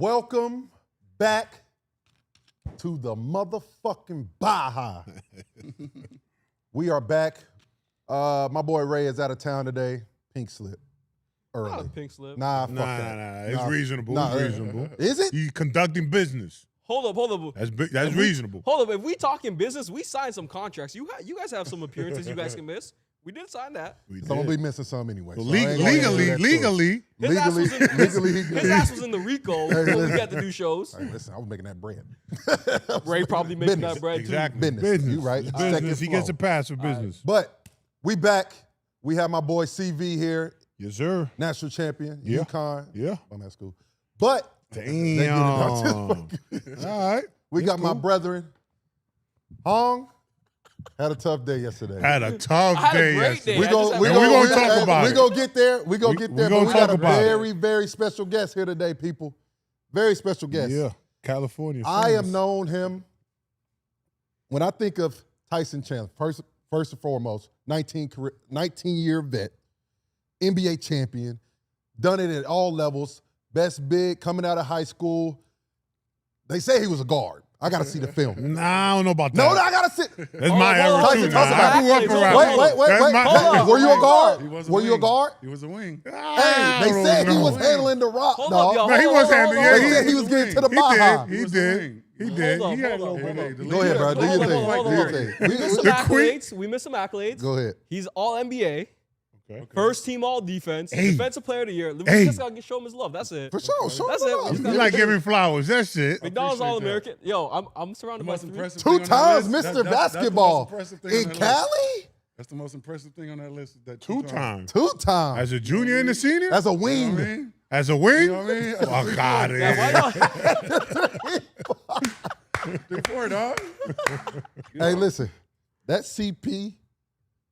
Welcome back to the motherfucking Baha. We are back. My boy Ray is out of town today. Pink slip. Early. Not a pink slip. Nah, fuck Nah. that. It's reasonable. It's reasonable. Is it? He's conducting business. Hold up. That's reasonable. Hold up. If we talking business, we signed some contracts. You guys have some appearances you guys can miss. We did sign that. So I'm gonna be missing some anyway. So so I ain't gonna legally, legally, His ass was in, he his ass was in the RICO when we got to do shows. Hey, listen, I was making that bread. Ray probably making Business. that bread too. Exactly. Business. You right. It's Second business. He flow. gets a pass for business. But we back. We have my boy CV here, Yes, sir. national champion, Yeah. UConn. Yeah. I'm at school. But Damn. All right. we got my brethren. Hong had a tough day yesterday. Had a tough I had a day great yesterday. day. We I gonna just had- we gonna talk about We it. gonna get there. We gonna get there. gonna But we got talk a about it. very, very special guest here today, people. Very special guest. Yeah. California. I have famous. known him. When I think of Tyson Chandler, first and foremost, 19-year vet, NBA champion, done it at all levels, best big, coming out of high school. They say he was a guard. I got to see the film. Nah, I don't know about that. No, I got to see. That's my hold era on, too. Tyson, Now. talk about I grew up it. around. Wait. That's my Hold on. Were you a He guard? was a Were you a wing. guard? He was a wing. Hey, they said he was handling the rock, Hold dog. up, y'all. No, he Hold was on, handling. hold They on. said he was getting to the He Baha. did. He He was a did. wing. He Hold did. up, He had a hold little up, bit. hold Go ahead, bro. Do your Hold thing. on, Do your hold thing. We missed some The queen- accolades. We missed some accolades. Go ahead. He's all NBA. Okay. First team all defense. Hey. Defensive player of the year. We Hey. just gotta show him his love. That's it. For sure. Show That's him it. the We love. just You gotta- like giving flowers. That's it. McDonald's appreciate All American. Yo, I'm surrounded by three. Two times Mr. That's Basketball the most impressive thing in on that Cali. list. That's the most impressive thing on that list. Is that Two times. Two times. As a junior and a senior? As a You know wing. what I mean? As a wing? You know what I mean? Fuck out of Yeah, here. why not? Before, dog. Hey, listen, that CP,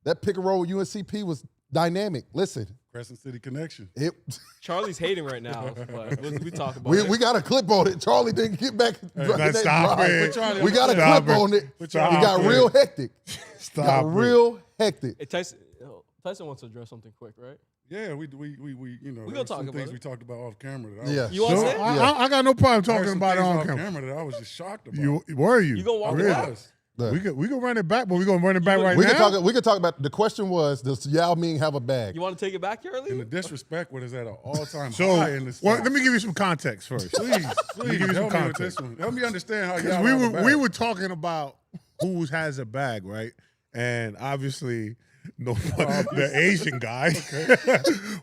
that pick and roll with UNCP was dynamic. Listen, Crescent City Connection. it. Charlie's hating right now, but we talk about We it. got a clip on it. Charlie didn't get back. that stop drive. it. Charlie, We got a Stop clip it. on it. It Stop got it. real hectic. Stop Got it. real hectic. Hey, Tyson wants to address something quick, right? Yeah, we you know, We gonna there were talk some about things it. we talked about off camera. That Yeah. You want to So, say it? I got no problem I heard talking some about it things on off camera. that I was just shocked about. You were you? You gonna walk I it back? was. Look, We could run it back, but we gonna run it back right we now. can talk about. The question was, does Yao Ming have a bag? You want to take it back, And Charlie? the disrespect was at an all-time So, high in this. well, let me give you some context first. please give you some help me with context. this one. Help me understand how Because y'all we were talking about who has a bag, right? And obviously, the Asian guy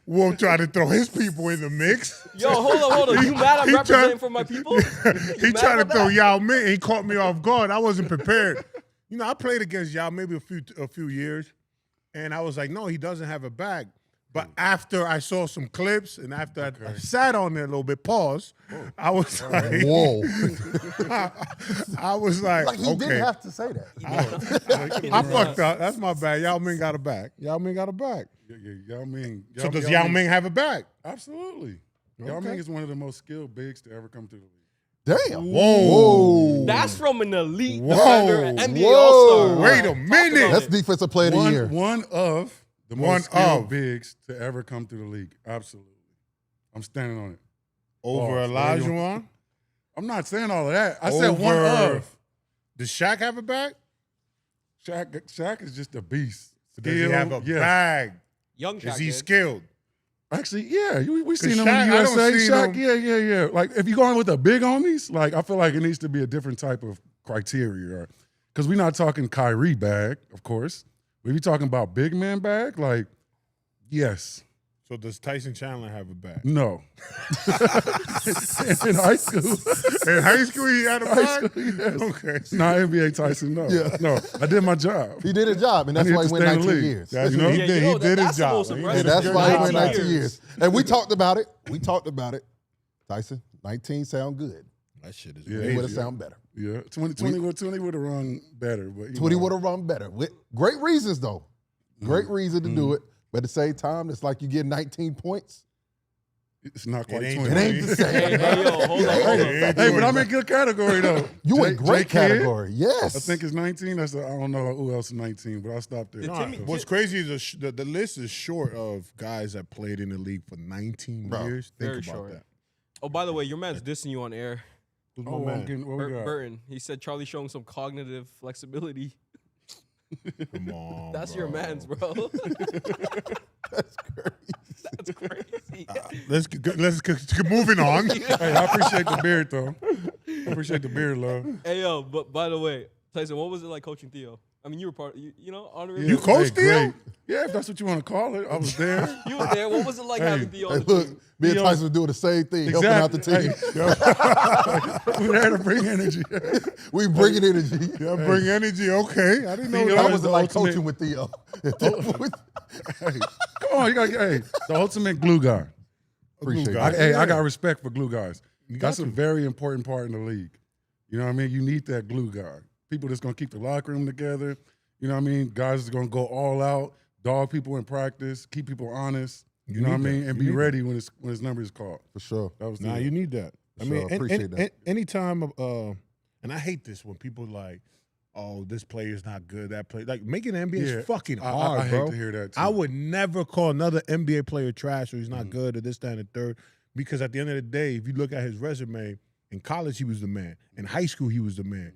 will try to throw his people in the mix. Yo, hold on. You mad I'm He representing tried- for my people? He tried to throw Yao Ming. He caught me off guard. I wasn't prepared. You know, I played against Yao maybe a few years, and I was like, no, he doesn't have a bag. But after I saw some clips and after I sat on there a little bit, pause, I was like, Whoa! I was like Like he okay. didn't have to say that. I fucked up. That's my bad. Yao Ming got a bag. Yao Ming got a bag. Yao Ming. So does Yao Ming have a bag? Absolutely. Yao Okay. Ming is one of the most skilled bigs to ever come through the league. Damn! Whoa. That's from an elite Whoa. defender, an NBA Whoa. All-Star. Wait a minute. That's defensive player of the year. One of the One most skilled of. bigs to ever come through the league. Absolutely. I'm standing on it. Over Pause. Elijah one? I'm not saying all of that. I said one Over- of. Does Shaq have a bag? Shaq is just a beast. Does he have a Yes. bag? Young Is Shaq he did. skilled? Actually, yeah, we seen him Shaq, in I the don't USA. see Shaq, him. yeah. Like if you're going with the big homies, like I feel like it needs to be a different type of criteria, because we're not talking Kyrie bag, of course. If you're talking about big man bag, like yes, So does Tyson Chandler have a bag? no. In high school, In high school, he had a high bag? school, yes. Okay. Not NBA Tyson, no. Yeah. No, I did my job. He did his job, and that's I need why he to went stay in the 19 league. years. That's You know? he Yeah, did, you know, he did his that's the job. most He did impressive. And that's his why he job. went 19 years. years. And we talked about it. Tyson, 19 sound good. That shit is Yeah, It amazing. would have sound better. Yeah, 20 would have run better, but 20 would have run better. With great reasons, though. Great reason to do it. But at the same time, it's like you get 19 points. It's not quite It ain't 20. It ain't the same. Hey, yo, hold on. Hey, but I'm in good category though. You in great J. Kidd, category. Yes. I think it's 19. I don't know who else is 19, but I'll stop there. Nah, what's crazy is the list is short of guys that played in the league for 19 Bro, years. very Think about short. that. Oh, by the way, your man's dissing you on air. Who's my Oh, man? I'm getting what we got. Burton. He said Charlie's showing some cognitive flexibility. Come on, That's bro. your man's, bro. That's crazy. That's crazy. Let's moving on. Hey, I appreciate the beard though. I appreciate the beard, love. Hey, yo, but by the way, Tyson, what was it like coaching Theo? I mean, you were part, you know, honorary. You coached Theo? Great. Yeah, if that's what you want to call it. I was there. You was there. What was it like Hey, having Theo Hey, on the look, team? me and Theo- Tyson were doing the same thing, helping out the team. Hey, we're there to bring energy. We bringing energy. Yeah, bring energy. Okay, I didn't know Theo How that. was it the like ultimate- coaching with Theo? At that point? Hey, come on, you got the ultimate glue guy. Appreciate guy. it. I got respect for glue guys. got That's a to. very important part in the league. You know what I mean? You need that glue guy. People that's gonna keep the locker room together. You know what I mean? Guys that's gonna go all out, dog people in practice, keep people honest. You know what I need mean? that. And You be need ready when his number is called. For sure. That was Nah, the you need that. I Sure, mean, appreciate that. anytime, and I hate this when people like, oh, this player's not good. That play, like making the NBA Yeah, is fucking I hard, hate bro. to hear that too. I would never call another NBA player trash or he's not good or this, that, and the third. Because at the end of the day, if you look at his resume, in college he was the man. In high school he was the man.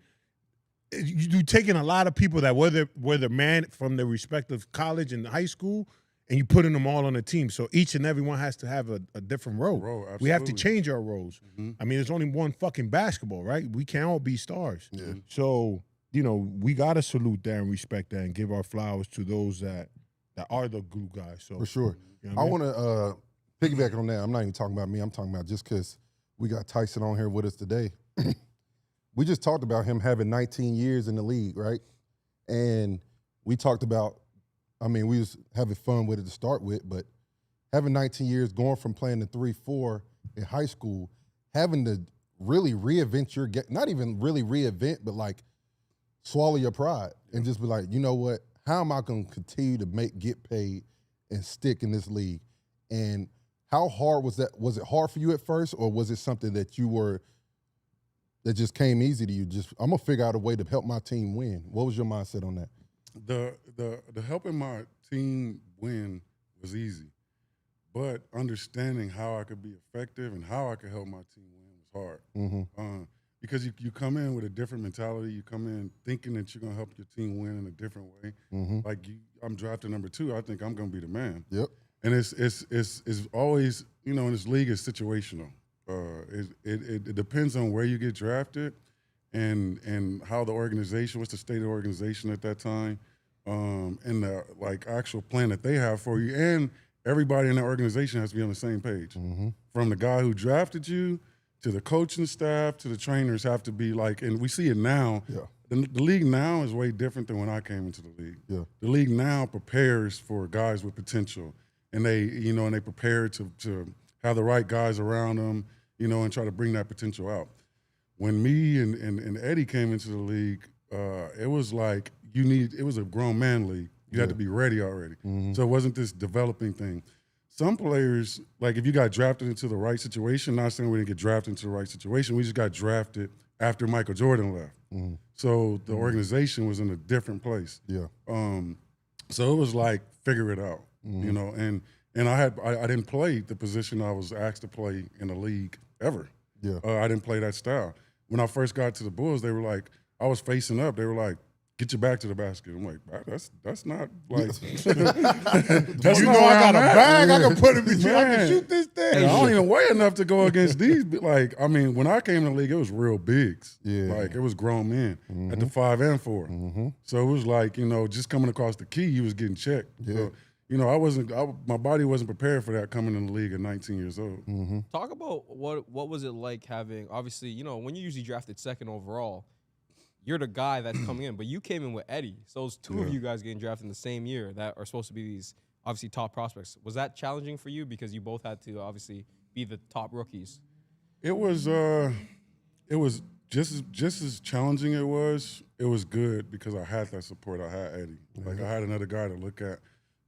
You taking a lot of people that were the man from their respective college and high school, and you putting them all on a team. So each and every one has to have a different role. We have to absolutely. change our roles. Mhm. I mean, there's only one fucking basketball, right? We can't all be stars. Yeah. So, you know, we gotta salute that and respect that and give our flowers to those that are the glue guys. So For sure. you know I what I mean? want to piggyback on that. I'm not even talking about me. I'm talking about just because we got Tyson on here with us today. We just talked about him having 19 years in the league, right? And we talked about, I mean, we was having fun with it to start with, but having 19 years, going from playing the 3-4 in high school, having to really reinvent your game, not even really reinvent, but like swallow your pride and just be like, you know what? How am I going to continue to get paid and stick in this league? And how hard was that? Was it hard for you at first, or was it something that that just came easy to you? Just, I'm gonna figure out a way to help my team win. What was your mindset on that? The helping my team win was easy, but understanding how I could be effective and how I could help my team win was hard. Mm-hmm. Because you come in with a different mentality. You come in thinking that you're gonna help your team win in a different way. Mm-hmm. Like I'm drafted number 2. I think I'm gonna be the man. Yep. And it's always, you know, in this league it's situational. It depends on where you get drafted and how the organization, what's the state of the organization at that time, and the like actual plan that they have for you. And everybody in that organization has to be on the same page. Mm-hmm. From the guy who drafted you to the coaching staff to the trainers have to be like, and we see it now. Yeah. The league now is way different than when I came into the league. Yeah. The league now prepares for guys with potential, and they prepare to have the right guys around them, you know, and try to bring that potential out. When me and Eddie came into the league, it was like it was a grown man league. You had to be ready already. Mm-hmm. So it wasn't this developing thing. Some players, like if you got drafted into the right situation, not saying we didn't get drafted into the right situation, we just got drafted after Michael Jordan left. Mm-hmm. So the organization was in a different place. Yeah. So it was like figure it out, Mm-hmm. you know. And I didn't play the position I was asked to play in the league ever. Yeah. I didn't play that style. When I first got to the Bulls, they were like, I was facing up. They were like, get your back to the basket. I'm like, that's not like. that's You not know where I got I'm a at. bag. I can put it between. I Man. can shoot this thing. And I don't even weigh enough to go against these. But like, I mean, when I came in the league, it was real bigs. Yeah. Like, it was grown men at the 5 and 4. Mm-hmm. So it was like, you know, just coming across the key, you was getting checked. Yeah. So, you know, my body wasn't prepared for that coming in the league at 19 years old. Mm-hmm. Talk about what was it like having, obviously, you know, when you usually drafted second overall, you're the guy that's coming in, but you came in with Eddie. So it's two of you guys getting drafted in the same year that are supposed to be these obviously top prospects. Was that challenging for you because you both had to obviously be the top rookies? It was just as challenging. It was good because I had that support. I had Eddie. Like I had another guy to look at,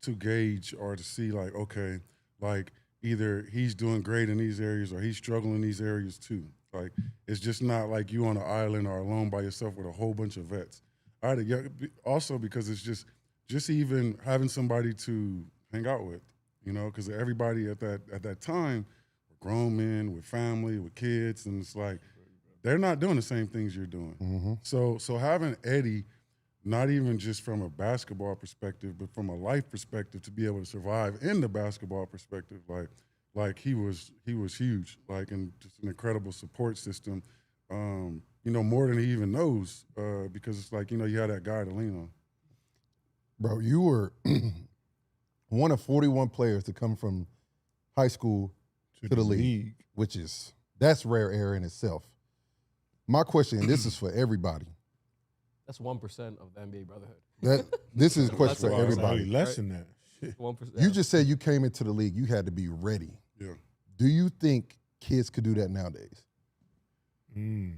to gauge or to see like, okay, like either he's doing great in these areas or he's struggling in these areas too. Like it's just not like you on an island or alone by yourself with a whole bunch of vets. I had also because it's just even having somebody to hang out with, you know, because everybody at that time were grown men with family, with kids, and it's like they're not doing the same things you're doing. So having Eddie, not even just from a basketball perspective, but from a life perspective, to be able to survive in the basketball perspective, like he was huge, like, and just an incredible support system. More than he even knows, because it's like, you had that guy to lean on. Bro, you were one of 41 players to come from high school to the league, which that's rare air in itself. My question, and this is for everybody. That's 1% of the NBA brotherhood. This is a question for It's everybody. only less than that. Shit. 1%. You just said you came into the league, you had to be ready. Yeah. Do you think kids could do that nowadays? Mm.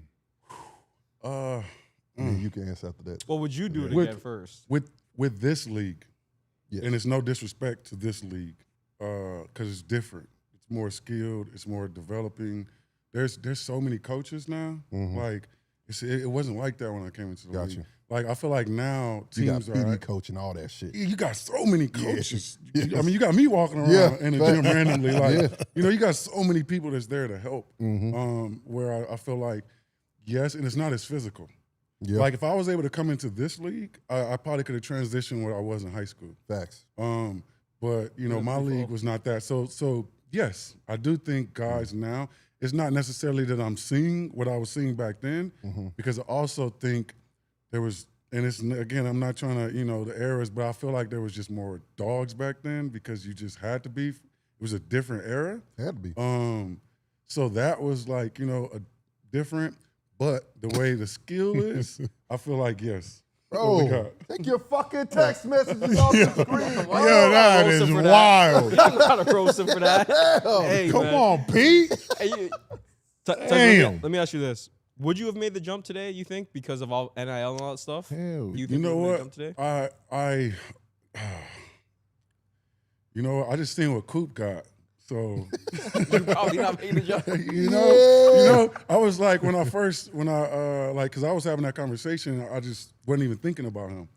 You can answer after that. What would you do to With- get first? With this league, Yes. and it's no disrespect to this league, because it's different. It's more skilled. It's more developing. There's so many coaches now. Like it wasn't like that when I came into the Got league. you. Like, I feel like now You got teams PD are. coach and all that shit. You got so many coaches. Yes. I mean, you got me walking around Yeah. in the gym randomly. Like, Yeah. you got so many people that's there to help. Where I feel like, yes, and it's not as physical. Yeah. Like, if I was able to come into this league, I probably could have transitioned where I was in high school. Facts. But my league was not that. So yes, I do think guys now, it's not necessarily that I'm seeing what I was seeing back then, because I also think there was, and it's, again, I'm not trying to, the eras, but I feel like there was just more dogs back then because you just had to be. It was a different era. Had to be. So that was like, a different, but the way the skill is, I feel like, yes. What we Bro, got? take your fucking text messages off the screen. Why Yo, you that roasting is for wild. You gotta roast him for that. Hey, Come man. on, Pete. Hey, Damn. let me ask you this: would you have made the jump today? You think because of all NIL and all that stuff? Hell, You You think know would have what? made the jump today? I just seen what Coop got. So, Probably not making the jump. I was like, because I was having that conversation, I just wasn't even thinking about him.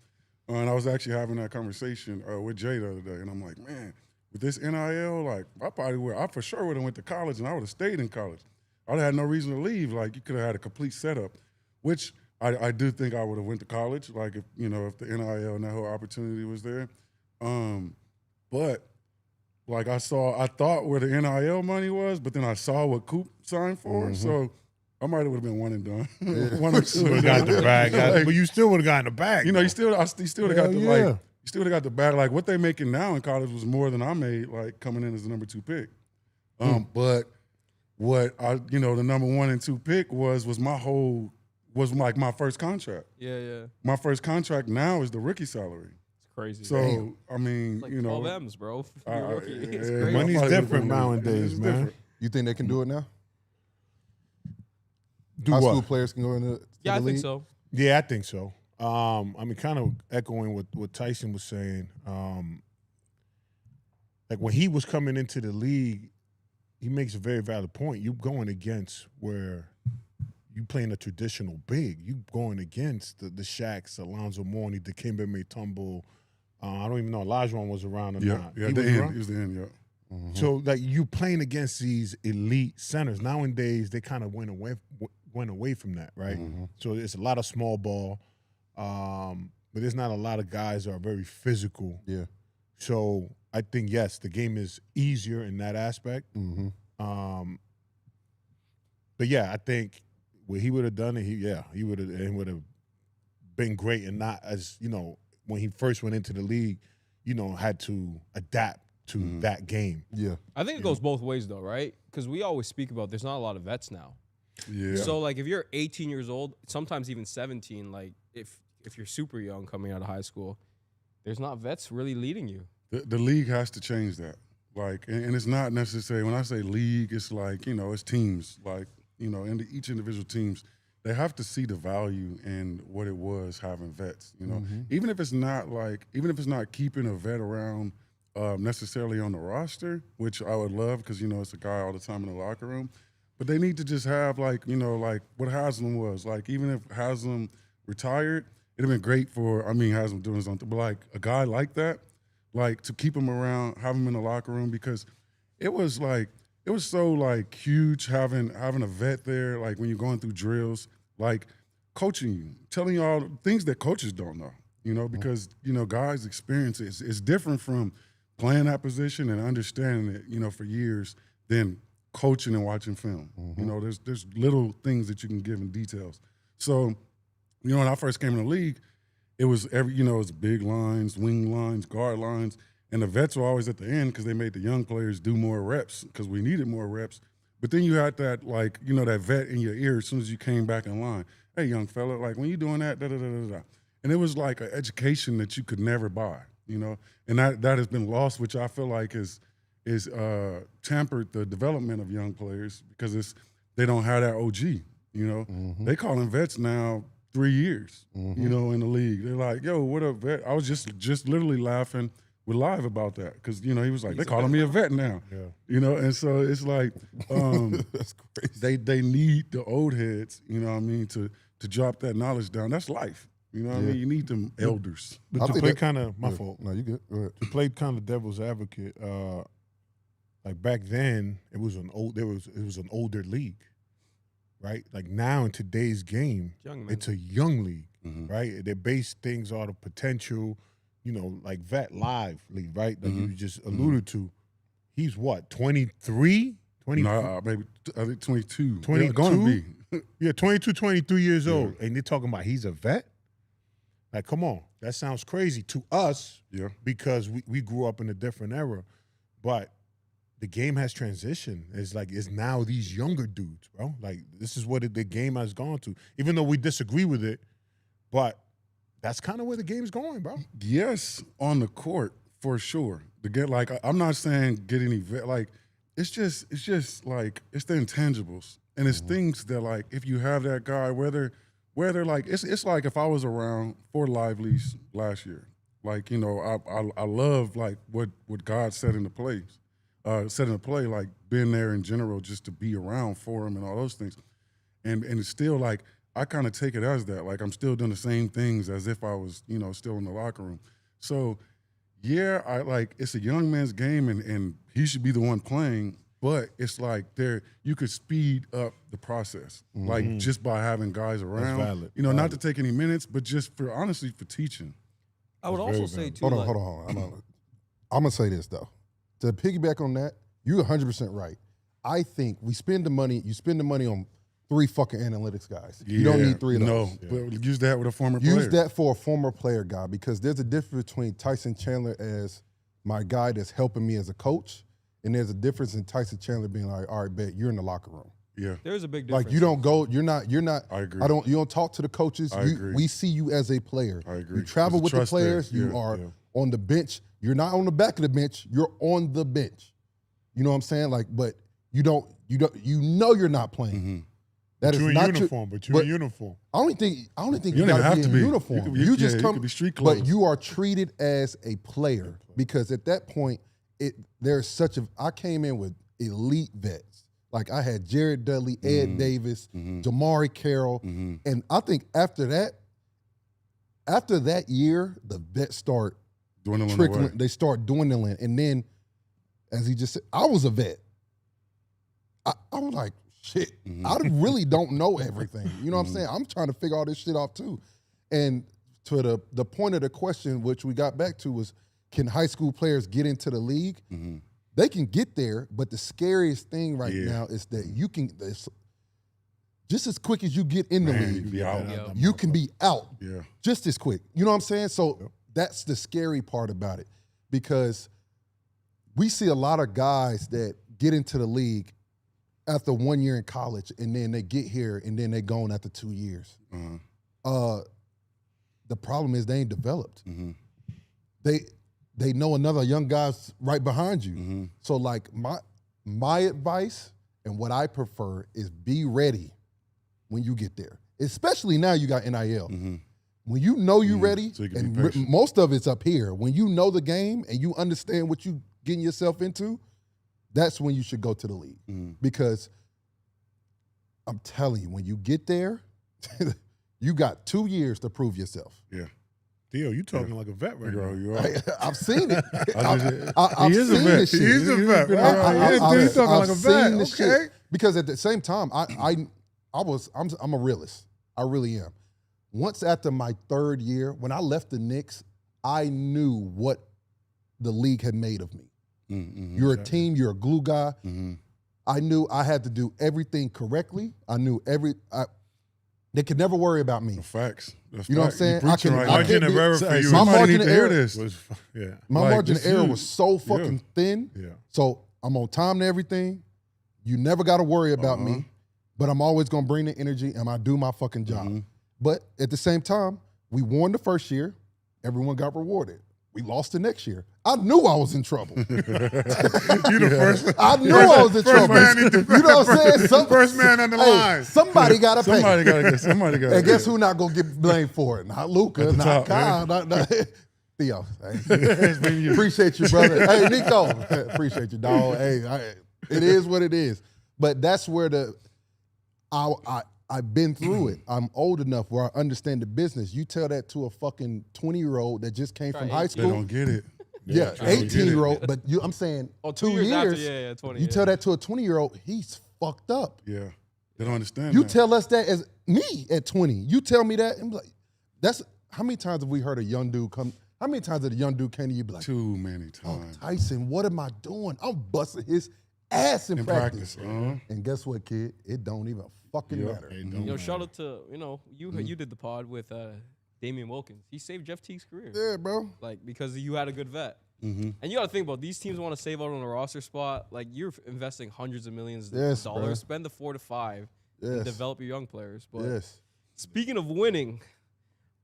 And I was actually having that conversation with Jay the other day. And I'm like, man, with this NIL, like, I for sure would have went to college and I would have stayed in college. I would have had no reason to leave. Like, you could have had a complete setup, which I do think I would have went to college, like, if the NIL and that whole opportunity was there. But like, I thought where the NIL money was, but then I saw what Coop signed for. So I might have been one and done. One or two. would have got the bag, Like, but you still would have gotten the bag. you still would have got the Hell yeah. you still would have got the bag. Like, what they making now in college was more than I made, like, coming in as the number 2 pick. But what the number 1 and 2 pick was like my first contract. Yeah. My first contract now is the rookie salary. It's crazy. So I mean, like 12 M's, bro. You're a rookie. It's yeah, crazy. Money's I probably different would've been- nowadays, it's man. different. You think they can do it now? Do High what? school players can go into Yeah, the I think league? so. Yeah, I think so. I mean, kind of echoing what Tyson was saying. Like, when he was coming into the league, he makes a very valid point. You going against where you playing a traditional big. You going against the Shaqs, Alonzo Mourning, Dikembe Mutombo. I don't even know Olajuwon was around or not. Yeah, He the was end. around? He was the end, yeah. So, like, you playing against these elite centers. Nowadays, they kind of went away from that, right? So it's a lot of small ball, but there's not a lot of guys that are very physical. Yeah. So I think, yes, the game is easier in that aspect. But yeah, I think what he would have done, he would have been great, and not as when he first went into the league, had to adapt to that game. Yeah. I think it goes both ways, though, right? Because we always speak about there's not a lot of vets now. Yeah. So, like, if you're 18 years old, sometimes even 17, like, if you're super young coming out of high school, there's not vets really leading you. The league has to change that. Like, and it's not necessarily, when I say league, it's like, it's teams. Like, in each individual teams, they have to see the value in what it was having vets, Even if it's not keeping a vet around necessarily on the roster, which I would love because, it's a guy all the time in the locker room. But they need to just have, like what Haslam was. Like, even if Haslam retired, it'd have been great Haslam doing his own thing. But, like, a guy like that, like, to keep him around, have him in the locker room, because it was it was so like huge having a vet there, like when you're going through drills, like coaching you, telling you all things that coaches don't know, because, guys' experience is different from playing that position and understanding it, for years than coaching and watching film. There's little things that you can give in details. So, when I first came in the league, it was it was big lines, wing lines, guard lines, and the vets were always at the end because they made the young players do more reps because we needed more reps. But then you had that, like, that vet in your ear as soon as you came back in line. Hey, young fella, like, when you doing that, da-da-da-da-da. And it was like an education that you could never buy, And that has been lost, which I feel like is tempered the development of young players because they don't have that OG, They calling vets now 3 years, in the league. They're like, yo, what up, vet? I was just literally laughing with Live about that because, he was like, they're calling me a vet now, And so it's like That's crazy. they need the old heads, to drop that knowledge down. That's life, what I mean? You need them elders. But to play kind of, my fault. No, you good. Go ahead. To play kind of devil's advocate, like back then, it was an older league, right? Like now in today's game, it's a young league, right? They base things on the potential, like vet live league, right? Like you just alluded to. He's what, 23? 20? No, maybe I think 22. 22? Going to be. Yeah, 22, 23 years old. And they're talking about he's a vet? Like, come on. That sounds crazy to us because we grew up in a different era. But the game has transitioned. It's now these younger dudes, bro. Like, this is what the game has gone to. Even though we disagree with it, but that's kind of where the game's going, bro. Yes, on the court, for sure. To get, like, I'm not saying get any like, it's just like, it's the intangibles. And it's things that, like, if you have that guy, whether like, it's like if I was around for Lively's last year, like, I love, like, what God said in the play, like, being there in general just to be around for him and all those things. And it's still, like, I kind of take it as that. Like, I'm still doing the same things as if I was, still in the locker room. So, yeah, it's a young man's game, and he should be the one playing, but it's like you could speed up the process, like, just by having guys around. That's valid. Not to take any minutes, but just honestly, for teaching. I would also say, too. Hold on. I'm going to say this, though. To piggyback on that, you're 100% right. I think you spend the money on 3 fucking analytics guys. You don't need 3 of those. No, but use that with a former player. Use that for a former player guy because there's a difference between Tyson Chandler as my guy that's helping me as a coach, and there's a difference in Tyson Chandler being like, all right, bet you're in the locker room. Yeah, there's a big difference. Like, you don't go, you're not. I agree. You don't talk to the coaches. I agree. We see you as a player. I agree. You travel with the Trust there. players. You are on the bench. You're not on the back of the bench. You're on the bench. You know what I'm saying? Like, but you you're not playing. That is not uniform, but you're in uniform. I don't think You don't even have to be in uniform. You just come, could be street clothes. but you are treated as a player because at that point, I came in with elite vets. Like, I had Jared Dudley, Ed Davis, Jamari Carroll, and I think after that year, the vets start trickling. They start dwindling, and then, as he just said, I was a vet. I was like, shit, I really don't know everything. You know what I'm saying? I'm trying to figure all this shit out too. And to the point of the question, which we got back to, was, can high school players get into the league? They can get there, but the scariest thing now is that you can, just as quick as you get in the league, you can be out just as quick. You know what I'm saying? So that's the scary part about it, because we see a lot of guys that get into the league after 1 year in college, and then they get here, and then they gone after 2 years. The problem is they ain't developed. They know another young guy's right behind you. So, like, my advice and what I prefer is be ready when you get there. Especially now you got NIL. When you know you're ready, so you and most of it's up here. When you know the game and you understand what you getting yourself into, that's when you should go to the league. Because I'm telling you, when you get there, you got 2 years to prove yourself. Theo, you talking like a vet right Bro, now. you are. I've seen it. He is a seen vet. this shit. He is a vet, right? I've talking like a vet. seen this Okay. shit. Because at the same time, I'm a realist. I really am. Once after my third year, when I left the Knicks, I knew what the league had made of me. You're a team. You're a glue guy. I knew I had to do everything correctly. I knew they could never worry about me. Facts. That's You know what I'm fact. saying? You preaching right Margin now. of error for Hey, you. My somebody margin need of to hear error- this. Yeah. My Like, margin of this error huge. was so fucking thin. Yeah. So I'm on time to everything. You never got to worry about me, but I'm always going to bring the energy and I do my fucking job. But at the same time, we won the first year. Everyone got rewarded. We lost the next year. I knew I was in trouble. You the first. I knew I was in trouble. Man in the, You know what I'm saying? First man on the line. Somebody got to pay. Somebody got to get. Somebody got. And guess who not going to get blamed for it? Not Luka, not top, Kyle, not Theo. Hey, appreciate you, brother. Hey, Nico. Appreciate you, dog. Hey, it is what it is. But that's where I've been through it. I'm old enough where I understand the business. You tell that to a fucking 20-year-old that just came from high They school. don't get it. Yeah, they don't get it. 18-year-old. But I'm saying 2 years. after, yeah, 20. You tell that to a 20-year-old, he's fucked up. Yeah, they don't understand. You that. tell us that as me at 20. You tell me that, and be like, that's how many times have we heard a young dude come? How many times did a young dude came to you be like, Too many "Oh, times. Tyson, what am I doing? I'm busting his ass in practice." practice. And guess what, kid? It don't even fucking matter. Shout out to you did the pod with Damian Wilkins. He saved Jeff Teague's career. Yeah, bro. Like because you had a good vet. And you got to think about these teams want to save out on a roster spot. Like you're investing hundreds of millions of Yes, dollars. bro. Spend the 4 to 5 and Yes. develop your young players. But Yes. speaking of winning,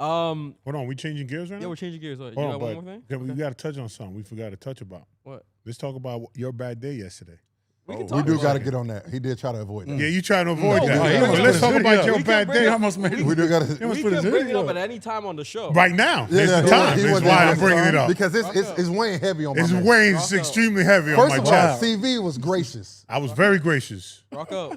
Hold on, we changing gears right now? yeah, we're changing gears. You Hold got on, one more thing? we got to touch on something we forgot to touch about. What? Let's talk about your bad day yesterday. We can We talk do about got to it. get on that. He did try to avoid that. Yeah, you trying to avoid No, that. he almost Let's put talk his about video your up. bad bring day. it He almost made it. We do got to. We put his can bring it video up up. at any time on the show. Right now. It's the he time. wasn't That's why I'm asking bringing it up. because it's weighing heavy on my It's man. weighing Rock up. extremely heavy on First my of all, chest. CV was gracious. I was very gracious. Rock up.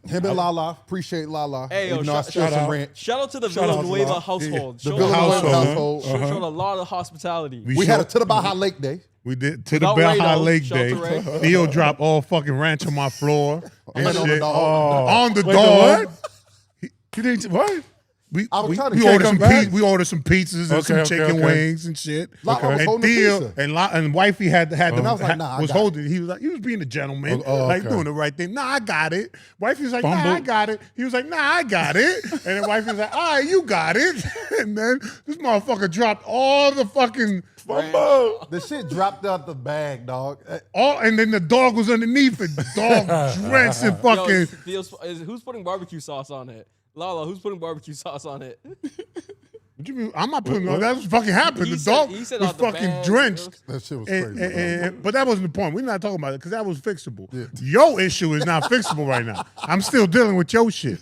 Him and Lala, appreciate Lala. Hey, yo, Even though I shout still some out. rant. Shout out to the Shout out to Villanueva Lala. household. The Showed Villanueva household. household. showed a lot of hospitality. We had a To The Baha Lake Day. We did to the Without Baha Ray, though. Lake Shout Day. out to Ray. Theo dropped all fucking ranch on my floor and And on the shit. dog. On the Wait, dog. what? You didn't what? We I was trying to we check ordered him some back. we ordered some pizzas and some Okay, chicken okay. wings and shit. Lala was And holding the Theo pizza. and wifey had the And I was like, nah, I was got it. holding. He was like, he was being a gentleman, Oh, like okay. doing the right thing. Nah, I got it. Wifey was like, nah, I Fumble. got it. He was like, nah, I got it. And then wifey was like, all right, you got it. And then this motherfucker dropped all the fucking The shit dropped out the bag, dog. and then the dog was underneath it. The dog drenched in fucking. Who's putting barbecue sauce on it? Lala, who's putting barbecue sauce on it? What you mean? I'm not putting on. That's what fucking happened. He The said- dog he said was out the fucking bag. drenched. That shit was crazy. But that wasn't the point. We're not talking about it because that was fixable. Your issue is not fixable right now. I'm still dealing with your shit.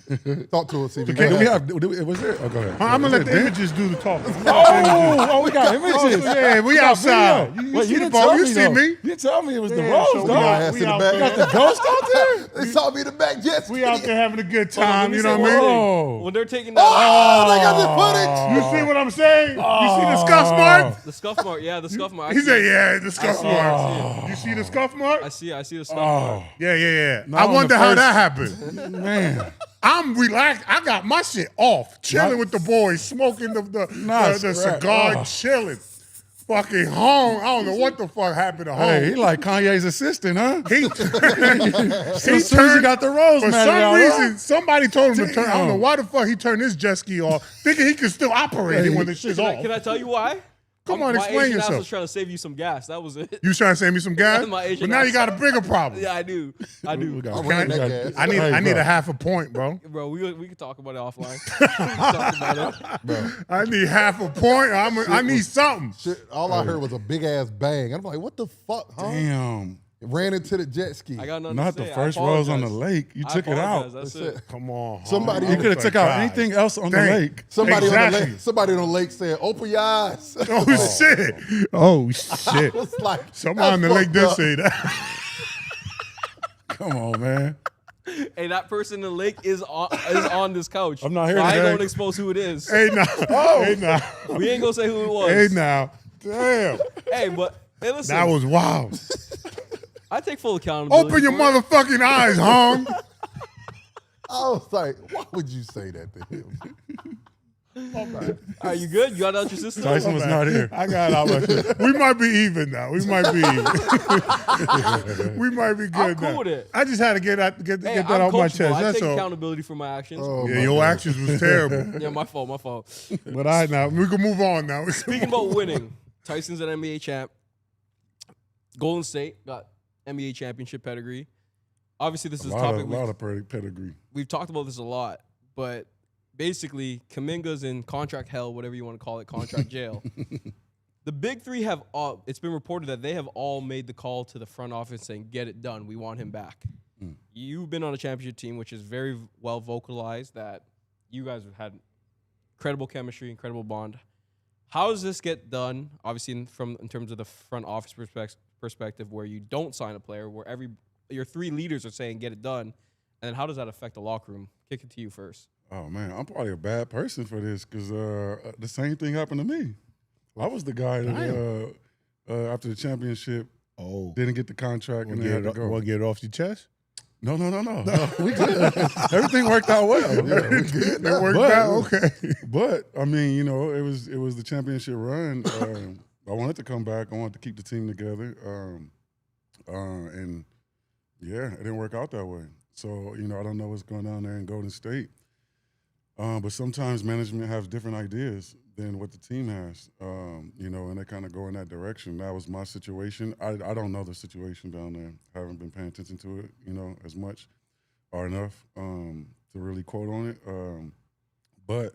Talk to us, CV. Okay, do we have? Was there? Oh, go ahead. I'm gonna let the images do the talking. Oh, we got images. Yeah, we outside. You Wait, see the didn't ball? tell You me, see though. me? You didn't tell me it was the Yeah, Rose, so we dog. out- ass we in the out back. there. Got The ghost out there? They saw me in the back jet ski. We out there having a good Hold on, time. let You me know say what I one mean? thing. Oh. When they're taking that Oh, they got the footage. You see what I'm saying? You see the scuff mark? the scuff mark, yeah, the scuff mark. I He see said, it. "Yeah, the scuff see it, I mark." You see the scuff mark? I see the scuff Oh, mark. Yeah. Not I on wonder the how first- that happened. man. I'm relaxed. I got my shit off, chilling Not- with the boys, smoking the scrap. cigar, Oh. chilling. Fucking home. I don't know what the fuck happened to home. Hey, he like Kanye's assistant, huh? He As soon as he got the rose, for man. some reason, somebody told him to turn. I don't know Damn. why the fuck he turned his jet ski off, thinking he could still operate it when the shit's off. Can I tell you why? Come on, my explain Asian ass yourself. was trying to save you some gas. That was it. You trying to save me some gas? My Asian But now you ass. got a bigger problem. Yeah, I do. I do. We got- I ran we that got- gas. I need Hey, I need bro. a half a point, bro. Bro, we can talk about it offline. We can talk about it. Bro, I need half a point. I need something. shit, all I heard was a big ass bang. I'm like, what the fuck, huh? Damn. Ran into the jet ski. I got nothing Not to the say. I first rose on the apologize. lake. You I took it apologize. out. That's That's it. it. Come on. Somebody- I You was could have like, took out God. anything else on the Dang. lake. Somebody on Exactly. the lake. Somebody on the lake said, "Open your eyes." Oh shit! Oh shit! It's like Someone on the that's lake did fucked up. say that. Come on, man. Hey, that person in the lake is on this couch. I'm not here I ain't today. gonna expose who it is. Hey now, hey now, We ain't gonna say who it was. hey now. Damn, Hey, but hey, listen. that was wild. I take full accountability. Open your for it. motherfucking eyes, Hong. I was like, why would you say that to him? Are you good? You got out your system? Tyson was not here. I got all my shit. We might be even now. We might be even. We might be good I'm cool now. with it. I just had to get Hey, that I'm off my coachable. chest. I That's take all. accountability for my actions. Oh, Yeah, my your God. actions was terrible. Yeah, my fault. But all right, now we can move on now. Speaking about winning, Tyson's an NBA champ. Golden State got NBA championship pedigree. Obviously, this is a topic A lot of pedigree. we've talked about this a lot, but basically, Kuminga's in contract hell, whatever you want to call it, contract jail. The big three have all, it's been reported that they have all made the call to the front office saying, get it done. We want him back. You've been on a championship team, which is very well vocalized that you guys have had incredible chemistry, incredible bond. How does this get done? Obviously, in terms of the front office perspective, where you don't sign a player, where your three leaders are saying, get it done. And then how does that affect the locker room? Kick it to you first. Oh man, I'm probably a bad person for this because the same thing happened to me. I was the guy that after the championship didn't get the contract and they had to go. Want to get it off your chest? No. We good. Everything worked out well. That worked out? Okay. But I mean, you know, it was the championship run. I wanted to come back. I wanted to keep the team together. And yeah, it didn't work out that way. So, you know, I don't know what's going on there in Golden State. But sometimes management has different ideas than what the team has, you know, and they kind of go in that direction. That was my situation. I don't know the situation down there. I haven't been paying attention to it, you know, as much or enough to really quote on it. But,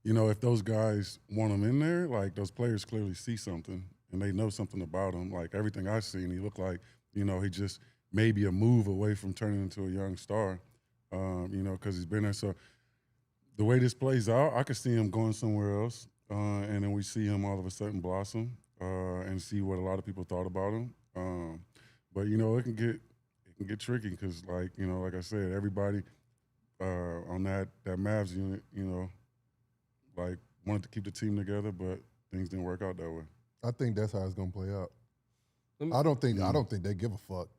you know, if those guys want him in there, like those players clearly see something and they know something about him. Like everything I've seen, he looked like, you know, he just maybe a move away from turning into a young star, you know, because he's been there. So the way this plays out, I could see him going somewhere else, and then we see him all of a sudden blossom and see what a lot of people thought about him. But you know, it can get tricky because, like you know, like I said, everybody on that Mavs unit, you know, like wanted to keep the team together, but things didn't work out that way. I think that's how it's gonna play out. I don't think they give a fuck.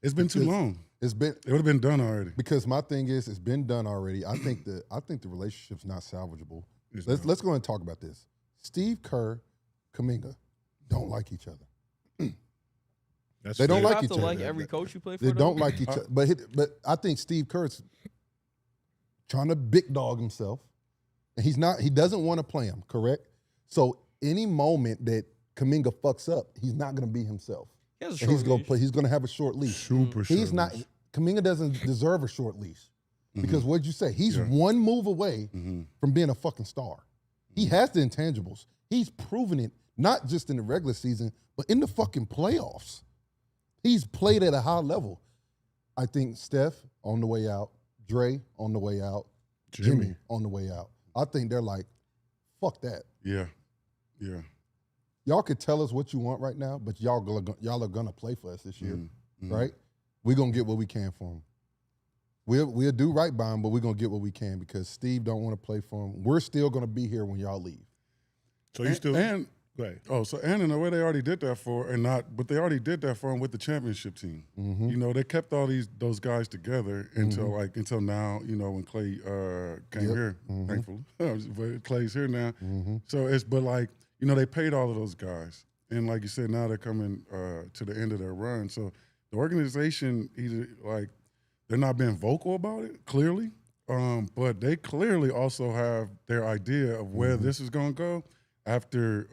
It's been too long. It would have been done already. Because my thing is, it's been done already. I think the relationship's not salvageable. Let's go ahead and talk about this. Steve Kerr, Kuminga, don't like each other. They don't like each other. Like every coach you play for. They don't like each other. But I think Steve Kerr's trying to big dog himself, and he's not. He doesn't want to play him. Correct. So any moment that Kuminga fucks up, he's not going to be himself. He has a And he's short going to leash. play. He's going to have a short leash. Super short. He's not. Kuminga doesn't deserve a short leash because what'd you say? He's one move away from being a fucking star. He has the intangibles. He's proven it not just in the regular season, but in the fucking playoffs. He's played at a high level. I think Steph on the way out, Dre on the way out, Jimmy on the way out. I think they're like, fuck that. Yeah. Y'all could tell us what you want right now, but y'all are gonna play for us this year, right? We're gonna get what we can for him. We'll do right by him, but we're gonna get what we can because Steve don't want to play for him. We're still gonna be here when y'all leave. So you still and go ahead. And in a way they already did that for but they already did that for him with the championship team. You know, they kept all those guys together until now. You know, when Clay came here, thankfully, but Clay's here now. So but like you know, they paid all of those guys, and like you said, now they're coming to the end of their run. So the organization, they're not being vocal about it, clearly, but they clearly also have their idea of where this is going to go after,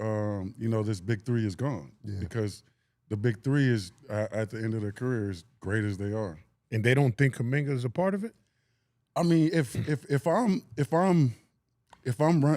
you know, this big three is gone. Yeah. Because the big three is, at the end of their career, as great as they are. And they don't think Kuminga is a part of it? I mean, if I'm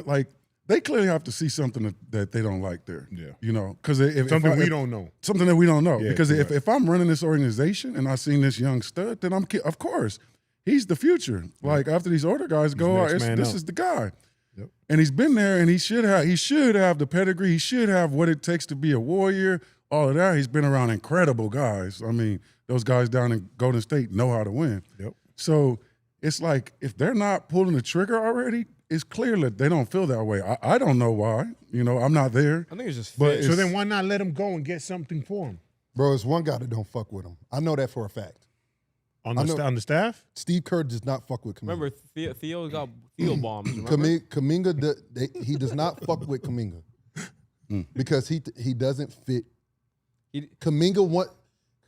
like, they clearly have to see something that they don't like there. Yeah. You know, because something we don't know. Something that we don't know. Yeah, because if I'm running this organization and I seen this young stud, then of course, he's the future. Like after these older guys go, this is the guy. Yep. And he's been there, and he should have the pedigree. He should have what it takes to be a warrior. All of that. He's been around incredible guys. I mean, those guys down in Golden State know how to win. Yep. So it's like if they're not pulling the trigger already, it's clear that they don't feel that way. I don't know why. You know, I'm not there. I think it's just But fit. So then why not let him go and get something for him? Bro, it's one guy that don't fuck with him. I know that for a fact. On I know- the staff? Steve Kerr does not fuck with Kuminga. Remember, Theo got Theo bombs. Remember? Kuminga, he does not fuck with Kuminga because he doesn't fit. Kuminga wants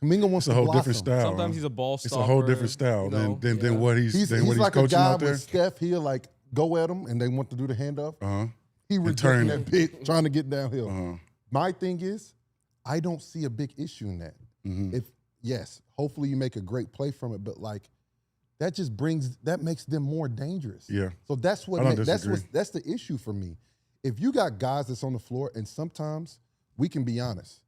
It's a to whole blossom. different style. Sometimes huh? he's a ball It's stopper. a whole different style you know, than what he's He's what he's like a coaching guy out there. with Steph. He'll like go at him and they want to do the handoff. He turn rejecting it. that bitch, trying to get downhill. Uh-huh. My thing is, I don't see a big issue in that. If yes, hopefully you make a great play from it, but like that just makes them more dangerous. Yeah. So that's I don't that's disagree. that's the issue for me. If you got guys that's on the floor, and sometimes we can be honest,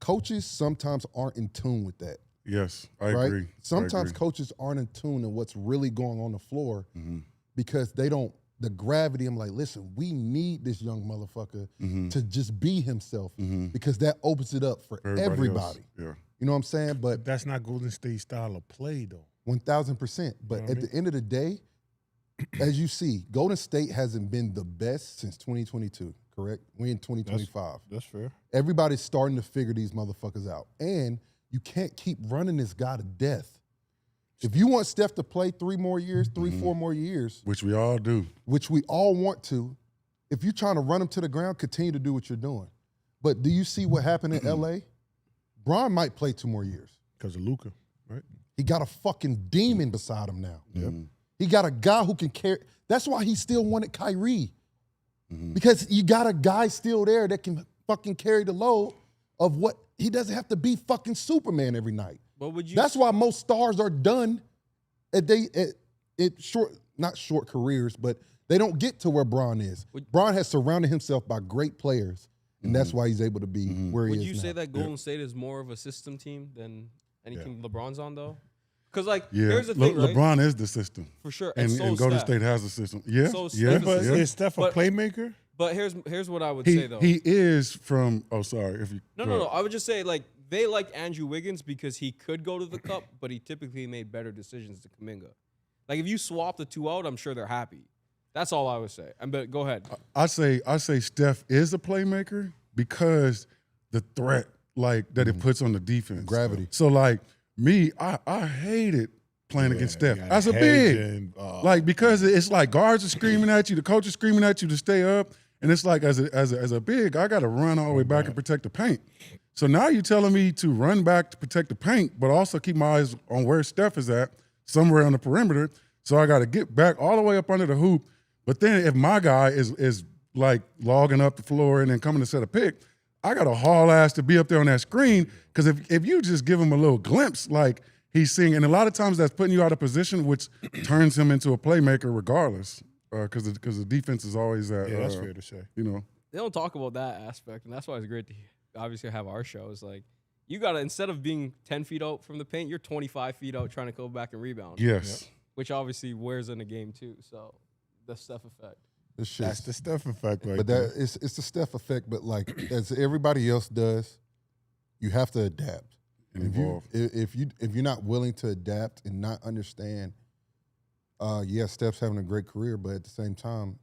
coaches sometimes aren't in tune with that. Yes, I Right? agree. Sometimes I agree. coaches aren't in tune in what's really going on the floor Mm-hmm. because they don't. The gravity, I'm like, listen, we need this young motherfucker to just be himself because that opens it up for everybody. else. Yeah. You know what I'm saying? But That's not Golden State style of play, though. 1,000%. But at the end of the day, as you see, Golden State hasn't been the best since 2022, correct? We're in 2025. That's fair. Everybody's starting to figure these motherfuckers out. And you can't keep running this guy to death. If you want Steph to play 3 more years, 4 more years, Which we all do. which we all want to, if you're trying to run him to the ground, continue to do what you're doing. But do you see what happened in LA? Bron might play 2 more years. Because of Luka, right? He got a fucking demon beside him now. He got a guy who can carry. That's why he still wanted Kyrie. Because you got a guy still there that can fucking carry the load of what he doesn't have to be fucking Superman every night. But would you? That's why most stars are done at not short careers, but they don't get to where Bron is. Bron has surrounded himself by great players, and that's why he's able to be where he Would is you now. say that Golden State is more of a system team than anything LeBron's on though? Because like, Yeah. here's the thing, right? LeBron is the system. For sure, And, so and Golden Steph. State has a system. Yeah. So yeah. Steph But is- yeah. is Steph a But- playmaker? But here's what I would say though. He is from sorry, if you No. I would just say like they like Andrew Wiggins because he could go to the cup, but he typically made better decisions to Kuminga. Like if you swap the 2 out, I'm sure they're happy. That's all I would say. But go ahead. I say Steph is a playmaker because the threat like that it puts on the defense. Gravity. So like me, I hated playing against Steph Yeah, as a Hedge big. and, Like because it's like guards are screaming at you, the coach is screaming at you to stay up, and it's like as a big, I got to run all the way back and protect the paint. So now you're telling me to run back to protect the paint, but also keep my eyes on where Steph is at, somewhere on the perimeter. So I got to get back all the way up under the hoop. But then if my guy is like logging up the floor and then coming to set a pick, I got to haul ass to be up there on that screen because if you just give him a little glimpse, like he's seeing, and a lot of times that's putting you out of position, which turns him into a playmaker regardless because the defense is always at, yeah, that's fair to say. you know. They don't talk about that aspect, and that's why it's great to obviously have our shows. Like you gotta, instead of being 10 feet out from the paint, you're 25 feet out trying to go back and rebound. Yes. Which obviously wears in a game too. So the Steph effect. This shit. That's the Steph effect right But there. that it's the Steph effect. But like as everybody else does, you have to adapt. And If you evolve. if you're not willing to adapt and not understand, yeah, Steph's having a great career, but at the same time,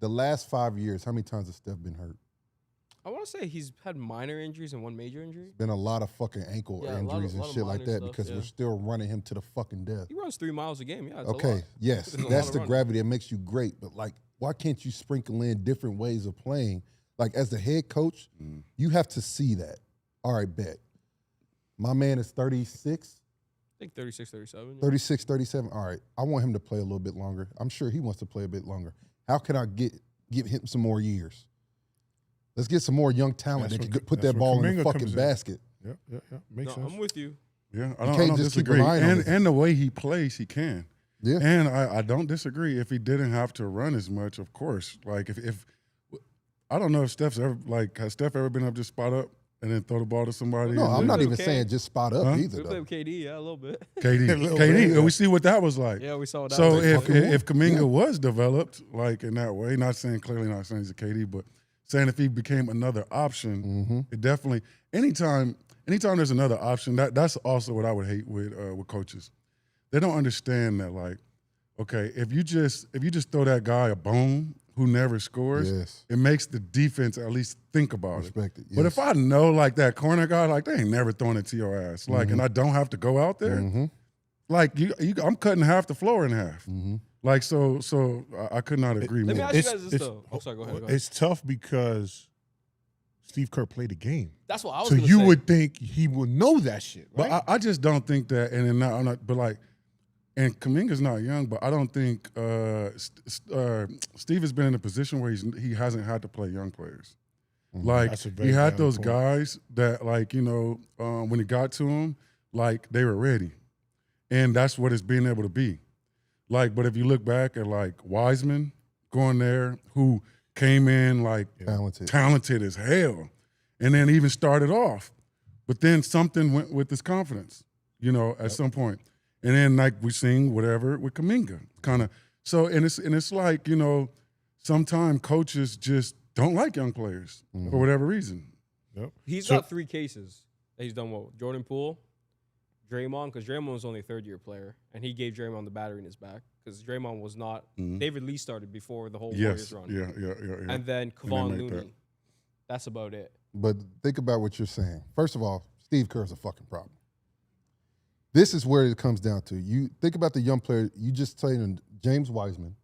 the last 5 years, how many times has Steph been hurt? I want to say he's had minor injuries and 1 major injury. Been a lot of fucking ankle Yeah, a lot of- injuries and lot of shit like minor that stuff, because yeah. we're still running him to the fucking death. He runs 3 miles a game. Yeah. It's a Okay, lot. yes, It's a lot that's of the running. gravity that makes you great. But like, why can't you sprinkle in different ways of playing? Like as the head coach, you have to see that. All right, bet. My man is 36, I think 36, 37. Yeah. 36, 37. All right, I want him to play a little bit longer. I'm sure he wants to play a bit longer. How can I give him some more years? Let's get some more young talent That's that what- can put that's that where ball in Kuminga the fucking comes in. basket. Yeah. Makes No, sense. I'm with you. Yeah, I can't don't just keep disagree. relying on And the way he plays, he can. Yeah. And I don't disagree if he didn't have to run as much, of course. Like if I don't know if Steph's ever has Steph ever been up just spot up and then throw the ball to somebody? No, and I'm then- not even okay. saying just spot up Huh? either. We played Though. with KD, yeah, a little bit. KD, little KD, bit, yeah. we see what that was like. Yeah, we saw what that. So was. if Kuminga was developed like in that way, not saying not saying he's a KD, but saying if he became another option, it definitely anytime anytime there's another option, that's also what I would hate with coaches. They don't understand that, like, okay, if you just throw that guy a bone who never scores, it makes the defense at least think about Respect it. But if I know, like, that corner guy, like, they ain't never throwing it to your ass, like, and I don't have to go out there, like, I'm cutting half the floor in half. Like, so I could not agree more. Let me ask you guys this, though. Oh, sorry, go ahead. It's tough because Steve Kerr played the game. That's what I was So gonna you say. would think he would know that shit, right? But I just don't think that, and I'm not, but like, and Kuminga's not young, but I don't think Steve has been in a position where he hasn't had to play young players. Like, he had those guys that, like, you know, when it got to him, like, they were ready. And that's what it's being able to be. Like, but if you look back at, like, Wiseman going there, who came in, like, talented as hell, and then even started off. But then something went with his confidence, you know, at some point. And then, like, we seen whatever with Kuminga, kind of. So, and it's like, you know, sometimes coaches just don't like young players for whatever reason. He's got 3 cases that he's done well with. Jordan Poole, Draymond, because Draymond was only a third-year player, and he gave Draymond the battery in his back because Draymond was not. David Lee started before the whole Warriors run. Yeah. And then Kevon Looney. That's about it. But think about what you're saying. First of all, Steve Kerr's a fucking problem. This is where it comes down to. You think about the young player. You just saying James Wiseman,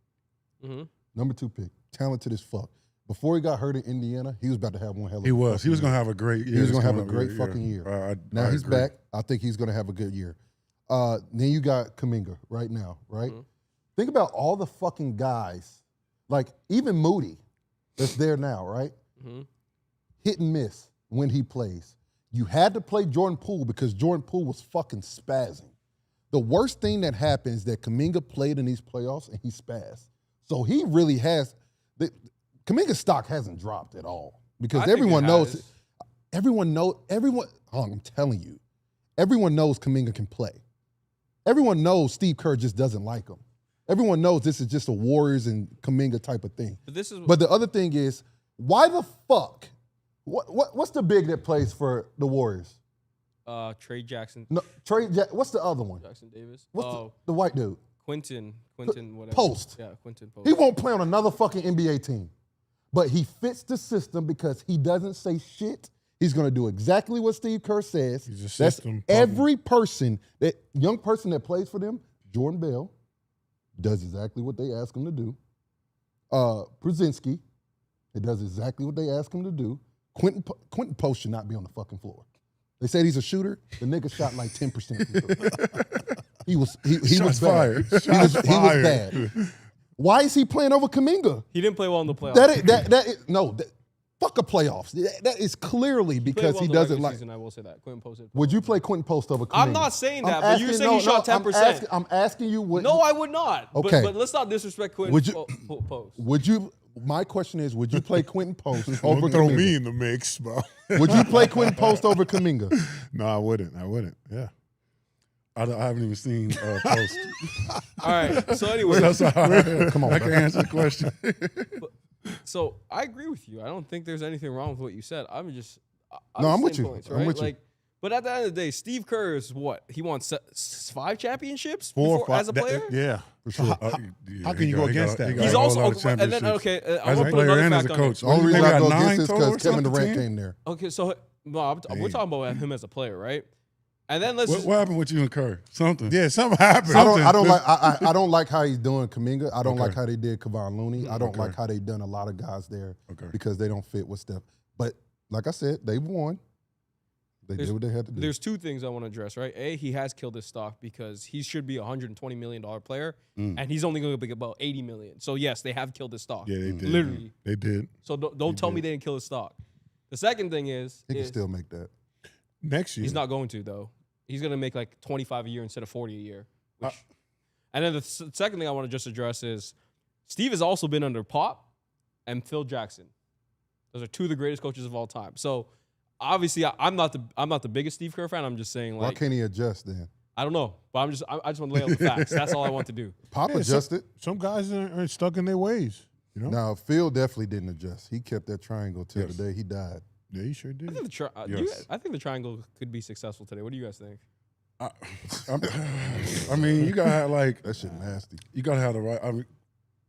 number 2 pick, talented as fuck. Before he got hurt in Indiana, he was about to have one hell of a He was going to have a great year. He was going to have a great fucking year. Now he's back. I think he's going to have a good year. Then you got Kuminga right now, right? Think about all the fucking guys, like even Moody that's there now, right? Hit and miss when he plays. You had to play Jordan Poole because Jordan Poole was fucking spazzing. The worst thing that happened is that Kuminga played in these playoffs and he spazzed. So he really has Kuminga's stock hasn't dropped at all because everyone knows. I'm telling you, everyone knows Kuminga can play. Everyone knows Steve Kerr just doesn't like him. Everyone knows this is just a Warriors and Kuminga type of thing. But the other thing is, why the fuck? What's the big that plays for the Warriors? Trey Jackson. No, what's the other one? Jackson Davis. What's the white dude? Quentin, whatever. Post. Yeah, Quentin Post. He won't play on another fucking NBA team. But he fits the system because he doesn't say shit. He's going to do exactly what Steve Kerr says. He's a system. That's every person, that young person that plays for them, Jordan Bell, does exactly what they ask him to do. Brzezinski, he does exactly what they ask him to do. Quentin Post should not be on the fucking floor. They said he's a shooter. The nigga shot like 10%. He was bad. He was bad. Why is he playing over Kuminga? He didn't play well in the playoffs. Fuck a playoffs. That is clearly because he doesn't like. Season, I will say that. Quentin Post. Would you play Quentin Post over Kuminga? I'm not saying that, but you're saying he shot 10%. I'm asking you. No, I would not. Okay. But let's not disrespect Quentin Post. Would you? My question is, would you play Quentin Post over Don't throw Kuminga? me in the mix, bro. Would you play Quentin Post over Kuminga? No, I wouldn't. Yeah. I haven't even seen Post. All right. So anyway, Come on, I can answer the question. So I agree with you. I don't think there's anything wrong with what you said. I'm with you. Points, I'm right? with you. Like, but at the end of the day, Steve Kerr is what? He won 5 championships 4 or 5 as a player? Yeah. For sure. How can you go against that? He's also and then as I'll a put player another and as fact a on coach. it. Only reason I go against nine is total because or Kevin something Durant team? came there. Okay, so we're talking about him as a player, right? And then What happened with you and Kerr? Something. Yeah, something happened. I don't like how he's doing Kuminga. I don't like how they did Kevon Looney. I don't like how they done a lot of guys there because they don't fit with Steph. But like I said, they've won. They did what they had to do. There's 2 things I want to address, right? A, he has killed his stock because he should be a $120 million player, and he's only going to be about $80 million. So yes, they have killed his stock. Yeah, they did. Literally. They did. So don't tell me they didn't kill his stock. The second thing is He can still make that. Next year. he's not going to though. He's going to make like 25 a year instead of 40 a year. And then the second thing I want to just address is Steve has also been under Pop and Phil Jackson. Those are 2 of the greatest coaches of all time. So obviously, I'm not the biggest Steve Kerr fan. I'm just saying, like, Why can't he adjust then? I don't know, but I just want to lay out the facts. That's all I want to do. Pop adjusted. Some guys are stuck in their ways. You know? Now, Phil definitely didn't adjust. He kept that triangle till the day he died. Yeah, you sure I did. think Yes. I think the triangle could be successful today. What do you guys think? I mean, you gotta have like That shit nasty. you gotta have the right. I mean,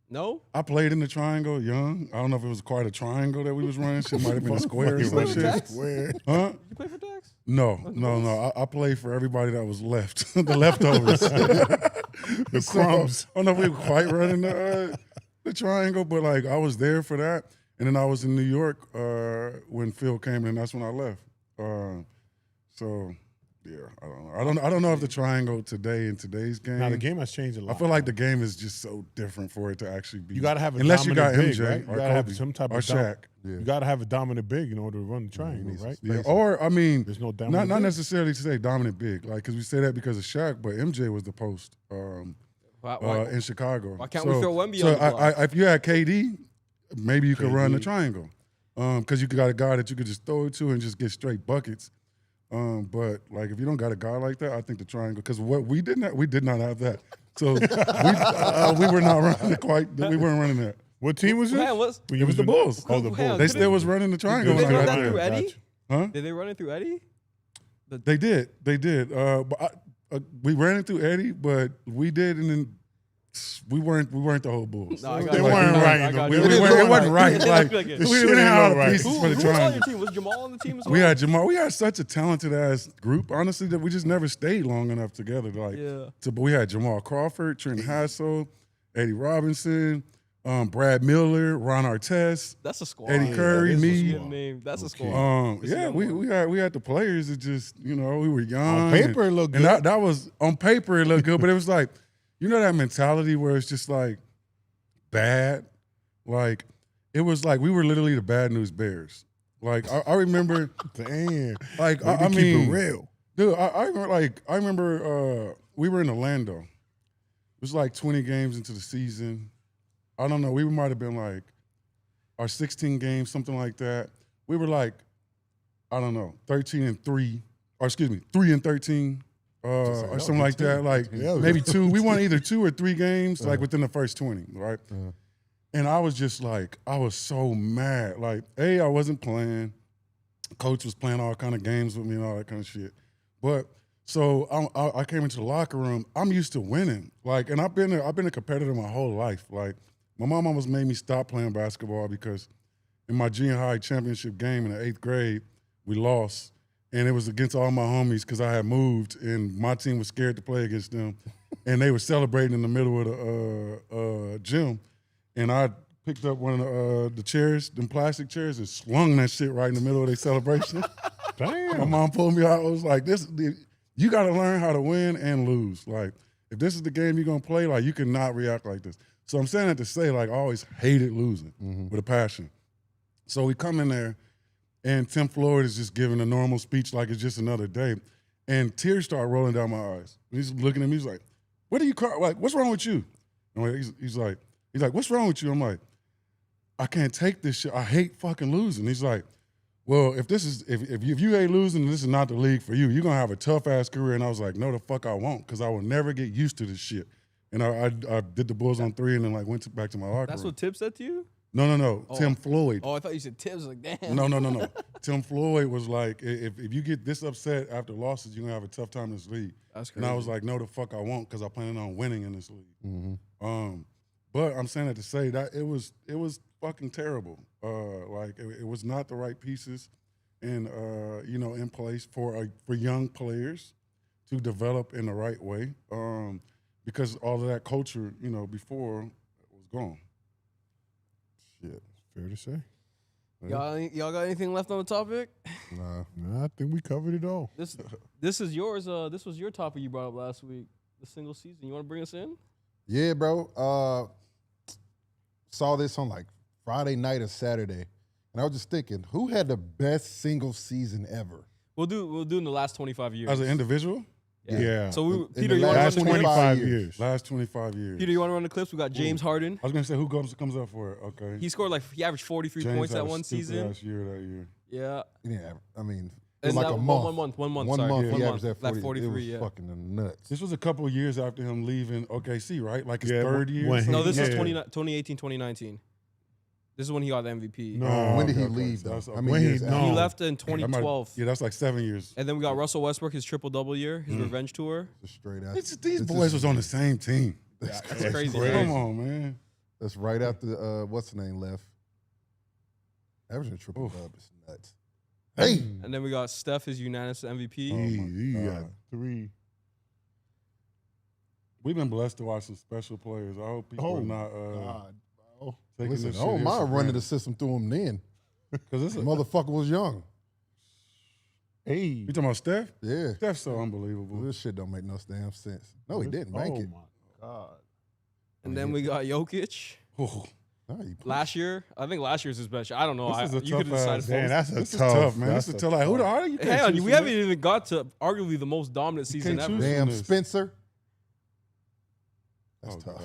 No? I played in the triangle young. I don't know if it was quite a triangle that we was running. Shit might have been a square or Fucking some running shit. a square. Huh? Did you play for Dax? No. I played for everybody that was left, the leftovers, The crumbs. I don't know if we were quite running the triangle, but like I was there for that. And then I was in New York when Phil came in. That's when I left. So yeah, I don't know if the triangle today in today's game. Now the game has changed a lot. I feel like the game is just so different for it to actually be. you got to have a unless you got dominant MJ big, right? You or got to have Kobe some type or of Shaq. Yeah. You got to have a dominant big in order to run the triangle, needs right? some Yeah, space. or I mean, There's no not dominant big. necessarily to say dominant big, like because we say that because of Shaq, but MJ was the post Why, in Chicago. why can't we throw Wemby so on the block? if you had KD, maybe you could run the KD. triangle because you got a guy that you could just throw it to and just get straight buckets. But like if you don't got a guy like that, I think the triangle because what we did not have that. So we were not running it quite. We weren't running that. What team was it? Man, what's- When It you was the in- Bulls. Oh, the Hang on, Bulls. They still was running the triangle Did when they I run got that there. through Eddie? Gotcha. Huh? Did they run it through Eddie? They did. But we ran it through Eddie, but we did, and then we weren't the whole Bulls. No, I got They you. weren't I right. got though. you. They It weren't wasn't right. It Like looked like it. we shit didn't ain't have all the right. pieces Who for the was on your triangle. team? Was Jamal on the team as well? We had Jamal. We had such a talented ass group. Honestly, that we just never stayed long enough together. But we had Jamal Crawford, Trent Hassel, Eddie Robinson, Brad Miller, Ron Artest, That's a squad. Eddie Curry, That's a me. good name. That's a squad. It's a Yeah, young we one. we had the players. It just we were young. On paper, it looked and good. that was on paper it looked good, but it was like that mentality where it's just like bad. Like it was like we were literally the Bad News Bears. Like I remember, Damn. like I I keep mean, it real. dude, I remember we were in Orlando. It was like 20 games into the season. I don't know. We might have been like our 16 games, something like that. We were like, I don't know, 13-3, or excuse me, 3-13, or something like that. Like Yeah, maybe two. We won either 2 or 3 games, like within the first 20, right? And I was just like, I was so mad. Like, I wasn't playing. Coach was playing all kind of games with me and all that kind of shit. But so I came into the locker room. I'm used to winning. Like, and I've been a competitor my whole life. Like, my mom almost made me stop playing basketball because in my junior high championship game in the 8th grade, we lost. And it was against all my homies because I had moved and my team was scared to play against them. And they were celebrating in the middle of the gym. And I picked up one of the chairs, them plastic chairs, and swung that shit right in the middle of their celebration. Damn. My mom pulled me out. I was like, you got to learn how to win and lose. Like, if this is the game you're going to play, like, you cannot react like this. So I'm saying that to say, like, I always hated losing with a passion. So we come in there, and Tim Floyd is just giving a normal speech like it's just another day. And tears start rolling down my eyes. And he's looking at me, he's like, what are you crying? Like, what's wrong with you? And he's like, what's wrong with you? I'm like, I can't take this shit. I hate fucking losing. He's like, well, if you hate losing, this is not the league for you. You're gonna have a tough ass career. And I was like, no, the fuck I won't, because I will never get used to this shit. And I did the Bulls on 3 and then like went back to my locker That's room. what Tibbs said to you? No. Tim Floyd. Oh, I thought you said Tibbs. Like, damn. No. Tim Floyd was like, if you get this upset after losses, you're gonna have a tough time in this league. That's And I crazy. was like, no, the fuck I won't, because I'm planning on winning in this league. But I'm saying that to say that it was fucking terrible. Like it was not the right pieces, and in place for young players to develop in the right way. Because all of that culture, before was gone. Shit. Fair to say. Y'all got anything left on the topic? Nah. Nah, I think we covered it all. This is yours. This was your topic you brought up last week. The single season. You want to bring us in? Yeah, bro. Saw this on like Friday night or Saturday, and I was just thinking, who had the best single season ever? We'll do in the last 25 years. As an individual, Yeah. So In Peter, the you want to run Last the clips? 25 years. last 25 years. Peter, you want to run the clips? We got James Harden. I was gonna say who comes up for it. Okay. He scored he averaged 43 James points had that a one stupid season. ass year that year. Yeah. Yeah, I mean, it And was like that a month. 1 month. 1 month. One sorry. month, One he month. averaged that 40. Like 43. It was Yeah. fucking nuts. This was a couple of years after him leaving OKC, right? Like his Yeah, third year. when he- No, this Yeah. is 2018, 2019. This is when he got the MVP. No. When did he okay, leave, so though? that's How okay. many When he- years no. after? He left in That might- 2012. Yeah, that's like 7 years. And then we got Russell Westbrook, his triple-double year, his revenge tour. Just straight out. These boys was on the same team. That's crazy. Come on, man. That's right after what's the name left. Averaging triple dub is nuts. Hey, And then we got Steph, his unanimous MVP. He got God. 3. We've been blessed to watch some special players. I hope people are not God, bro. taking listen, this I shit don't here mind for running the granted. system through him then. Because The motherfucker was young. Hey. You talking about Steph? Yeah. Steph's so unbelievable. This shit don't make no damn sense. No, he didn't make it. Oh, my God. And then we got Jokic. Oh, No, he played. Last year, I think last year's his best year. I don't know. This is a You could have tough-ass- decided. Man, that's a this is tough. tough, man. That's This is a tough. Like, who the are you? Hang on, we haven't even got to arguably the most dominant season can't ever. choose. Damn this. Spencer. That's Oh, tough.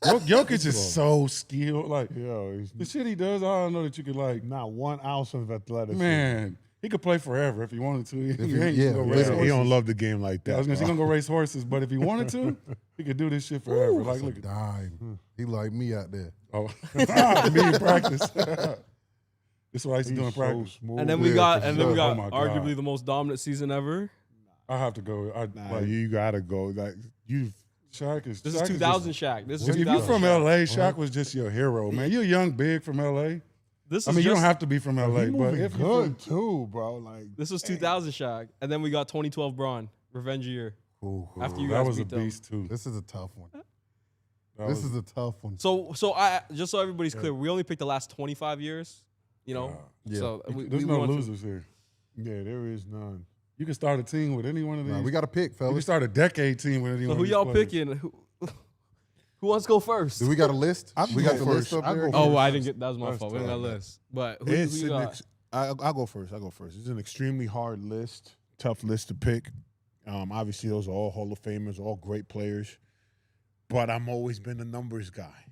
God. Jokic is so skilled. Like, Yo, he's the shit he does, I don't know that you could, like, not 1 ounce of athleticism. man, he could play forever if he wanted to. He he- ain't yeah, gonna yeah. race He horses. don't love the game like that. I was gonna say, he bro. gonna go race horses, but if he wanted to, he could do this shit forever. Like, That's a look at dime. He like me out there. oh, me in practice. This is what I used to do in He's so practice. smooth. And then we Yeah, got, for and then we sure. got Oh my God. arguably the most dominant season ever. I have to go. Nah, Like, you gotta go. Like you, Shaq is. This Shaq is 2000 Shaq. This is If 2000 you're from Shaq. LA, Shaq was just your hero, man. You're young, big from LA. This is I mean, you don't just- have to be from LA, he but moving if you're good too, bro. Like This was 2000 Shaq. And then we got 2012 Braun, revenge year. Ooh, After you that guys was a beat them. beast too. this is a tough one. That This was- is a tough one. So I just so everybody's clear, we only picked the last 25 years. You know, Yeah. so There's no went to- losers here. yeah, there is none. You can start a team with any one of these. Nah, we got to pick, you can fellas. start a decade team with any So one who of these y'all players. picking? Who wants to go first? Do we got a list? I'll We go got the first. list up I'll there. go Oh, first. I didn't get. That was my That's fault. We didn't got a tough. list. But who It's you an got? I'll go first. It's an extremely hard list, tough list to pick. Obviously, those are all Hall of Famers, all great players. But I'm always been a numbers guy,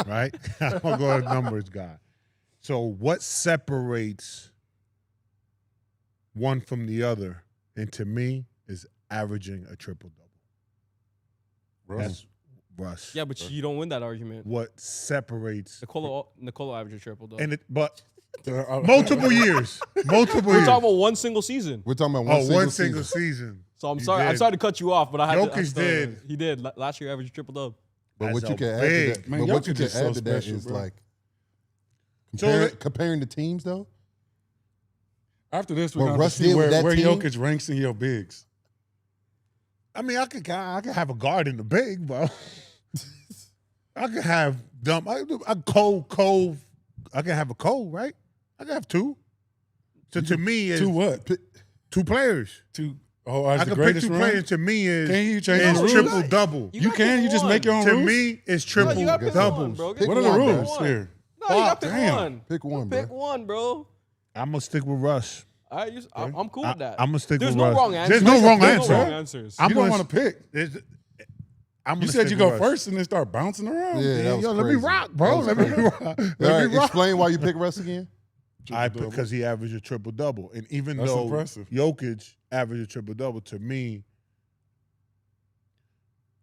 right? I'm gonna go with a numbers guy. So, what separates one from the other, and to me, is averaging a triple double. That's Russ. Yeah, but you don't win that argument. What separates Nicola averaged a triple double. and it, but Uh, multiple years, multiple We're years. talking about one single season. We're talking about Oh, one single single season. season. So I'm He sorry. I'm did. sorry to cut you off, but I had to. Jokic did. He did. Last year, averaged a triple double. But what That's you a can add big- to that, Man, but what you Jokic can is so add to that special, is bro. like So comparing the teams though. After this, What we're going to Russ see did with where that team? Jokic ranks in your bigs. I mean, I could have a guard in the big, bro. I could have Cole. I can have a Cole, right? I can have two. So to me, is To what? two players. As I the can pick greatest two run? players. To me, is Can you change is the rules? triple double. You can. You just make your own To rules. me, it's No, triple you gotta pick doubles. one, bro. Pick What are the one, bro. rules here? No, you gotta pick damn. one. Pick one, Pick bro. one, bro. I'm gonna stick with Russ. All right, I'm cool with that. I'm gonna stick There's with no Russ. wrong answer. There's no wrong There's answer. no wrong answers. I'm You don't gonna- want to pick. There's- I'm You gonna said stick you with go Russ. first and then start bouncing around. Yeah, that was Yo, let me crazy. rock, bro. That Let was me crazy. rock. All Let right, me rock. explain why you pick Russ again. Because he averaged a triple double, and even That's though impressive. Jokic averaged a triple double, to me,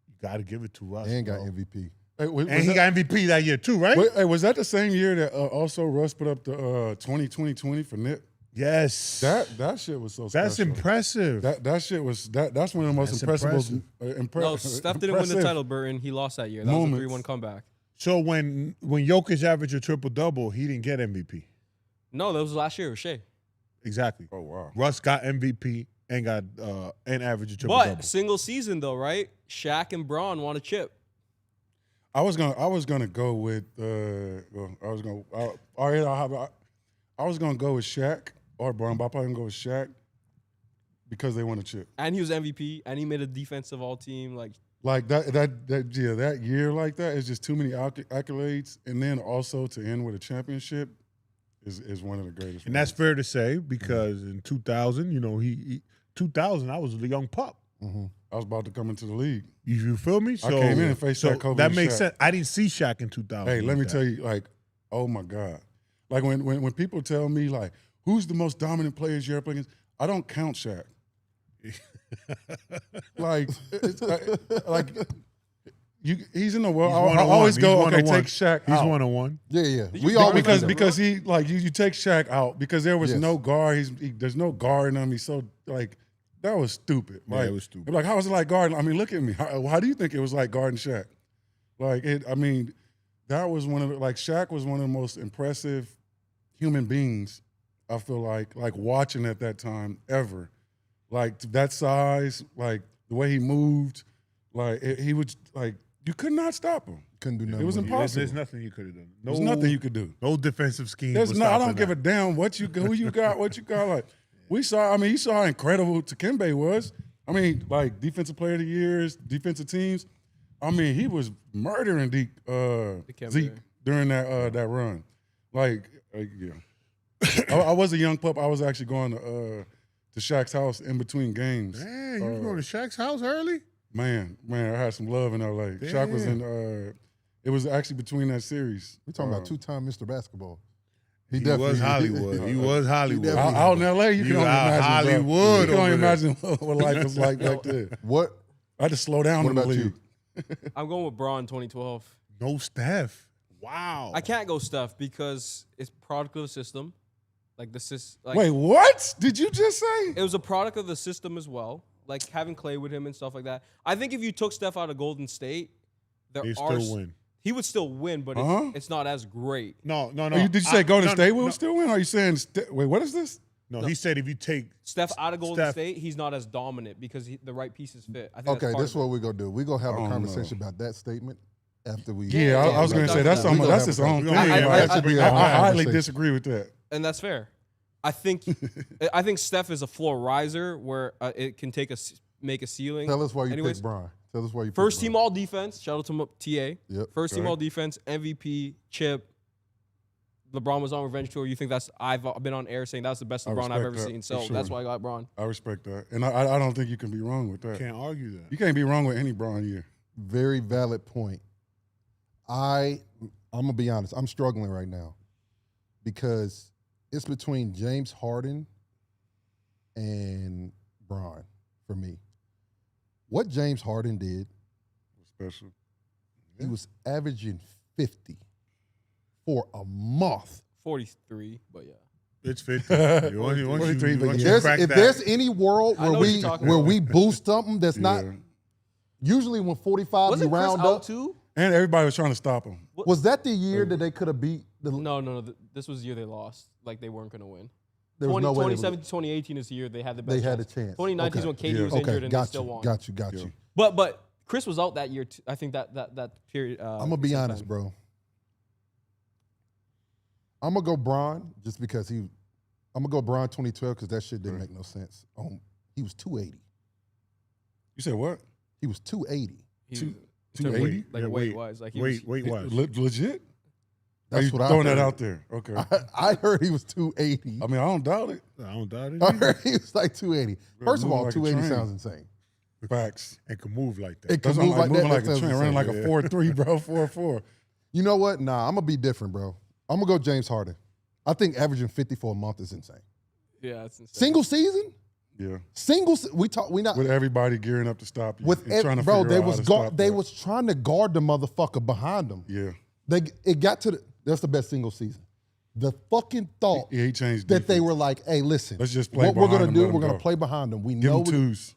you got to give it to Russ. And got bro. MVP. Hey, was And he that, got MVP that year too, right? hey, was that the same year that also Russ put up the 20-20-20 for Nip? Yes, That shit was so that's special. impressive. That shit was that's one of the most That's impressive. No, Steph didn't win the title, Burton. He lost that year. That was a Moments. 3-1 comeback. So when Jokic averaged a triple double, he didn't get MVP. No, that was last year with Shea. Exactly. Oh wow. Russ got MVP and got and averaged a triple But double. single season though, right? Shaq and Braun won a chip. I was gonna go with I was gonna go with Shaq or Brown, but I'm probably gonna go with Shaq because they won a chip. And he was MVP, and he made a defensive all team. Like that year like that is just too many accolades, and then also to end with a championship is one of the greatest. And that's fair to say because in 2000, he 2000, I was a young pup. I was about to come into the league. You feel me? So, came in and faced so that Kobe that and makes Shaq. sense. I didn't see Shaq in 2000. Hey, let me tell you, like, oh my God. Like when people tell me like, who's the most dominant players you ever played against? I don't count Shaq. Like, it's, like he's in the world. He's I one-on-one. always He's go, okay, one-on-one. take Shaq He's out. 1-on-1. Yeah. Did you We pick always him? Because he like you take Shaq out because there was Yes. no guard. There's no guard in him. He's so like that was stupid. Yeah, Like, it was stupid. Like how was it like guarding? I mean, look at me. How do you think it was like guarding Shaq? Like it. I mean, that was one of the, like Shaq was one of the most impressive human beings. I feel like watching at that time ever, like that size, like the way he moved, like he would like you could not stop him. couldn't do nothing. It was with him. impossible. There's nothing you could have done. There's nothing you could do. No defensive scheme. There's was no. I stopping don't give a that. damn what you who you got, what you got. Like we saw. I mean, you saw how incredible Dikembe was. I mean, like defensive player of the years, defensive teams. I mean, he was murdering Dikembe. Zeke during that run. Like yeah. I was a young pup. I was actually going to Shaq's house in between games. Man, you was going to Shaq's house early? Man, I had some love in L.A. Shaq was in. It was actually between that series. We're talking about two-time Mr. Basketball. He was Hollywood. He was Hollywood. Out in L.A., you can only imagine. Hollywood. Bro. You can only over there. imagine what life was like back then. What? I had to slow down What in the about league. you? I'm going with Bron 2012. No Steph. Wow. I can't go Steph because it's product of the system. Like the system. Like, Wait, what did you just say? it was a product of the system as well. Like having Clay with him and stuff like that. I think if you took Steph out of Golden State, They still win. He would still win, but it's not as great. No. Did you say Golden State will no, still win? Or are you saying wait? What is this? No, he said if you take Steph out of Golden Steph- State, he's not as dominant because the right pieces fit. I think Okay, that's part this is of it. what we're going to do. We're going to have I a don't conversation about that statement after we. Yeah, I was going to say that's We gonna that's have his a own thing. conversation. I- Like, That should be I our highly conversation. disagree with that. And that's fair. I think Steph is a floor riser where it can make a ceiling. Tell us why you Anyways, picked Bron. Tell us why you picked First team Bron. all defense. Shout out to TA. Yep. First team Okay. all defense. MVP. Chip. LeBron was on revenge tour. You think that's? I've been on air saying that's the best I LeBron I've respect ever that, seen. for So sure. that's why I got Bron. I respect that, and I don't think you can be wrong with that. can't argue that. You can't be wrong with any Bron year. Very valid point. I'm going to be honest. I'm struggling right now because it's between James Harden and Bron for me. What James Harden did, Special. he was averaging 50 for a month. 43, but yeah. It's 50. Once you 43, but once yeah. you crack If that, there's any world I know where what you're talking about. we boost something that's not Yeah. usually when 45 Wasn't you Chris round out up. too? And everybody was trying to stop him. Was that the year that they could have beat the? No. This was the year they lost. Like they weren't going to win. There was no way they would- 2017, 2018 is the year they had the best. They had a chance. 2019 is Okay. when KD Yeah. was Okay, injured and they got still you, won. got you. Yeah. But Chris was out that year. I think that period. I'm gonna be sometime. honest, bro. I'm gonna go Bron just because I'm gonna go Bron 2012 because that shit didn't make no sense. He was 280. You said what? He was 280. He- Two- in terms of 280? like Yeah, weight wise, like he was, wait, wise. Legit? Are That's you what I throwing heard. that out there? Okay. I heard he was 280. I mean, I don't doubt it. I don't doubt it. I either. heard he was like 280. First of moving all, like a 280 train. sounds insane. Facts. And can move like that. It can That's move like like moving that. like That a sounds train, running like insane. a 4-3, bro. 4-4. You know what? Nah, I'm gonna be different, bro. I'm gonna go James Harden. I think averaging 50 for a month is insane. yeah, that's insane. Single season? Yeah. We not With everybody gearing up to stop you. with and trying to bro. figure They out was how to stop they that. was trying to guard the motherfucker behind them. Yeah. It got to that's the best single season. The fucking thought Yeah, he changed that they defense. were like, hey, listen, Let's just play what we're behind gonna them, do, let them we're gonna go. play behind them. We Give know him twos.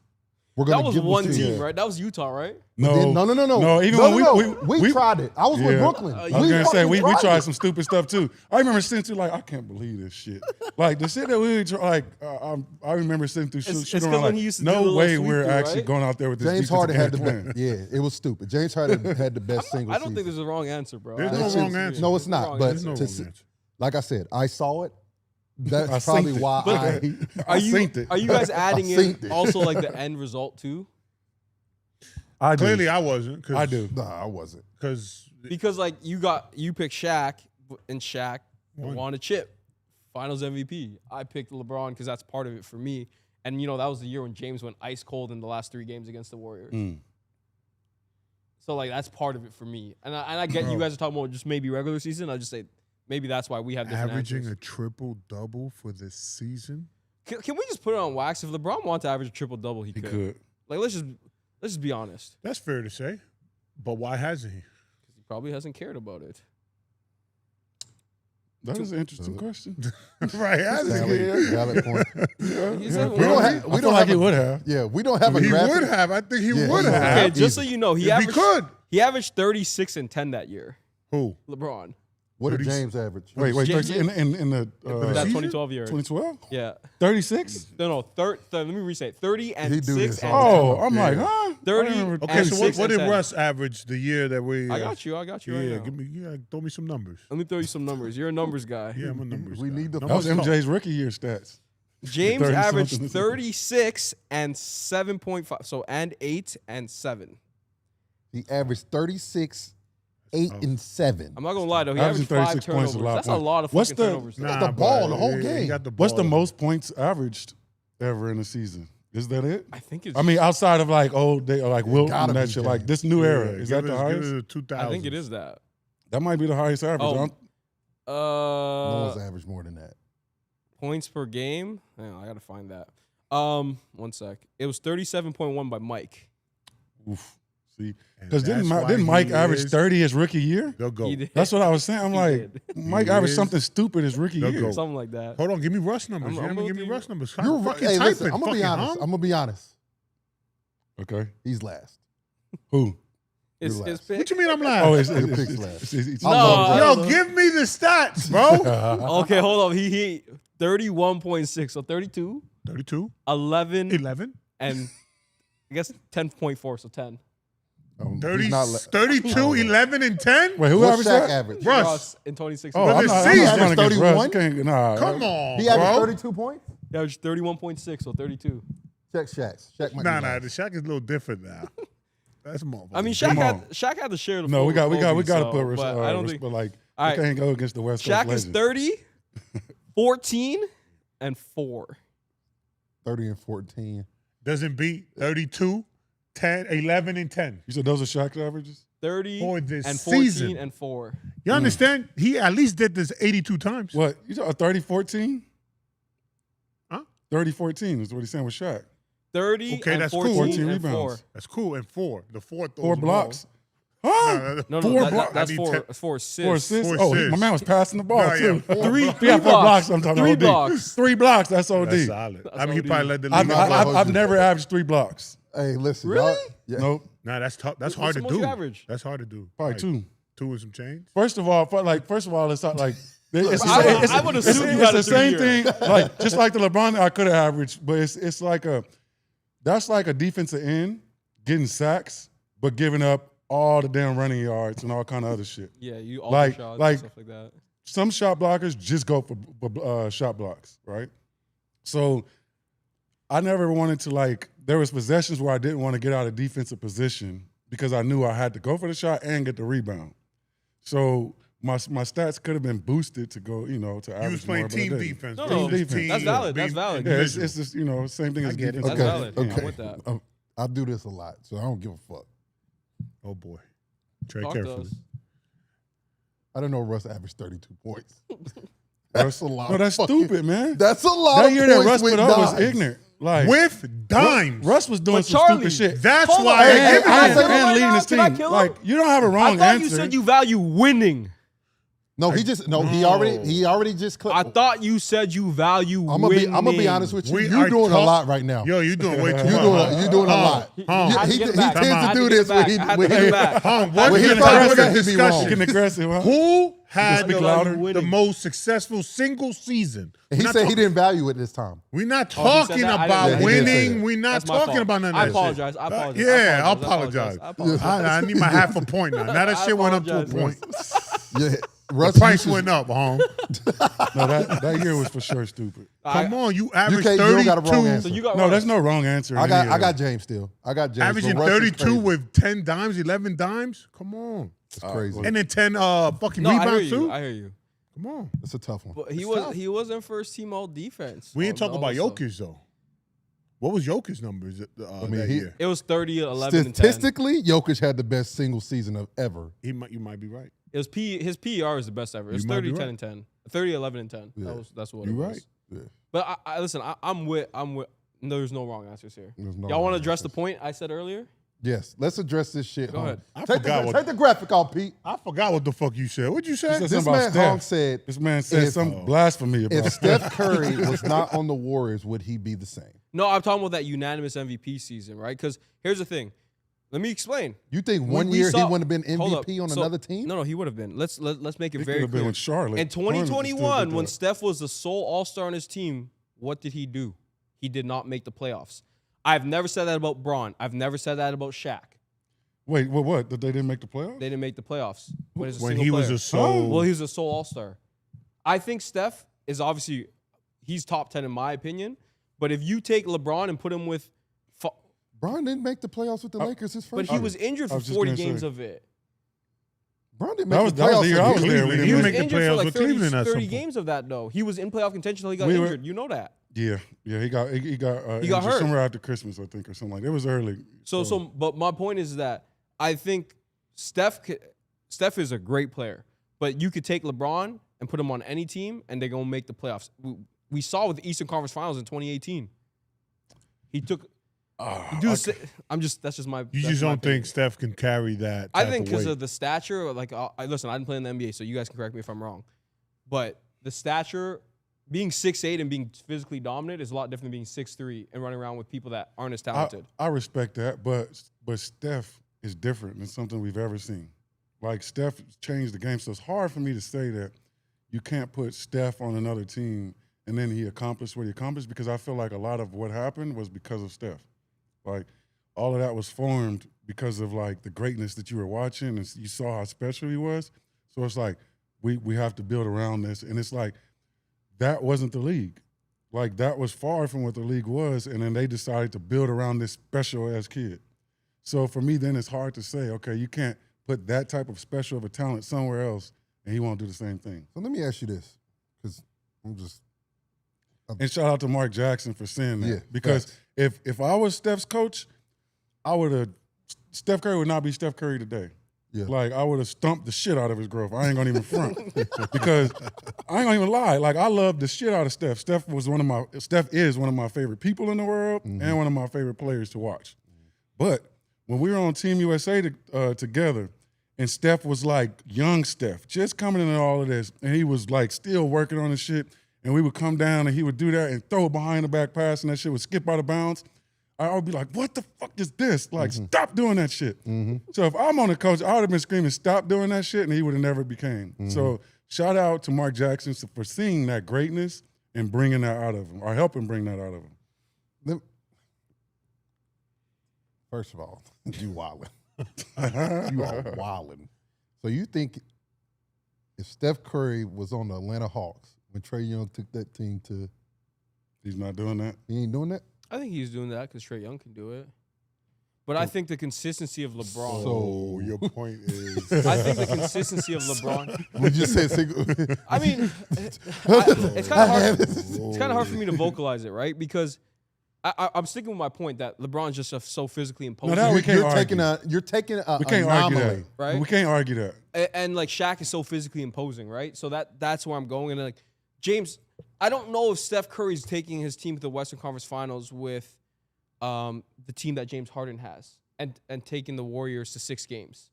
we're gonna That was give them one twos. team, right? That was Utah, right? No. No. Even No, when we tried it. I was with Yeah. Brooklyn. I I was gonna say fucking we tried it. some stupid stuff too. I remember sitting through like I can't believe this shit. Like the shit that we like. I remember sitting through It's shooting 'cause around when like he used to do the no little way sweep we're through, actually right? going out there with this. James defensive Harden had the game best. plan. Yeah, it was stupid. James Harden had the best single I don't think season. there's a wrong answer, bro. There's I- no That wrong shit's- answer. No, it's There's no not. wrong But There's no to wrong see- answer. like I said, I saw it. I That's probably synced it. why Are I you synced it. are you guys adding synced in it. also like the end result too? I do. Clearly, I wasn't. I do. Nah, I wasn't. Because Because like you picked Shaq and Shaq won a chip, Finals MVP. I picked LeBron because that's part of it for me. And you know that was the year when James went ice cold in the last 3 games against the Warriors. So like that's part of it for me. And I get you guys are talking about just maybe regular season. I just say maybe that's why we have different averaging answers. a triple double for this season. Can we just put it on wax? If LeBron wanted to average a triple double, he He could. could. Like let's just be honest. That's fair to say. But why hasn't he? He probably hasn't cared about it. That is an interesting question. Right, hasn't he? Valid point. He's a- We don't have. I We feel don't like have. he would have. Yeah, we don't have a He graphic. would have. I think he Yeah, would he have. Okay, have. just so you know, If he could. he averaged 36 and 10 that year. Who? LeBron. What did 30 James average? Wait, James- in the That season? 2012 year. 2012? Yeah. 36? No. Let me restate. 30 and He do 6 this and all 10. Oh, I'm like, huh? 30. I remember- Okay, and so six what and did 10. Russ average the year that we? I got you right Yeah, now. throw me some numbers. Let me throw you some numbers. You're a numbers guy. Yeah, I'm a numbers. We guy. need the- That was Numbers MJ's rookie year stats. James 30 averaged something. 36 and 7.5. So, and 8 and 7. He averaged 36, 8, and 7. I'm not going to lie, though. He Averaging averaged 5 36 points is turnovers. a lot of That's a points. lot of What's fucking the- turnovers. Nah, the ball the whole game. He got the What's the ball. most points averaged ever in a season? Is that it? I think it's. I mean, outside of like old day, like Wilt gotta and that be shit, James. like this new era, Yeah, is give that the us- highest? Give us the 2000s. I think it is that. That might be the highest average. Oh. I'm- No one's averaged more than that. Points per game. Hang on, I got to find that. 1 sec. It was 37.1 by Mike. Oof. See, And because that's why didn't Mike he average is 30 his rookie year? The GOAT. He did. That's what I was saying. I'm He like, did. Mike He averaged is something stupid his rookie the year. GOAT. Something like that. Hold on, give me Russ numbers. I'm You haven't gonna given me give Russ you- numbers. You're right. Fucking Hey, typing, listen, I'm gonna be fucking honest. hum. I'm gonna be honest. Okay. He's last. Who? His Relax. pick. What you mean I'm Oh, lying? it's Your pick's last. No, Yo, give me the stats, bro. Okay, hold on. He 31.6. So 32, 32, 11, 11, and I guess 10.4. So 10. 30, He's not 32, 11, and 10? Wait, who What's averaged Shaq that? average? Russ. In 2016. Oh, I'm this not season. running against Russ. 31? You can't- Come on, He averaged bro. 32 points? He averaged 31.6. So 32. Check Shaq's. Shaq might Nah, be nah, last. the Shaq is a little different now. That's more. I mean, Come on. Shaq had to share the No, floor we got with to Kobe, put Russ. but I don't think but like, All we right. can't go against the West Coast Shaq is legend. 30, 14, and 4. 30 and 14. Doesn't beat 32, 10, 11, and 10. You said those are Shaq's averages? 30 For this and 14 season. and 4. You understand? He at least did this 82 times. What? You talking 30-14? Huh? 30-14 is what he's saying with Shaq. 30 Okay, and that's 14, cool. 14 and rebounds. 4. That's cool. And 4. The fourth. throws 4 the blocks. ball. Huh? No, Four that, blocks. that's I need 4. 10. That's 4 assists. 4 assists. Four Oh, assists. my man was passing the ball Nah, too. yeah, four Three blocks. He had 4 blocks. blocks. I'm talking 3 OD. blocks. 3 blocks. That's OD. That's solid. I mean, he OD. probably led the I've, league. I've never averaged 3 blocks. Hey, listen. Really? y'all- Yeah. Nope. Nah, that's tough. That's What's hard the to most do. you average? That's hard to do. Probably Like, 2. 2 and some change. First of all, it's not like it's I would assume you got the a same 3 year. thing. Like just like the LeBron, I could have averaged, but it's like that's like a defensive end getting sacks, but giving up all the damn running yards and all kind of other shit. Yeah, you all Like- shots like- and stuff like that. Some shot blockers just go for shot blocks, right? So I never wanted to like. There was possessions where I didn't want to get out of defensive position because I knew I had to go for the shot and get the rebound. So my stats could have been boosted to go, to average You was playing more, but I team didn't. defense. No, bro. no, This defense. team That's valid. That's being valid. Yeah, individual. it's just same thing as get it. defensive. That's Okay, valid. okay. I'm with that. I do this a lot, so I don't give a fuck. Oh boy, tread Talk to carefully. us. I didn't know Russ averaged 32 points. That's a lot. No, that's of fucking- stupid, man. That's a lot That of year that points Russ with put up was dimes. ignorant. Like With dimes. Russ was doing But some Charlie, stupid shit. That's Hold why. on. Hey, Hey, can I kill him and right leading now? his Can I team. kill him? Like you don't have a I wrong thought answer. you said you value winning. No, he already just clipped. I thought you said you value I'm winning. gonna be honest with you. We You're are doing a talk- lot right now. Yo, you doing way too You're much. doing, you're doing a lot. I had to He get it tends back. to I had do to this get when it he back. I had when to get he it back. What when we he can started talk with about that, he'd be wrong. discussion. Getting aggressive, huh? Who had speak the, louder. the most successful single season? And he said he didn't value it this time. We're not Oh, he said talking that? I about didn't know. He did say winning. that. We're not That's my talking fault. about none of I that apologize. shit. I apologize. Yeah, I I'll apologize. apologize. I need my half a point now. Now that I shit went up to a apologize. point. Yeah, The Russ price uses- went up, home. No, that year was for sure stupid. Come on, you average you don't got a wrong 32. answer. So you got No, Russ. there's no wrong answer. in I any got of I got that. James still. I got James. Averaging but Russ is 32 crazy. with 10 dimes, 11 dimes. Come on. It's crazy. And then 10 fucking No, I hear rebounds, you. too. I hear you. Come on. It's a tough one. But tough. he wasn't first team all defense. We ain't All talking about that stuff. Jokic, though. What was Jokic's numbers mean, that he- year? It was 30, 11, and 10. Statistically, Jokic had the best single season of ever. You might be right. It was his PER is the best ever. It was You might 30, be 10, right. and 10. 30, 11, and 10. Yeah. That's what You it was. right. Yeah. But listen, I'm with. There's no wrong answers here. There's no Y'all want to wrong address the answers. point I said earlier? Yes, let's address this shit. Go ahead. I Take forgot take the graphic off, Pete. I forgot what the fuck you said. What'd you say? He said This something about man Hong Steph. said, This man said if- some blasphemy about if Steph Curry was not on the Warriors, would he be the same? No, I'm talking about that unanimous MVP season, right? Because here's the thing. Let me explain. You think We- one we year saw- he wouldn't have been Hold up. MVP on So- another team? No, he would have been. Let's make it He very could have been clear. with Charlotte. In Hornets would still 2021, do when that. Steph was the sole All-Star on his team, what did he do? He did not make the playoffs. I've never said that about Braun. I've never said that about Shaq. Wait, what? That they didn't make the playoffs? They didn't make the playoffs. When When he was a player. sole. Well, he was a sole All-Star. I think Steph is obviously he's top 10 in my opinion. But if you take LeBron and put him with, Bron didn't make the playoffs with the Lakers his but first he year. was injured I for was just 40 gonna games say. of it. Bron didn't That make was- the that was playoffs the year with I was Cleveland. there. We He didn't didn't make make the Injured for playoffs like with 30, Cleveland at 30 some point. games of that though. He was in playoff contention until he got We were- injured. You know that. Yeah, he got injured hurt. somewhere after Christmas, I think, or something like that. It was early. But my point is that I think Steph is a great player, but you could take LeBron and put him on any team, and they're gonna make the playoffs. We saw with the Eastern Conference Finals in 2018. He took. That's just my. You that's just my don't opinion. think Steph can carry that. I type think of because weight. of the stature. Like, listen, I didn't play in the NBA, so you guys can correct me if I'm wrong. But the stature, being 6'8" and being physically dominant is a lot different than being 6'3" and running around with people that aren't as talented. I respect that, but Steph is different than something we've ever seen. Like, Steph changed the game, so it's hard for me to say that you can't put Steph on another team and then he accomplished what he accomplished, because I feel like a lot of what happened was because of Steph. Like, all of that was formed because of, like, the greatness that you were watching, and you saw how special he was. So it's like, we have to build around this. And it's like, that wasn't the league. Like, that was far from what the league was, and then they decided to build around this special-ass kid. So for me, then it's hard to say, okay, you can't put that type of special of a talent somewhere else, and he won't do the same thing. So let me ask you this, because I'm just And shout out to Mark Jackson for saying that. Yeah, Because facts. if I was Steph's coach, Steph Curry would not be Steph Curry today. Yeah. Like, I would have stumped the shit out of his growth. I ain't gonna even front. Because I ain't gonna even lie. Like, I love the shit out of Steph. Steph is one of my favorite people in the world and one of my favorite players to watch. But when we were on Team USA together, and Steph was like young Steph, just coming into all of this, and he was like still working on his shit, and we would come down and he would do that and throw a behind the back pass, and that shit would skip out of bounds. I would be like, what the fuck is this? Like, stop doing that shit. So if I'm on the coach, I would have been screaming, stop doing that shit, and he would have never became. So shout out to Mark Jackson for seeing that greatness and bringing that out of him, or helping bring that out of him. First of all, you wildin'. You are wildin'. So you think if Steph Curry was on the Atlanta Hawks when Trae Young took that team to, He's not doing that? he ain't doing that? I think he's doing that because Trae Young can do it. But I think the consistency of LeBron. So your point is, I think the consistency of LeBron. We just said single. I mean, it's kind of hard. It's kind of hard for me to vocalize it, right? Because I'm sticking with my point that LeBron's just so physically imposing. that we can't You're argue. taking a We can't argue anomaly. that. right? We can't argue that. And like Shaq is so physically imposing, right? So that's where I'm going. And like James, I don't know if Steph Curry's taking his team to the Western Conference Finals with the team that James Harden has and taking the Warriors to 6 games.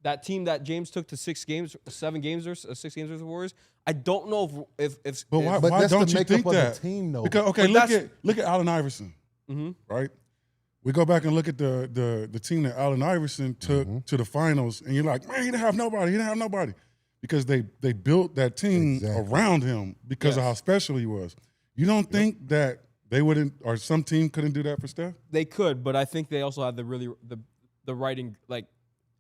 That team that James took to 6 games, 7 games or 6 games with the Warriors. I don't know if But why, But why that's don't the you makeup think of the that? team, though. Because, okay, But look at Allen Iverson, right? We go back and look at the team that Allen Iverson took to the finals, and you're like, man, he didn't have nobody. Because they built that team around him because of how special he was. You don't think that they wouldn't, or some team couldn't do that for Steph? they could, but I think they also have the writing. Like,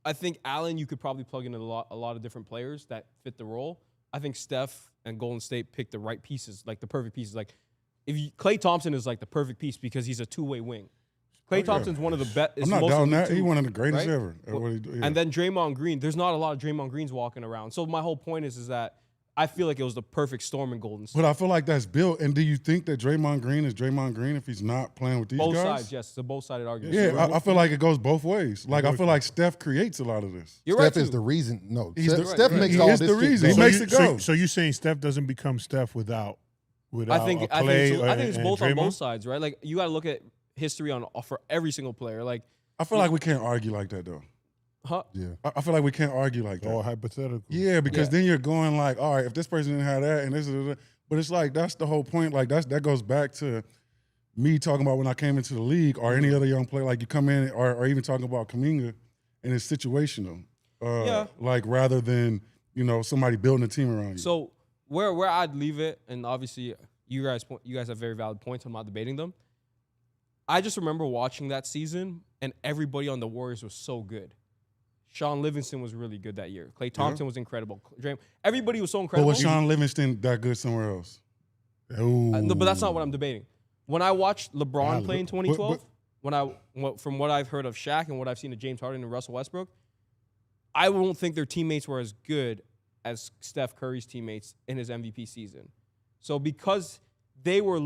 I think Allen, you could probably plug in a lot of different players that fit the role. I think Steph and Golden State picked the right pieces, like the perfect pieces. Like, Klay Thompson is like the perfect piece because he's a 2-way wing. Klay Thompson's one of the best. I'm not doubting that. He's one of the greatest right? ever. At what he do. Yeah. And then Draymond Green. There's not a lot of Draymond Greens walking around. So my whole point is that I feel like it was the perfect storm in Golden State. But I feel like that's built. And do you think that Draymond Green is Draymond Green if he's not playing with these Both guys? sides, yes. It's a both-sided argument. Yeah, I feel like it goes both ways. Like, I feel like Steph creates a lot of this. You're Steph right, is too. the reason. No, He's Steph the- makes he all is this the shit reason. go. He makes it go. So you're saying Steph doesn't become Steph without I think Clay it's both on and both Draymond? sides, right? Like, you got to look at history on for every single player. Like, I feel like we can't argue like that though. huh? Yeah. I feel like we can't argue like All that. hypothetical. Yeah, because Yeah. then you're going like, all right, if this person didn't have that and this is, but it's like that's the whole point. Like that goes back to me talking about when I came into the league or any other young player. Like you come in or even talking about Kuminga, and it's situational. Yeah. Like rather than somebody building a team around you. So where I'd leave it, and obviously you guys have very valid points. I'm not debating them. I just remember watching that season, and everybody on the Warriors was so good. Sean Livingston was really good that year. Klay Thompson was incredible. Everybody was so But incredible. was Sean Livingston that good somewhere else? No, but that's not what I'm debating. When I watched LeBron Nah, play in but- 2012, from what I've heard of Shaq and what I've seen of James Harden and Russell Westbrook, I don't think their teammates were as good as Steph Curry's teammates in his MVP season. So because they were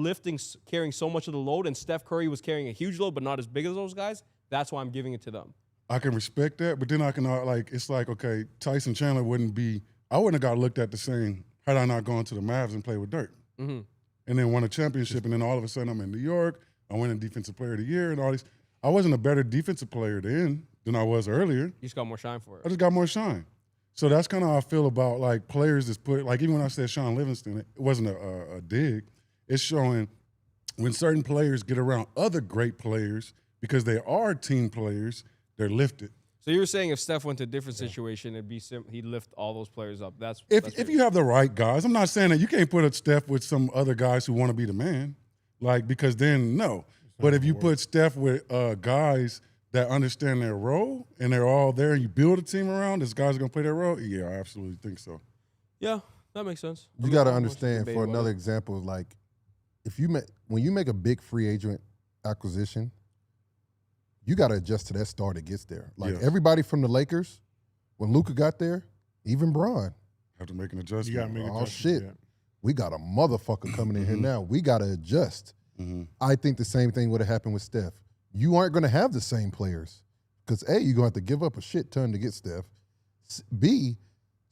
carrying so much of the load, and Steph Curry was carrying a huge load, but not as big as those guys, that's why I'm giving it to them. I can respect that, but then I can it's like, okay, Tyson Chandler I wouldn't have got looked at the same had I not gone to the Mavs and played with Dirk. Mm-hmm. And then won a championship, and then all of a sudden I'm in New York, I win a Defensive Player of the Year and all these. I wasn't a better defensive player then than I was earlier. You just got more shine for I it. just got more shine. So that's kind of how I feel about like players that's put, like even when I said Sean Livingston, it wasn't a dig. It's showing when certain players get around other great players because they are team players, they're lifted. So you were saying if Steph went to a different situation, he'd lift all those players up. That's If you have the right guys, I'm not saying that you can't put a Steph with some other guys who want to be the man, like because then no. But if you put Steph with guys that understand their role and they're all there, and you build a team around, those guys are gonna play their role. Yeah, I absolutely think so. Yeah, that makes sense. You got to understand, for another example, like when you make a big free agent acquisition, you got to adjust to that star that gets there. Like Yeah. everybody from the Lakers, when Luka got there, even Bron, Have to make an adjustment. You got to make Oh, adjustments, shit. yeah. we got a motherfucker coming in here now. We got to adjust. Mm-hmm. I think the same thing would have happened with Steph. You aren't going to have the same players because A, you're going to have to give up a shit ton to get Steph. B,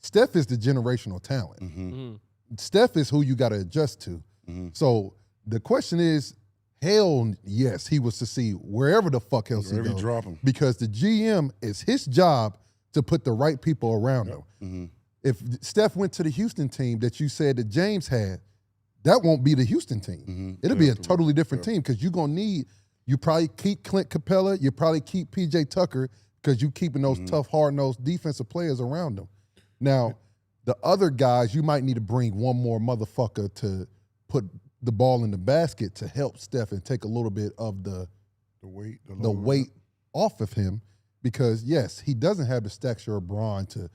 Steph is the generational talent. Mm-hmm. Steph is who you got to adjust to. Mm-hmm. So the question is, hell yes, he was to see wherever the fuck else Wherever he you goes. drop him. Because the GM is his job to put the right people around him. Mm-hmm. If Steph went to the Houston team that you said that James had, that won't be the Houston team. Mm-hmm. It'll be a totally different team because you're going to need, you probably keep Clint Capella, you probably keep PJ Tucker because you keeping those tough, hard-nosed defensive players around them. Now, the other guys, you might need to bring one more motherfucker to put the ball in the basket to help Steph and take a little bit of the weight off of him because, yes, he doesn't have the stature of Bron to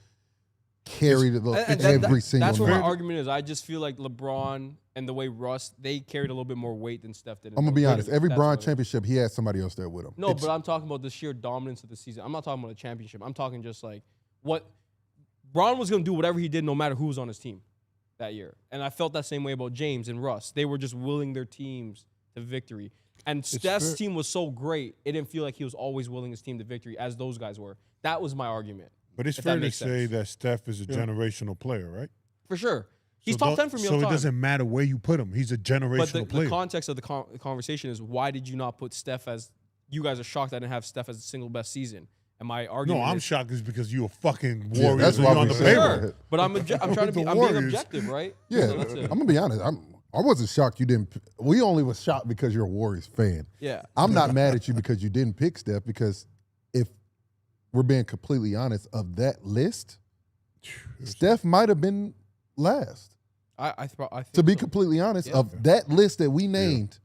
carry every single That's where my night. argument is. I just feel like LeBron and the way Russ, they carried a little bit more weight than Steph did. I'm going to be honest. Every That's Bron what it is. championship, he had somebody else there with him. No, but I'm talking about the sheer dominance of the season. I'm not talking about a championship. I'm talking just like what Bron was going to do whatever he did no matter who was on his team that year. And I felt that same way about James and Russ. They were just willing their teams to victory. And Steph's team was so great, it didn't feel like he was always willing his team to victory as those guys were. That was my argument. But it's if fair that to makes say sense. that Steph is a generational player, right? For sure. He's So top don't- 10 for me all So the it time. doesn't matter where you put him. He's a generational But the player. context of the conversation is why did you not put Steph as – you guys are shocked I didn't have Steph as the single best season. And my argument No, I'm is, shocked is because you're a fucking Yeah, Warriors that's and why you're on we the said payroll. that. Sure. But I'm trying to be – I'm being Warriors. objective, right? Yeah, So that's it. I'm going to be honest. I wasn't shocked you didn't – we only was shocked because you're a Warriors fan. Yeah. I'm not mad at you because you didn't pick Steph because if we're being completely honest, of that list, Steph might have been last. I think To be so. completely honest, Yeah. of that list that we named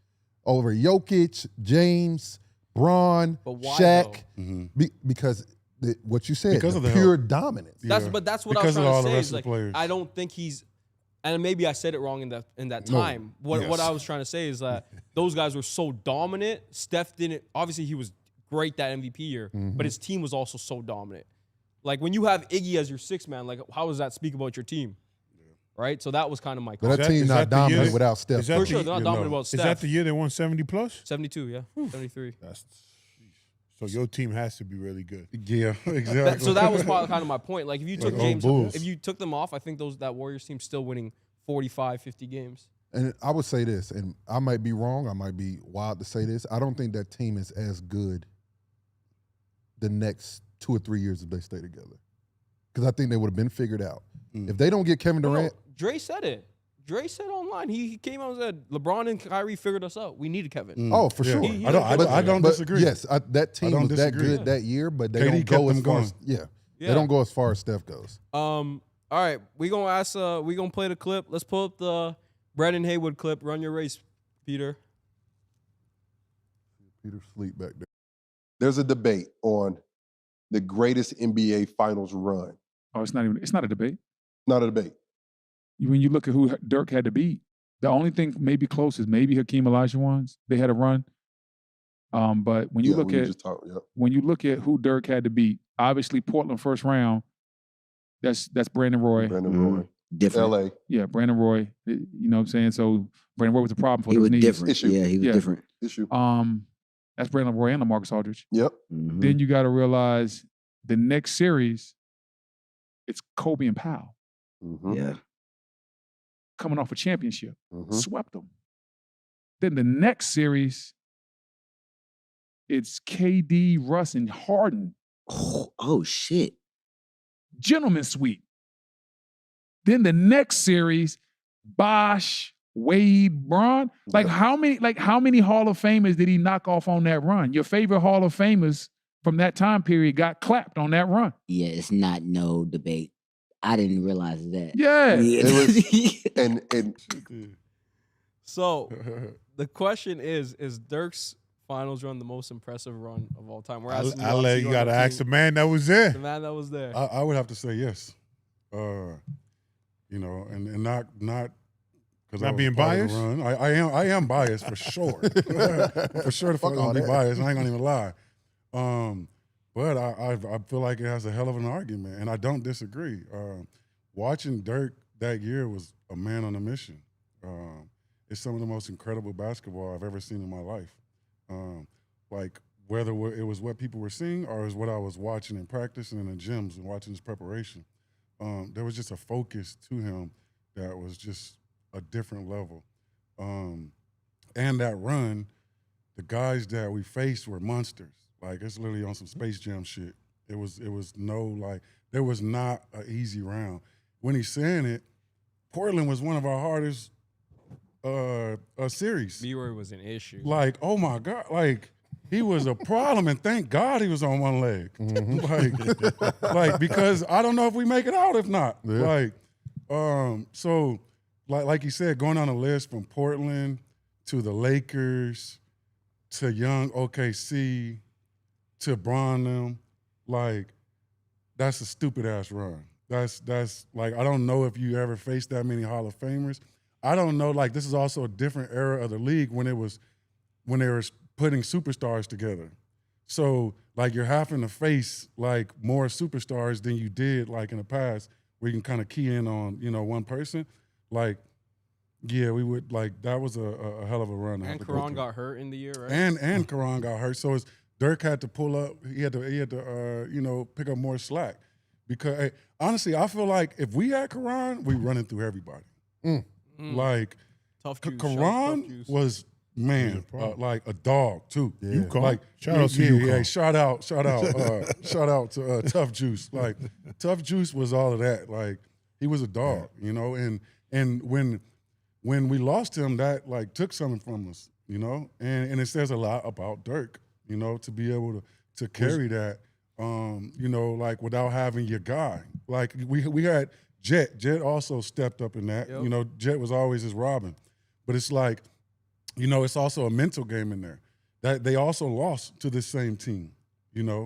over Jokic, James, Bron, But why, Shaq, Mm-hmm. because what you said, Because the of the pure dominance. That's Yeah. but that's what Because I of was all trying the to say. rest Is of the like players. I don't think he's, and maybe I said it wrong in that No. time. What Yes. I was trying to say is that those guys were so dominant. Steph didn't. Obviously, he was great that MVP year, Mm-hmm. but his team was also so dominant. Like when you have Iggy as your sixth man, like how does that speak about your team? Right. So that was kind of my. But that that- team is not that the year dominant that- without Steph. is that For the- sure, they're not you dominant know. about Is Steph. that the year they won 70 plus? 72? Yeah, 73. So your team has to be really good. Yeah, exactly. So that was kind of my point. Like if you took Like James, old Bulls. if you took them off, I think that Warriors team still winning 45, 50 games. And I would say this, and I might be wrong, I might be wild to say this. I don't think that team is as good the next 2 or 3 years if they stay together. Because I think they would have been figured out. If they don't get Kevin Durant. Dre said it. Dre said online, he came out and said, LeBron and Kyrie figured us out. We needed Kevin. Oh, for sure. I don't disagree. Yes, that team was that good that year, but they don't go as far as, they don't go as far as Steph goes. All right, we gonna play the clip. Let's pull up the Brandon Haywood clip. Run your race, Peter. Peter sleep back there. There's a debate on the greatest NBA Finals run. Oh, it's not a debate. Not a debate. When you look at who Dirk had to beat, the only thing maybe close is maybe Hakeem Olajuwon's. They had a run. But when you when you look at who Dirk had to beat, obviously Portland first round, that's Brandon Roy. Different. LA. Yeah, Brandon Roy. You know what I'm saying? So Brandon Roy was a problem for he those was knees. different. Issue. Yeah, he was different. Issue. That's Brandon Roy and LaMarcus Aldridge. Yep. Then you got to realize the next series, it's Kobe and Powell. Yeah. Coming off a championship. Swept them. Then the next series, it's KD, Russ, and Harden. Oh shit. Gentleman sweep. Then the next series, Bosh, Wade, Bron. How many Hall of Famers did he knock off on that run? Your favorite Hall of Famers from that time period got clapped on that run. Yeah, it's not no debate. I didn't realize that. Yeah. It was So the question is Dirk's finals run the most impressive run of all time? You got to ask the man that was there. The man that was there. I would have to say yes. You know, and not because Not being biased? I am biased for sure. For sure the fuck gonna be biased. I ain't gonna even lie. But I feel like it has a hell of an argument, and I don't disagree. Watching Dirk that year was a man on a mission. It's some of the most incredible basketball I've ever seen in my life. Like whether it was what people were seeing or it was what I was watching in practice and in the gyms and watching his preparation. There was just a focus to him that was just a different level. And that run, the guys that we faced were monsters. Like it's literally on some Space Jam shit. It was there was not an easy round. When he's saying it, Portland was one of our hardest series. B-Roy was an issue. Like, oh my God, like he was a problem, and thank God he was on one leg. Like because I don't know if we make it out if not. Yeah. So like you said, going on a list from Portland to the Lakers to young OKC to Bron, like that's a stupid ass run. That's like I don't know if you ever faced that many Hall of Famers. I don't know. Like this is also a different era of the league when they were putting superstars together. So like you're having to face like more superstars than you did like in the past, where you can kind of key in on one person. Like yeah, we would like that was a hell of a run. And Karan got hurt in the year, right? And Karan got hurt, so Dirk had to pull up. He had to pick up more slack because honestly, I feel like if we had Karan, we running through everybody. Like Tough juice. Karan was like a dog too. Yeah. You call like shout out to you. Yeah, shout out to Tough Juice. Like Tough Juice was all of that. Like he was a dog, and when we lost him, that like took something from us, and it says a lot about Dirk, to be able to carry that, like without having your guy. Like we had Jet. Jet also stepped up in that. Yep. Jet was always his Robin, but it's like, it's also a mental game in there. That they also lost to this same team,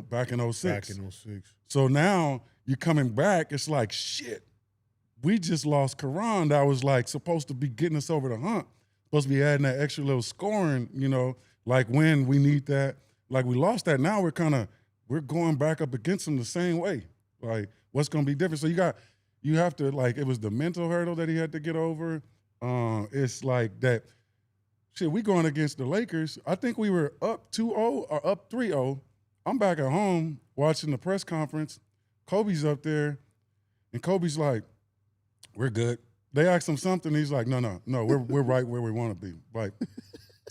back in 06. Back in 06. So now you're coming back. It's like shit. We just lost Karan that was like supposed to be getting us over the hump, supposed to be adding that extra little scoring, like when we need that. Like we lost that. Now we're going back up against them the same way. Like what's going to be different? So you have to like, it was the mental hurdle that he had to get over. It's like that, shit, we going against the Lakers. I think we were up 2-0 or up 3-0. I'm back at home watching the press conference. Kobe's up there and Kobe's like, we're good. They asked him something. He's like, no, we're right where we want to be. Like,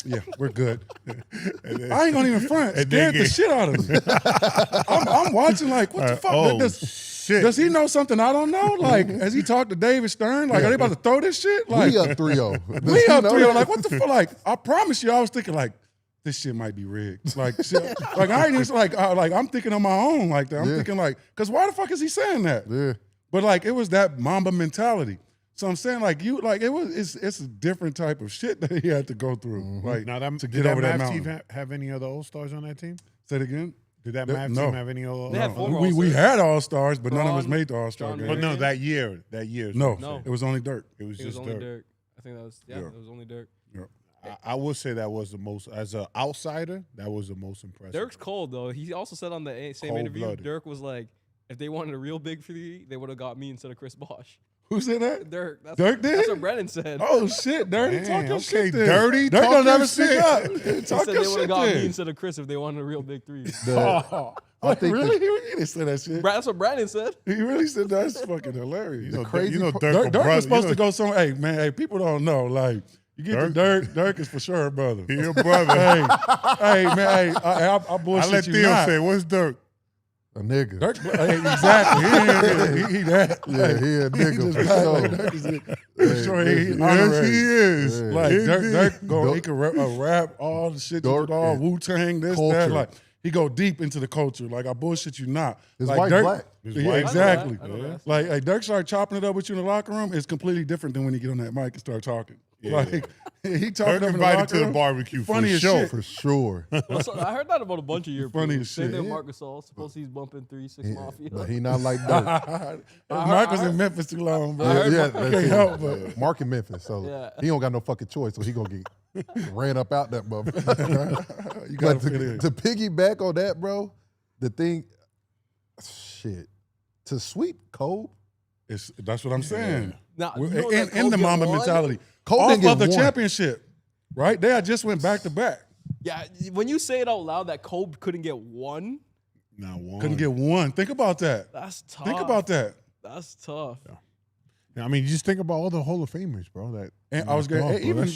yeah, we're good. I ain't gonna even front. Scared the shit out of me. I'm watching like, what the fuck? Does he know something I don't know? Like, has he talked to David Stern? Like, are they about to throw this shit? Like, We up 3-0. we up 3-0. Like, what the fuck? Like, I promise you, I was thinking like, this shit might be rigged. Like, shit, like I ain't just like I'm thinking on my own like that. I'm thinking like, cause why the fuck is he saying that? Yeah. But like, it was that Mamba mentality. So I'm saying like it's a different type of shit that he had to go through. Like, Now to get over that Mavs mountain. team have any other All-Stars on that team? Say it again. Did that Mavs No. team have any other? They had four We All-Stars. had All-Stars, but none of us Braun, made the All-Star John game. But no, Yeah. that year. No, No. it was only Dirk. It was It was just only Dirk. Dirk. I think that was Yeah. it was only Dirk. I would say that was the most, as an outsider, that was the most impressive. Dirk's cold though. He also said on the same interview, Cold-blooded. Dirk was like, if they wanted a real big three, they would have got me instead of Chris Bosh. Who said that? Dirk. Dirk did? That's what Brennan said. Oh shit, Dirty, talk your okay, shit. Then. Dirty, Dirk talk don't your never speak shit. up. He Talk said your they would shit have got me then. instead of Chris if they wanted a real big three. I think really? He didn't say that shit. That's what Brandon said. He really said that's fucking hilarious. You know, crazy you know part- Dirk, Dirk brother, was supposed you know, to go somewhere. Hey, man, hey, people don't know. Like, you get to Dirk- Dirk is for sure a brother. He your brother. hey, man, hey, I I bullshit let you Theo not. say, what's Dirk? a nigga. Dirk, hey, exactly. He that. Yeah, he a nigga for just sure. like Dirk is for sure. He Yes, honorary. he is. Yeah. Like Dirk go, Dirk- he can rap all the shit, Dirk all and Wu Tang, this, culture. that. Like he go deep into the culture. Like I bullshit you not. His like wife Dirk, black. His yeah, wife exactly. black. I know that. Like Dirk start chopping it up with you in the locker room. It's completely different than when you get on that mic and start talking. Yeah. Like he talking Dirk up in the invited locker to the room. barbecue for Funny as sure. shit. For sure. Well, so I heard that about a bunch of Europeans. Funny as Same shit. thing with Yeah. Marcus Gasol. Suppose he's bumping 3-6 Mafia. But he not like Dirk. Mark was in Memphis too long, bro. I heard Yeah, Mark- that's can't it. help but. Mark in Memphis, so Yeah. he don't got no fucking choice, so he gonna get ran up out that motherfucker. You gotta But fit in. to piggyback on that, bro, the thing, shit, to sweep Kobe, That's what I'm saying. Now, We're- you know that in the Kobe Mamba won? mentality. Kobe Off didn't get of the one. championship, right? They had just went back to back. Yeah, when you say it out loud that Kobe couldn't get one, Not one. Couldn't get one. Think about that. that's tough. Think about that. That's tough. I mean, you just think about all the Hall of Famers, bro. That And I was going. going Even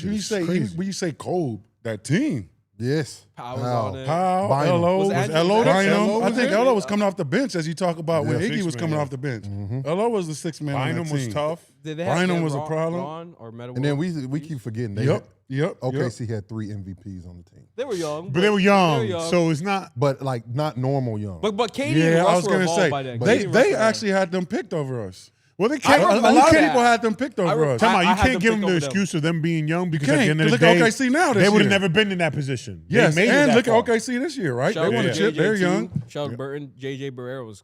when you say Kobe, that team. yes. Powers Wow. on it. Powell, Bynum. Elo, Was was Andrew Elo there? Bynum. Elo I was think there? Elo was coming off the bench as you talk about when Yeah. Iggy was Six coming man. off the bench. Elo was the sixth man on Bynum that was team. tough. Did they have Bynum Dan was a Ron- problem. Ron or Metta And then Wolf? we keep forgetting they Yep. OKC had 3 MVPs on the team, They were young, But they were young, They were young. so it's not. but like not normal young. but KD and Yeah, Russ I was were gonna involved say by then. But KD they and Russ they were actually had them picked over us. Well, they A can't. lot remember of that. people had them picked over us. Come on, I you had can't them give picked them the over them. excuse of them being young because can't. at the end of the Look at day, OKC now this they would have year. never been in that position. They Yes, made it and that look far. at OKC this year, right? Shout They won out a to chip. JJ They're too. young. Shout out to Burton. JJ Barrera was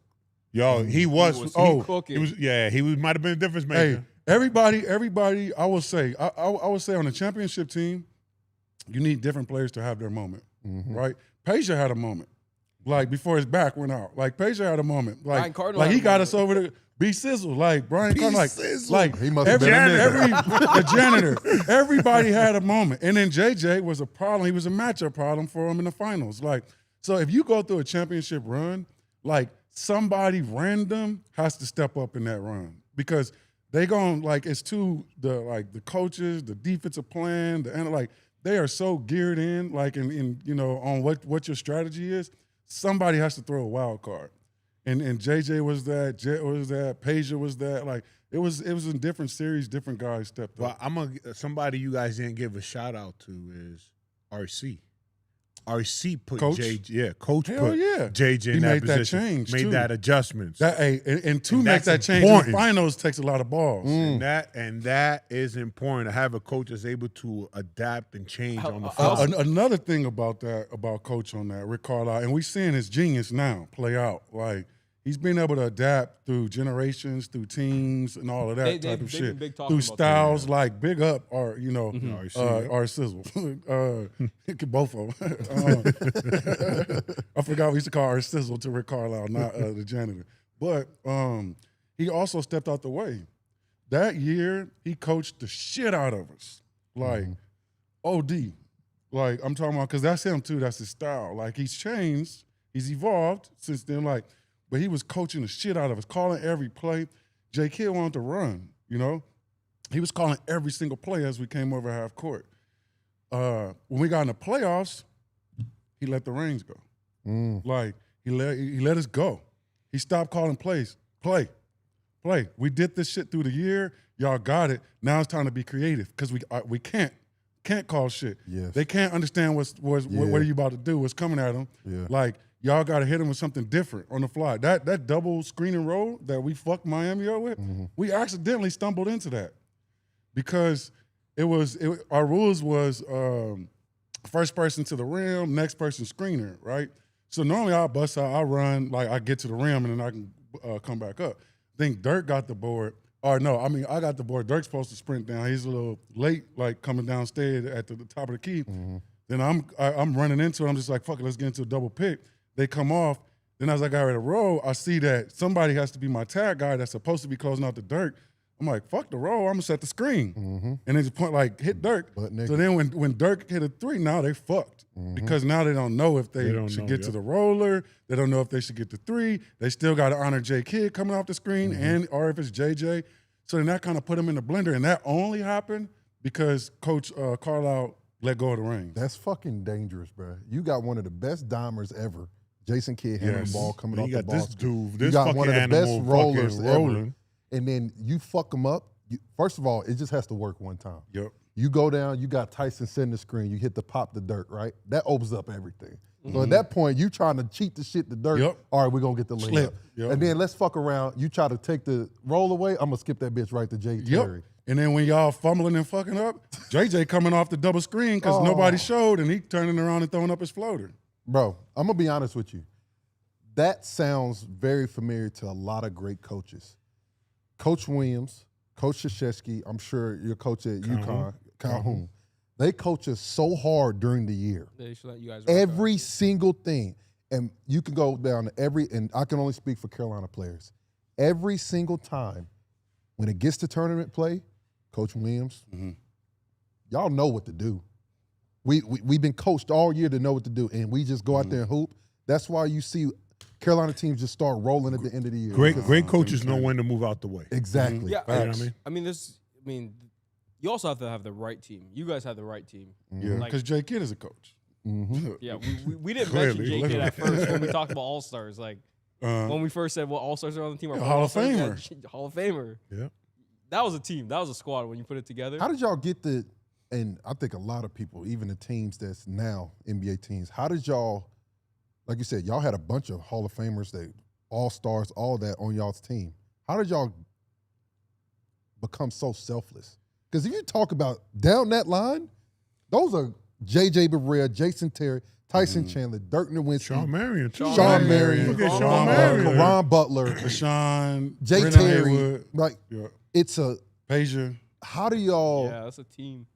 Yo, he was. cooking. He was. Yeah, he might have been a difference Hey, maker. everybody. I will say on the championship team, you need different players to have their moment, right? Peja had a moment, like before his back went out. Like Peja had a moment, Brian like Cardinal like had he a got moment. us over to be sizzle, like Brian Cardinal, like He must have been a nigga. the janitor. Everybody had a moment, and then JJ was a problem. He was a matchup problem for him in the finals. Like so, if you go through a championship run, like somebody random has to step up in that run because they gon' like it's to the coaches, the defensive plan, like they are so geared in, like in on what your strategy is. Somebody has to throw a wild card, and JJ was that, Jet was that, Peja was that. Like it was in different series, different guys stepped Well, up. somebody you guys didn't give a shout out to is RC. RC put Coach? JJ. Yeah, coach Hell put yeah. JJ in He that made that position. change, made too. that adjustments. That and to And make that's that change in important. the finals takes a lot of balls. and that is important to have a coach that's able to adapt and change on the fly. Another thing about coach on that, Rick Carlisle, and we're seeing his genius now play out. Like he's been able to adapt through generations, through teams, and all of that They- type they've of been shit. big talking Through about that, styles, like big up or our sizzle, both of them. I forgot we used to call our sizzle to Rick Carlisle, not the janitor. But he also stepped out the way. That year, he coached the shit out of us, like OD. Like I'm talking about, because that's him too. That's his style. Like he's changed, he's evolved since then. Like, but he was coaching the shit out of us, calling every play. J. Kidd wanted to run, he was calling every single play as we came over half court. When we got in the playoffs, he let the reins go. Like he let us go. He stopped calling plays. Play. We did this shit through the year. Y'all got it. Now it's time to be creative because we can't call shit. Yes. They can't understand what are you about to do, what's coming at them. Yeah. Like y'all got to hit them with something different on the fly. That double screen and roll that we fucked Miami up with, we accidentally stumbled into that because our rules was first person to the rim, next person screener, right? So normally I'll bust out, I run, like I get to the rim and then I can come back up. I think Dirk got the board. Or no, I mean, I got the board. Dirk's supposed to sprint down. He's a little late, like coming downstairs at the top of the key. Then I'm running into it. I'm just like, fuck it, let's get into a double pick. They come off. Then as I got ready to roll, I see that somebody has to be my tag guy that's supposed to be closing out the Dirk. I'm like, fuck the roll, I'm gonna set the screen. And they just point like, hit Dirk. So then when Dirk hit a three, now they fucked. Because now they don't know if they should get to the roller. They don't know if they should get the three. They still got to honor J Kidd coming off the screen or if it's JJ. So then that kind of put them in the blender. And that only happened because Coach Carlisle let go of the reins. That's fucking dangerous, bro. You got one of the best dimers ever. Jason Kidd handling the ball coming off the ball. This you got fucking one of the best animal rollers fucking ever. rolling. And then you fuck them up. First of all, it just has to work one time. Yep. You go down, you got Tyson sending the screen, you hit the pop the Dirk, right? That opens up everything. So at that point, you trying to cheat the shit to Dirk. Yep. All right, we're going to get the layup. Yep. And then let's fuck around. You try to take the roll away, I'm going to skip that bitch right to Jay Terry. And then when y'all fumbling and fucking up, JJ coming off the double screen because nobody showed and he turning around and throwing up his floater. Bro, I'm going to be honest with you. That sounds very familiar to a lot of great coaches. Coach Williams, Coach Krzyzewski, I'm sure your coach at UConn, Calhoun. They coach us so hard during the year. They should let you guys Every single thing. And you can go down to and I can only speak for Carolina players. Every single time when it gets to tournament play, Coach Williams, y'all know what to do. We've been coached all year to know what to do, and we just go out there and hoop. That's why you see Carolina teams just start rolling at the end of the year. Great coaches know when to move out the way. Exactly. Yeah, You know what I mean? I mean, you also have to have the right team. You guys have the right team. Yeah, because J Kidd is a coach. Yeah, we didn't Clearly, mention J Kidd at first when we talked about All-Stars. Like, when we first said, well, All-Stars are on the team. Or Hall of All-Stars, yeah, Hall of Famer. Yeah. That was a team. That was a squad when you put it together. How did y'all get and I think a lot of people, even the teams that's now NBA teams, how did y'all, like you said, y'all had a bunch of Hall of Famers, All-Stars, all that on y'all's team. How did y'all become so selfless? Because if you talk about down that line, those are J.J. Barea, Jason Terry, Tyson Chandler, Dirk Nowitzki, Sean Marion. Sean Marion, Look at Sean Marion. Karan Butler, Deshaun, Jay Brennan Terry. Haywood, Like, it's a, Peja. how do y'all, Yeah, that's a team.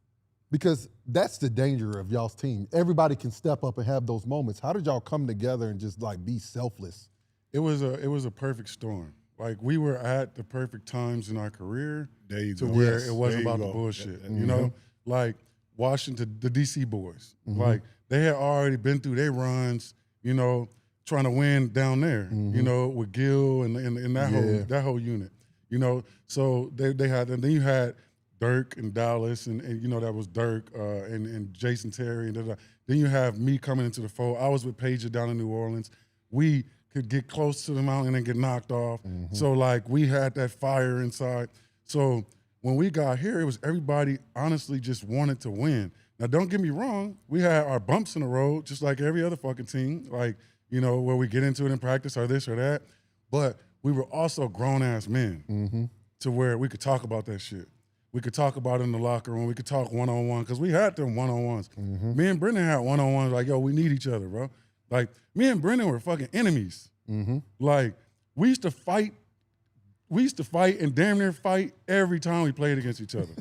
because that's the danger of y'all's team. Everybody can step up and have those moments. How did y'all come together and just like be selfless? It was a perfect storm. Like we were at the perfect times in our career to where it wasn't about the bullshit. You know, like Washington, the DC boys, like they had already been through their runs, you know, trying to win down there, you know, with Gil and that whole unit, you know. So they had, and then you had Dirk and Dallas, and you know that was Dirk and Jason Terry, and then you have me coming into the fold. I was with Peja down in New Orleans. We could get close to the mountain and get knocked off. So like we had that fire inside. So when we got here, it was everybody honestly just wanted to win. Now don't get me wrong, we had our bumps in the road, just like every other fucking team, like, you know, where we get into it in practice or this or that. But we were also grown-ass men to where we could talk about that shit. We could talk about it in the locker room. We could talk one-on-one because we had them one-on-ones. Me and Brendan had one-on-ones like, yo, we need each other, bro. Like, me and Brendan were fucking enemies. Like, we used to fight and damn near fight every time we played against each other.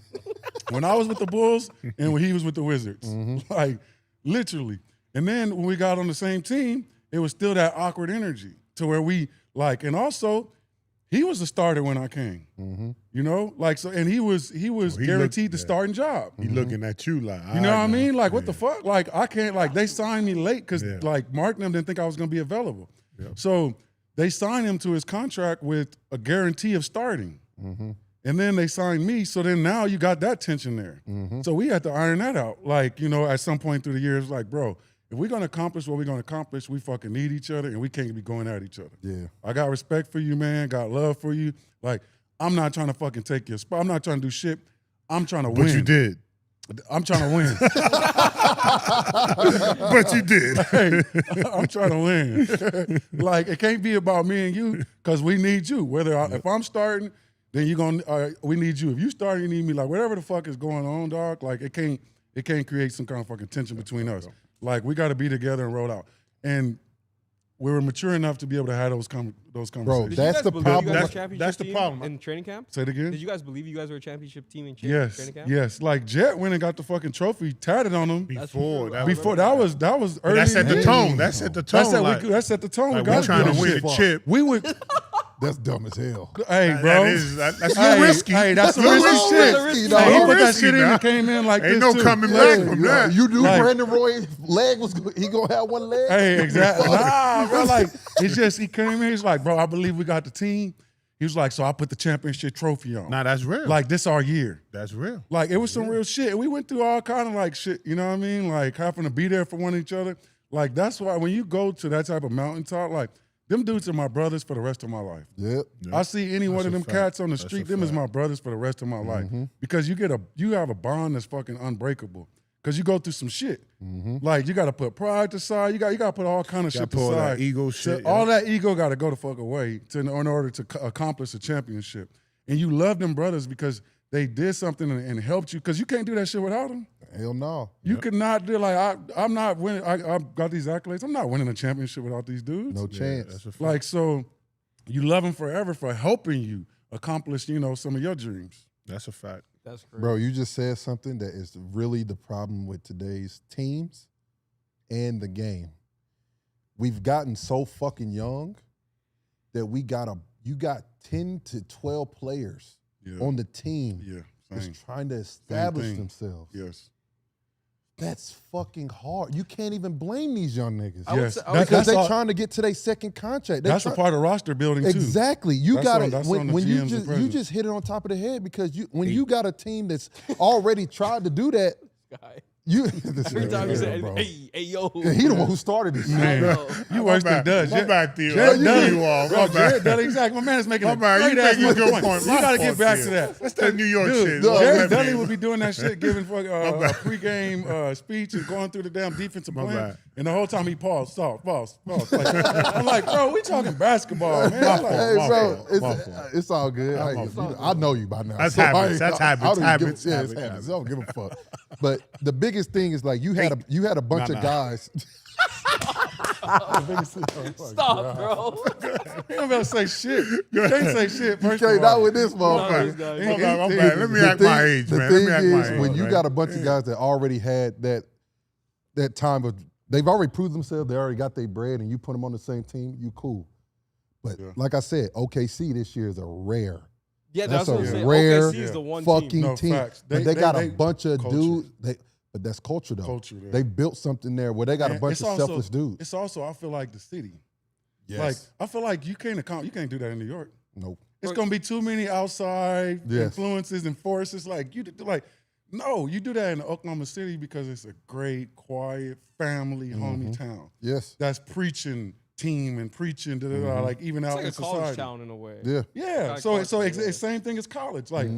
When I was with the Bulls and when he was with the Wizards. Like, literally. And then when we got on the same team, it was still that awkward energy to where we, like, and also, he was the starter when I came. You know? Like, so, and he was guaranteed the starting job. He looking at you like, You know what I mean? Like, what the fuck? Like, I can't, like, they signed me late because, like, Mark and them didn't think I was going to be available. So they signed him to his contract with a guarantee of starting. And then they signed me, so then now you got that tension there. So we had to iron that out. Like, you know, at some point through the years, like, bro, if we're gonna accomplish what we're gonna accomplish, we fucking need each other and we can't be going at each other. Yeah. I got respect for you, man. Got love for you. Like, I'm not trying to fucking take your spot. I'm not trying to do shit. I'm trying to win. But you did. I'm trying to win. But you did. Hey, I'm trying to win. Like, it can't be about me and you because we need you. If I'm starting, then we need you. If you start, you need me. Like, whatever the fuck is going on, dog, like, it can't create some kind of fucking tension between us. Like, we got to be together and roll out. And we were mature enough to be able to have those conversations. Bro, Did that's you guys the believe problem. you guys were a That's championship the team problem. in training camp? Say it again? Did you guys believe you guys were a championship team in Yes, training camp? yes. Like, Jet went and got the fucking trophy tatted on him. Before that That was early. that set the in tone. game. That set the tone. That set the tone. Like, We we're got trying to do win shit. the chip. We would. That's dumb as hell. Hey, bro. That's Hey, risky. Hey, that's some That's risky real shit. risky, Hey, dog. he put that Risky, shit in dog. and came in like Ain't this no too. coming back Hey, from that. You knew Like- Brandon Roy leg he gonna have one leg? Hey, exactly. Nah, bro. Like, it's just he came in. He's like, bro, I believe we got the team. He was like, so I put the championship trophy on. Nah, that's real. Like, this our year. That's real. Like, it was some real shit. And we went through all kind of like shit, you know what I mean? Like, having to be there for one each other. Like, that's why when you go to that type of mountaintop, like, them dudes are my brothers for the rest of my life. Yep. I see any one of them fact. cats on the That's street, a them is fact. my brothers for the rest of my life. Because you have a bond that's fucking unbreakable. Because you go through some shit. Like, you got to put pride aside. You got to put all kind of shit Got pull aside. that ego shit. All that ego got to go the fuck away in order to accomplish a championship. And you love them brothers because they did something and helped you. Because you can't do that shit without them. Hell no. You could not do I'm not winning. I've got these accolades. I'm not winning a championship without these dudes. No chance. That's a fact. Like, so you love them forever for helping you accomplish, some of your dreams. That's a fact. That's crazy. Bro, you just said something that is really the problem with today's teams and the game. We've gotten so fucking young that you got 10 to 12 players on the team Yeah, that's same. trying to establish thing. themselves. Yes. That's fucking hard. You can't even blame these young niggas. I would Yes. say- I would Because that's they're all- trying to get to their second contract. They That's try- a part of roster building, too. Exactly. You That's got on- to that's on the when you GMs and just presidents. hit it on top of the head because when you got a team that's already tried to do that, Guy. every Every time you say, bro. hey, yo. Yeah, he the one who started this. Man, shit. you worse than Dutch. My bad, Theo. Jared I Dudley. knew you all. Bro, My bad. Jared Dudley, exactly. My man is making My a bad. You great-ass making a good point. point. You My got to get fault, back Theo. to that. That's that New York Dude, shit. Jared Jared Dudley Man. would be doing that shit, giving a pregame speech and going through the damn defensive My plan. bad. And the whole time he paused, pause. Like, I'm like, bro, we talking basketball, man. My Like, fault. Hey, My bro, fault. it's, My fault. it's all good. I know you by now. That's I habits. ain't- That's I habits. don't even give- Habits. Yeah, it's Habits. habits. I don't give a fuck. But the biggest thing is like you had a bunch of guys. Stop, bro. You don't gotta say shit. You can't say shit. You First can't of not all. with this No, motherfucker. these guys- My bad, my bad. Let me act my age, The man. thing Let me act my is, age. when you right? got a bunch of guys that already had that time of, they've already proved themselves, they already got their bread, and you put them on the same team, you cool. But like I said, OKC this year is a rare. Yeah, that's what I'm a saying. rare OKC is the one fucking team. No, team. facts. But they got a they- bunch of culture. dudes. But that's culture though. Culture, yeah. They built something there where they got a And bunch it's of also- selfless dudes. It's also, I feel like, the city. Yes. Like, I feel like you can't do that in New York. Nope. It's gonna be too many outside Yes. influences and forces. Like you do that in Oklahoma City because it's a great, quiet, family, homie town. Yes. That's preaching team and preaching like even It's out like in a college society. town in a way. Yeah. Yeah, Like so college, it's same thing as college. Like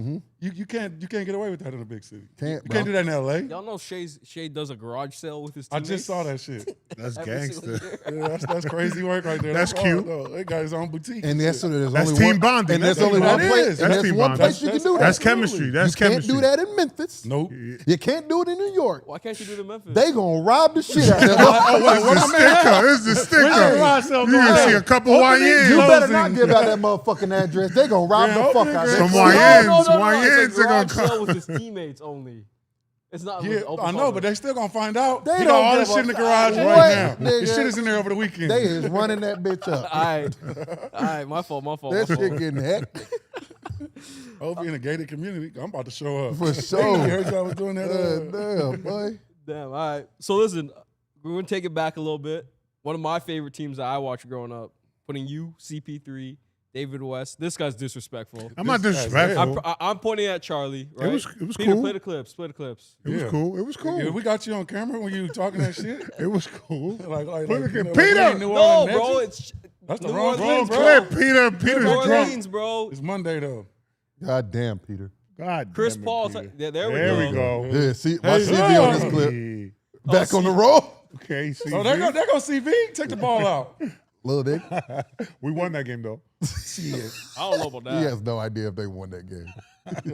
you can't get away with that in a big city. Can't, You bro. can't do that in LA. Y'all know Shay does a garage sale with his I teammates? just saw that shit. That's every single gangster. year. Yeah, that's crazy work right there. That's hard, cute. though. They got his own boutique. And shit. there's That's only team one, bonding. And there's That's only team one bonding. place. That's And there's team one bonding. place you can do that. That's chemistry. That's You can't chemistry. do that in Memphis. Nope. You can't do it in New York. Why can't you do the Memphis? They gonna rob the shit out of that. This is the sticker. This is the sticker. You can see a couple YNs. You better not give out that motherfucking address. They gonna rob Yeah, the fuck opening out of grand- that. Some No, YNs. it's a YNs are gonna garage come. sale with his teammates only. It's not. Yeah, with open I know, public. but they still gonna find out. They He don't got all give this shit in the a garage fuck. right now. What, This nigga? shit is in there over the weekend. They is running that bitch up. All right, my fault. That shit getting hacked. Hope in a gated community. I'm about to show up. For You sure. heard y'all was doing that. Damn, boy. Damn. All right. So listen, we're gonna take it back a little bit. One of my favorite teams that I watched growing up, putting you, CP3, David West. This guy's disrespectful. I'm not This guy's disrespectful. I'm pointing at Charlie. Right? It was Peter, cool. play the clips. Play the clips. It was Yeah. cool. It was cool. Yeah, we got you on camera when you talking that shit. It was cool. Like, Look at you know, Peter! like New No, Orleans bro. Nets. It's That's the New wrong Orleans, bro. Clip, Peter's New drunk. Orleans, bro. It's Monday though. God damn, Peter. God Chris damn it, Paul. Peter. There we There go. we go. Yeah, see, watch CV on this clip. Hey. Back on the roll. Okay, see, Oh, there go CV. Take the ball out. Little nigga. we won that game though. Shit. I don't know about that. He has no idea if they won that game.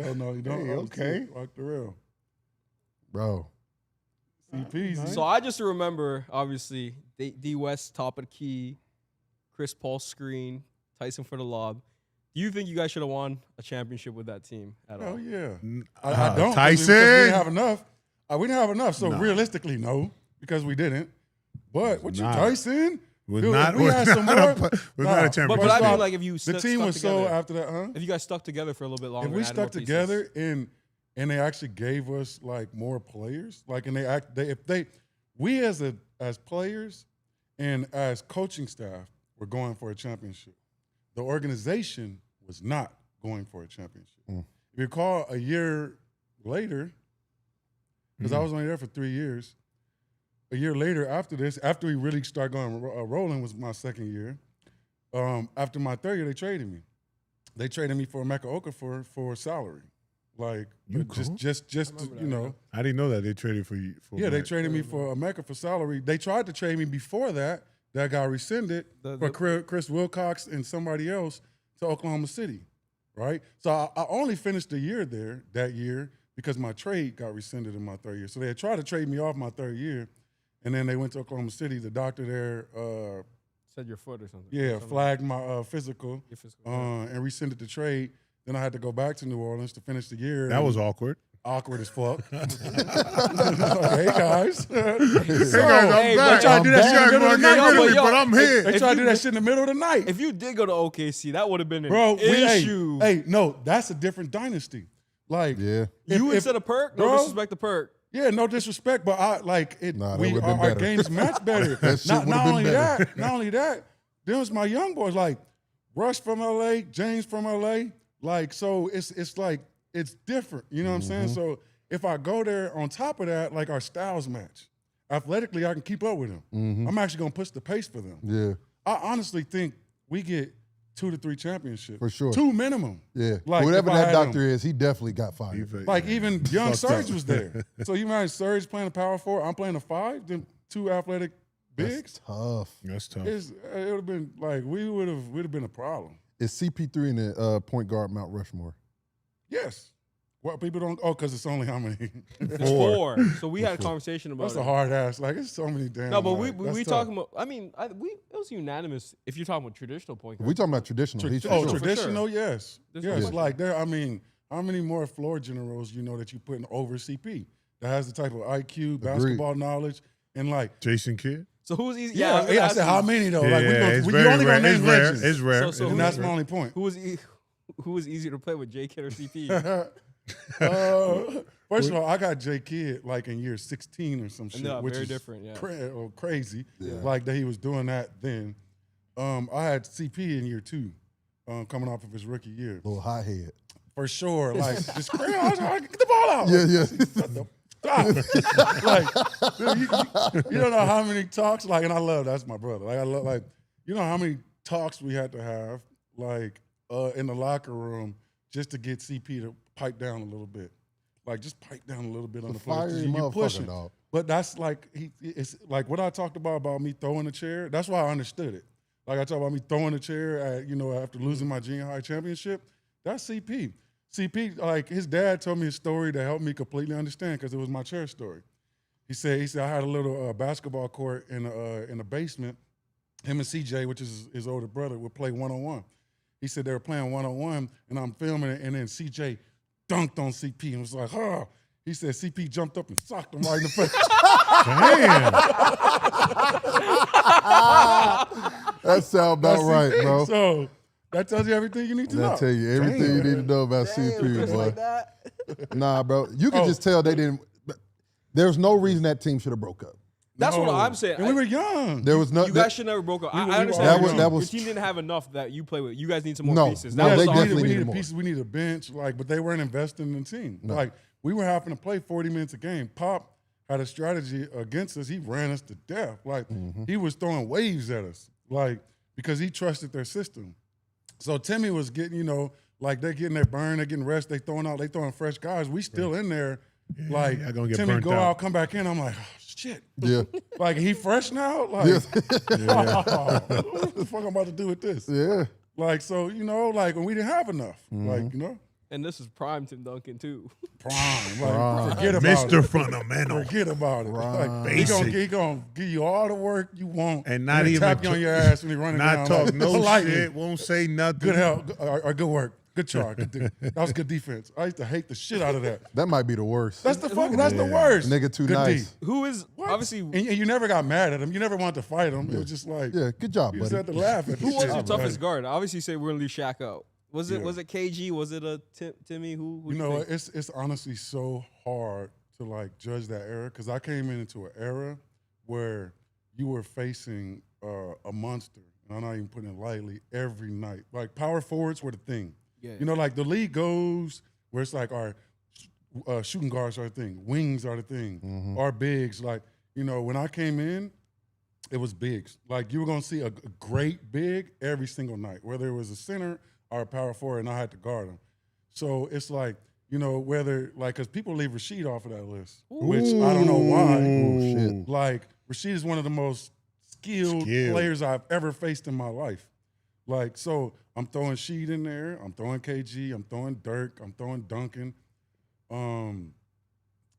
Hell no, you don't. Hey, okay. Like the real. Bro. CP's. So I just remember, obviously, D West top of the key, Chris Paul screen, Tyson for the lob. Do you think you guys should have won a championship with that team at all? Hell yeah. I don't. Tyson. Because we didn't have enough. We didn't have enough. So realistically, no, because we didn't. But what you, Nah. Tyson? We're Dude, not. if we had some more. We're not a But championship. I First mean, off, like, if you the stuck team was so together, after that, huh? if you guys stuck together for a little bit longer, If we and added more stuck pieces. together and they actually gave us like more players, like we as players and as coaching staff were going for a championship. The organization was not going for a championship. If you recall, a year later, because I was only there for 3 years, a year later after this, after we really started going rolling, was my second year. After my third year, they traded me. They traded me for Emeka Okafor for salary, like just to, you know. I didn't know that they traded for you. Yeah, they traded me for Emeka for salary. They tried to trade me before that. That got rescinded for Chris Wilcox and somebody else to Oklahoma City, right? So I only finished a year there that year because my trade got rescinded in my third year. So they had tried to trade me off my third year, and then they went to Oklahoma City. The doctor there, Said your foot or something. flagged my physical, Your physical. and rescinded the trade. Then I had to go back to New Orleans to finish the year. That was awkward. awkward as fuck. Hey guys. Hey guys, I'm Hey, back. but try to do that shit in the middle of the night. Really, Yo, but I'm here. They tried to do that shit in the middle of the night. If you did go to OKC, that would have been an Bro, issue. hey, no, that's a different dynasty. Like, Yeah. You instead of Perk? No bro, disrespect to Perk. yeah, no disrespect, but I like it. Nah, that we would've been our better. games match better. That shit not would've been only better. that, not only that. Then was my young boys like Rush from LA, James from LA. Like, so it's like it's different. You know what I'm saying? Mm-hmm. So if I go there, on top of that, like our styles match. Athletically, I can keep up with them. Mm-hmm. I'm actually gonna push the pace for them. Yeah, I honestly think we get 2 to 3 championships. For sure. 2 minimum. yeah. Like, Whatever if I that had doctor him- is, he definitely got fired. Like even young Fucked Serge up. was there. So you imagine Serge playing a power 4, I'm playing a 5, then 2 athletic bigs. That's tough. That's tough. It would have been like we'd have been a problem. Is CP3 in the point guard Mount Rushmore? Yes. What people don't? Oh, because it's only how many? It's 4. So we had a conversation about That's it. a hard ass. Like it's so many damn. No, but like, we that's tough. talking about. I mean, it was unanimous. If you're talking about traditional point We guard, talking about traditional. He's for Oh, sure. traditional, yes, There's yes. no question. Like there, I mean, how many more floor generals you know that you putting over CP that has the type of IQ, basketball knowledge, and like Jason Kidd? so who's easy? yeah, I was gonna I ask said you, how many though? Yeah, like it's we very only rare. gonna It's name rare. legends. It's rare. So It's and that's rare. my only point. who was easier to play with, J Kidd or CP? First of all, I got J Kidd like in year 16 or some shit, No, which very is different, yeah. crazy. Like that he was doing that then. I had CP in year 2, coming off of his rookie year. Little hot head. For sure, like just crazy. I was like, get the ball out. Yeah, yeah. Stop. Like, dude, you don't know how many talks. Like, and I love that's my brother. Like, I love like, you know how many talks we had to have like in the locker room just to get CP to pipe down a little bit. Like, just pipe down a little bit on the floor. Fiery You motherfucker, pushing. dog. But that's like it's like what I talked about me throwing the chair. That's why I understood it. Like I talked about me throwing the chair after losing my junior high championship. That's CP. CP, like his dad told me a story that helped me completely understand because it was my chair story. He said I had a little basketball court in the basement. Him and CJ, which is his older brother, would play 1-on-1. He said they were playing 1-on-1, and I'm filming it, and then CJ dunked on CP and was like, "Huh." He said CP jumped up and socked him right in the face. Damn. That sound about That's right, CP. bro. So that tells you everything you need to know. I'll tell you everything you need to know about CP, boy. Nah, bro. You can just tell they didn't. There's no reason that team should have broke up. That's what No. I'm saying. And we were young. There was no. You guys should never broke up. We I were understand. That was- your that team- was- your team didn't have enough that you play with. You guys need some more No. pieces. No, That they was the definitely argument. we needed needed more. pieces. We needed a bench, but they weren't investing in the team. No. Like we were having to play 40 minutes a game. Pop had a strategy against us. He ran us to death. Like he was throwing waves at us, like because he trusted their system. So Timmy was getting, like they're getting their burn, they're getting rest, they throwing fresh guys. We still in there, like y'all gonna get Timmy burnt go out. out, come back in. I'm like, oh, shit. Yeah. Like he fresh now? Like, Yeah. what the fuck I'm about to do with this? Yeah. Like, so, like when we didn't have enough, like, And this is prime Tim Duncan too. prime. Like, Prime. forget about Mr. it. Fundamental. Forget about it. Right. Like, he Basic. gonna give you all the work you want, And not then even tap you on your ass when you're running Not down. talk like, no politely. shit. Won't say nothing. Good help, or good work, good try. That was good defense. I used to hate the shit out of that. That might be the worst. That's the worst. Nigga too Good nice. D. Who is What? obviously And you never got mad at him. You never wanted to fight him. It was just like, Yeah, good job, you just buddy. had to laugh at the who was shit. your toughest guard? Obviously, you say we're gonna leave Shaq out. Was it Yeah. was it KG? Was it a Timmy? Who You do know, think? it's honestly so hard to like judge that era because I came into an era where you were facing a monster, and I'm not even putting it lightly, every night. Like power forwards were the thing. Yeah. You know, like the league goes where it's like our shooting guards are the thing, wings are the thing, our bigs. Like, when I came in, it was bigs. Like you were gonna see a great big every single night, whether it was a center or a power forward, and I had to guard them. So it's like, whether like because people leave Rashid off of that list, which I don't know why. Oh shit. Like Rashid is one of the most skilled players I've ever faced in my life. Like, so I'm throwing Sheed in there, I'm throwing KG, I'm throwing Dirk, I'm throwing Duncan.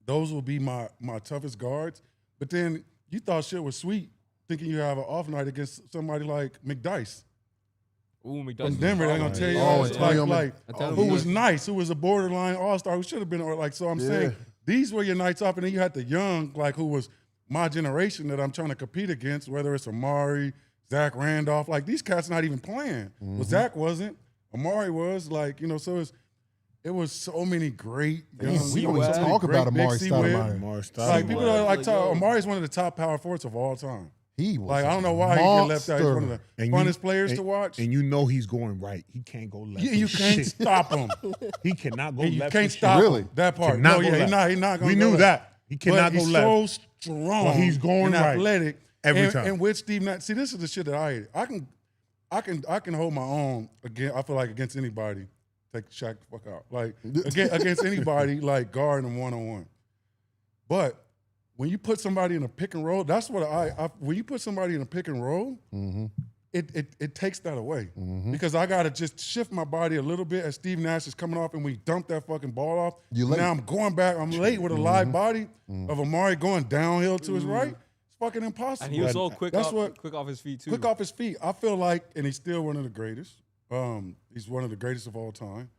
Those will be my toughest guards. But then you thought shit was sweet, thinking you have an off night against somebody like McDice. Ooh, From McDonald's. Denver, they're gonna tell you, Oh, Antonio who was nice, who was a borderline all-star, who should have been, so I'm saying these were your nights off, and then you had the young, like who was my generation that I'm trying to compete against, whether it's Amari, Zach Randolph, like these cats not even playing. But Zach wasn't, Amari was, so it was so many great young. We don't even talk about Amari Stoudemire. Like people are like, yo. Amari's one of the top power forwards of all time. He was Like I don't know why he get left out. He's one of the And funnest players to watch. And you know he's going right. He can't go left. You can't Shit. stop him. He cannot go And you left. can't for shit. stop Really? him. That part. Cannot No, go yeah, left. he's not going We to knew go left. that. He cannot But go he's left. so strong. But he's going and right. athletic Every and, time. And with Steve Nash, see, this is the shit that I hate. I can hold my own again. I feel like against anybody. Take Shaq the fuck out. Like against anybody, like guard them one-on-one. But when you put somebody in a pick and roll, that's what when you put somebody in a pick and roll, it takes that away. Because I gotta just shift my body a little bit as Steve Nash is coming off and we dump that fucking ball off. You late. Now I'm going back, I'm late with a live body of Amari going downhill to his right. It's fucking impossible. And he was so quick That's quick off his feet too. Quick off his feet. I feel like, and he's still one of the greatest. He's one of the greatest of all time.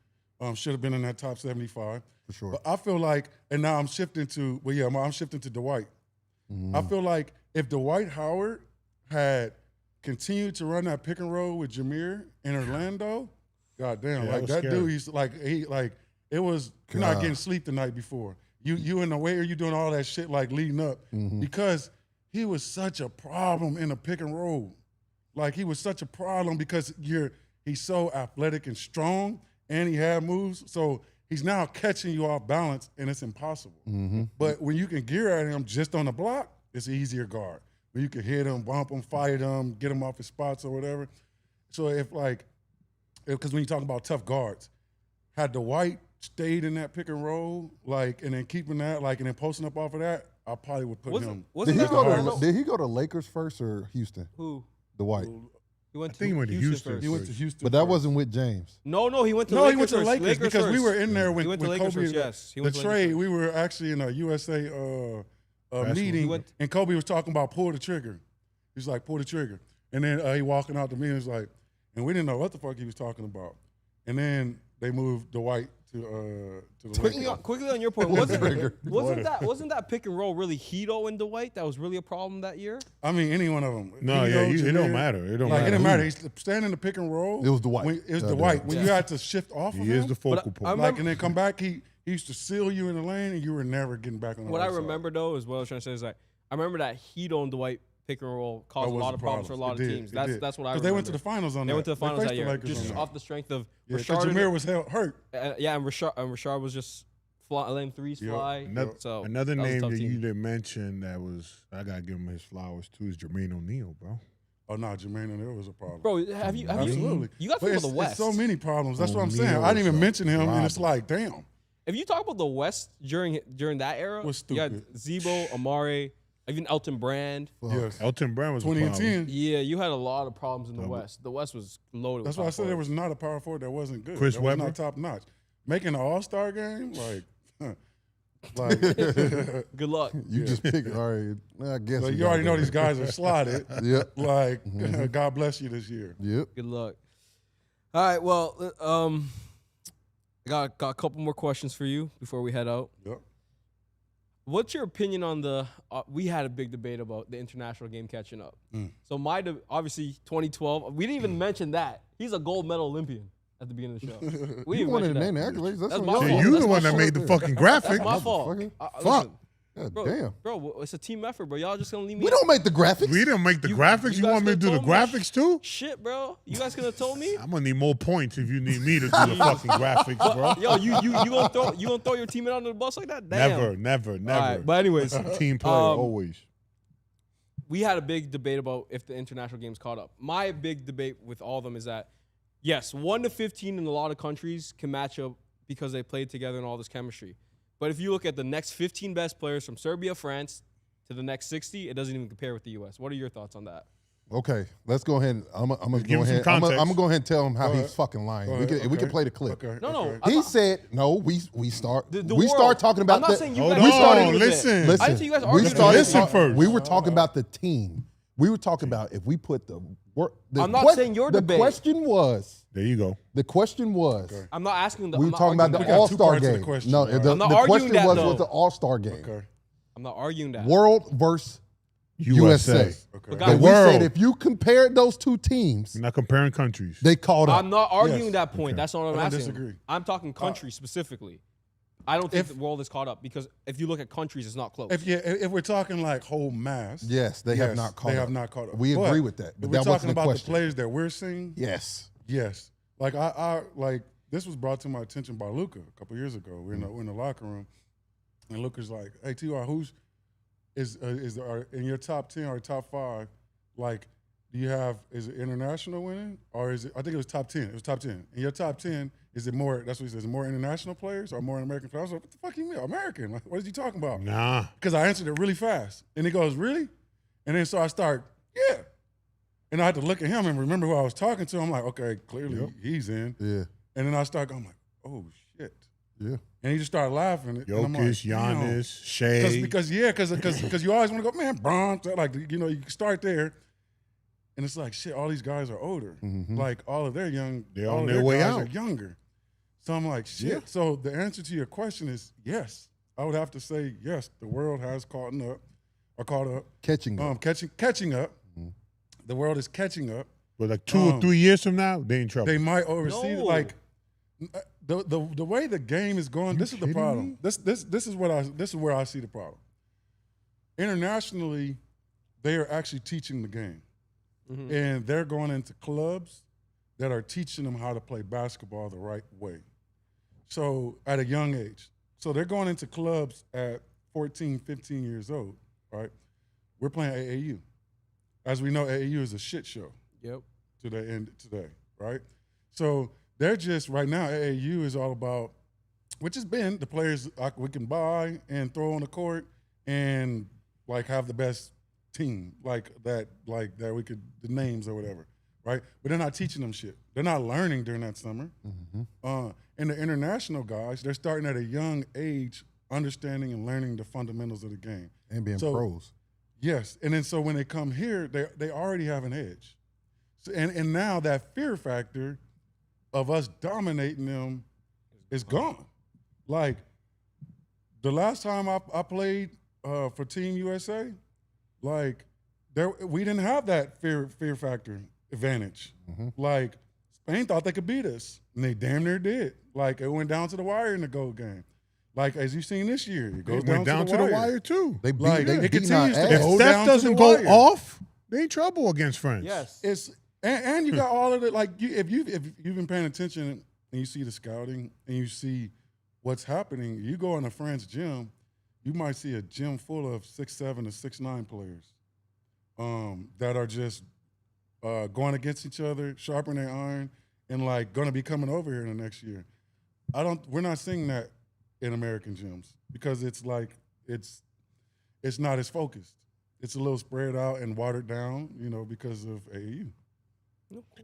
Should have been in that top 75. For sure. But I feel like, and now I'm shifting to, I'm shifting to Dwight. I feel like if Dwight Howard had continued to run that pick and roll with Jameer in Orlando, goddamn, Yeah, like was that scary. dude, it was, you're not getting sleep the night before. You in the way, are you doing all that shit like leading up? Because he was such a problem in the pick and roll. Like he was such a problem because he's so athletic and strong and he had moves. So he's now catching you off balance and it's impossible. But when you can gear at him just on the block, it's an easier guard. When you can hit him, bump him, fight him, get him off his spots or whatever. So because when you talk about tough guards, had Dwight stayed in that pick and roll, and then keeping that, and then posting up off of that, I probably would put him. Wasn't Did he that go hard? to Did he go to Lakers first or Houston? Who? Dwight. He went I think he went to Houston. first. He went to Houston. But that first. wasn't with James. No, he went to No, Lakers he went to first. Lakers because we first. were in there when He went to when Lakers Kobe. first, yes. He The went to Lakers trade, first. we were actually in a USA meeting, and Kobe was talking about pull the trigger. He's like, pull the trigger. And then he walking out to me and was like, and we didn't know what the fuck he was talking about. And then they moved Dwight to the Lakers. Quickly on your point, wasn't that pick and roll really Hito and Dwight? That was really a problem that year. I mean, any one of them. No, Hito, it don't Jameer, matter. It don't Like, matter. it didn't who. matter. He's standing in the pick and roll. It was Dwight. It was Yeah, Dwight. yeah. When you had to shift off of He him, is the focal But point. and then come back, he used to seal you in the lane, and you were never getting back on the What right I side. remember though is what I was trying to say is like I remember that Hedo and Dwight pick and roll caused a was lot the of problems for a lot It of did, teams. it That's did. that's what I 'Cause remember. they went to the finals on that. They went to the finals faced that the year, Lakers just on that. off the strength of Yeah, 'cause Rashard. Jameer was hurt. And Rashard was just letting threes Yep. fly. Another, So another that was a name tough that team. you didn't mention that was I gotta give him his flowers too is Jermaine O'Neal, bro. Oh no, Jermaine O'Neal was a problem. Bro, have you Absolutely. you got to But think it's, about the West. it's so many problems. That's what I'm saying. O'Neal I didn't even is mention him, and it's problem. like, damn. If you talk about the West during that era, Was you had stupid. Zebo, Amare, even Elton Brand. Yes. Elton Brand was 20 a and problem. 10. Yeah, you had a lot of problems in the West. The West was loaded. That's with why I top said there forwards. was not a power forward that wasn't good. Chris that was Webber? not top notch. Making an All-Star game, like, Good luck. You just pick. All right, I guess. so we you gotta already know go. these guys are slotted. Yep. Like, God bless you this year. Yep. Good luck. All right. Well, got a couple more questions for you before we head out. Yep. What's your opinion on the? We had a big debate about the international game catching up. So obviously 2012. We didn't even mention that he's a gold medal Olympian at the beginning of the show. We You didn't wanted mention to that. name the accolades. That's That's on my your fault. See, fault. you That's the my one that fault. made the fucking graphic. That's my fault. Motherfucker. Listen, Fuck. God bro, damn. bro, it's a team effort, bro. Y'all just gonna leave me. We don't make the graphics. We didn't make the You- graphics. you You want guys me to do the could've told me. graphics too? Shit, bro. You guys could have told me. I'm gonna need more points if you need me to do the fucking graphics, bro. Yo, you gonna throw your teammate under the bus like that? Damn. Never. All right, but anyways, Team player always. we had a big debate about if the international games caught up. My big debate with all of them is that, yes, 1 to 15 in a lot of countries can match up because they played together and all this chemistry. But if you look at the next 15 best players from Serbia, France, to the next 60, it doesn't even compare with the U.S. What are your thoughts on that? Okay, let's go ahead. I'm gonna give go him some ahead. I'm context. gonna go ahead and tell him how Go he's ahead. fucking lying. Go We ahead. can Okay. play the clip. Okay. No, okay. I He thought- said no. We start. The we world. start talking about I'm not the. saying you Hold guys on, started with it. listen. Listen, I didn't see you guys we arguing started. Listen first. We were talking about the team. We were talking about if we put the work. I'm not saying your debate. The question was. There you go. The question was. Okay. I'm not asking. We I'm were not talking about arguing the that. All two Star parts of the game. question. No, All right. the I'm not the arguing question that, was though. the All Star game. Okay. I'm not arguing that. World versus USA. Okay. But And guys, we world. said if you compared those two teams, You're not comparing countries. they caught up. I'm not arguing Yes. that point. Okay. That's not what I'm I don't asking. disagree. I'm talking country specifically. I don't think the world is caught up because if you look at countries, it's not close. If we're talking like whole mass, Yes, they have not caught They up. have not caught up. We agree with that, but if that we're talking wasn't the about question. the players that we're seeing. Yes. Yes. Like I like this was brought to my attention by Luca a couple years ago. We're in the locker room, and Luca's like, "Hey, T.R., who's in your top 10 or top 5? Like, do you have is it international winning or is it? I think it was top 10. It was top 10. In your top 10, is it more? That's what he says. More international players or more American players? I was like, what the fuck you mean American? Like, what is he talking about? Nah. Because I answered it really fast, and he goes, "Really?" And then so I start, yeah. And I had to look at him and remember who I was talking to. I'm like, okay, clearly he's in. Yeah. And then I start going, like, oh shit. Yeah. And he just started laughing. And I'm like, Jokic, Giannis, Shea. because you always want to go, man, Bron. Like, you know, you start there. And it's like, shit, all these guys are older. Mhm. Like, all of their young, They're all on of their way guys out. are younger. So I'm like, shit. Yeah. So the answer to your question is yes. I would have to say yes. The world has caught up. Catching up. Catching up. The world is catching up. But like 2 or 3 years from now, they in trouble. They might oversee No. like the way the game is going. This is the kidding problem. me? This is where I see the problem. Internationally, they are actually teaching the game, and they're going into clubs that are teaching them how to play basketball the right way. So at a young age, so they're going into clubs at 14, 15 years old. Right? We're playing AAU. As we know, AAU is a shit show. Yep. Today, right? So they're just right now. AAU is all about, which has been the players we can buy and throw on the court and like have the best team like that we could the names or whatever, right? But they're not teaching them shit. They're not learning during that summer. And the international guys, they're starting at a young age, understanding and learning the fundamentals of the game And being so- pros. Yes, and then so when they come here, they already have an edge, so, and now that fear factor of us dominating them is gone. Like the last time I played for Team USA, like we didn't have that fear factor advantage. Like Spain thought they could beat us, and they damn near did. Like it went down to the wire in the gold game. Like as you've seen this year, it They goes went down to the wire too. They beat, Like, they it beating our continues to ass. If go Steph down to doesn't the go wire. off, they in trouble against France. Yes. It's and you got all of it. Like if you've been paying attention and you see the scouting and you see what's happening, you go in a France gym, you might see a gym full of 6'7" to 6'9" players that are just going against each other, sharpening their iron, and like going to be coming over here in the next year. We're not seeing that in American gyms because it's like it's not as focused. It's a little spread out and watered down, because of AAU.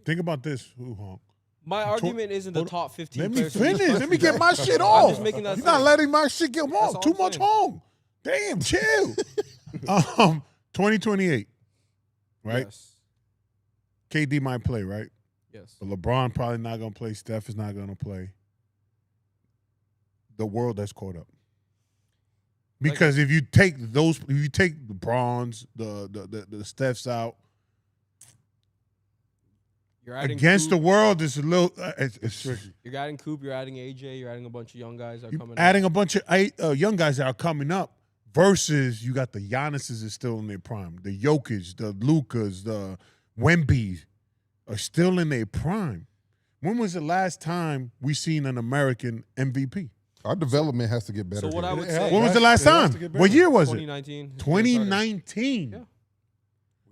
Think about this, Honk. My argument isn't the top 15 Let me players. finish. Let me get my shit I'm off. just making that You're not point. letting my shit get That's off. all Too I'm much saying. home. Damn, chill. 2028, right? Yes. KD might play, right? Yes. But LeBron probably not going to play. Steph is not going to play. The world has caught up. Because if you take the Bronze, the Stephs out, You're adding against the Coop, world, it's a little it's tricky. You're adding Coop. You're adding AJ. You're adding a bunch of young guys that are You coming. adding a bunch of young guys that are coming up versus you got the Giannis's is still in their prime. The Jokic, the Lukas, the Wemby are still in their prime. When was the last time we seen an American MVP? Our development has to get better. So what here. I would Yeah, say, When was the last it has time? to get better. What year was it? 2019. 2019.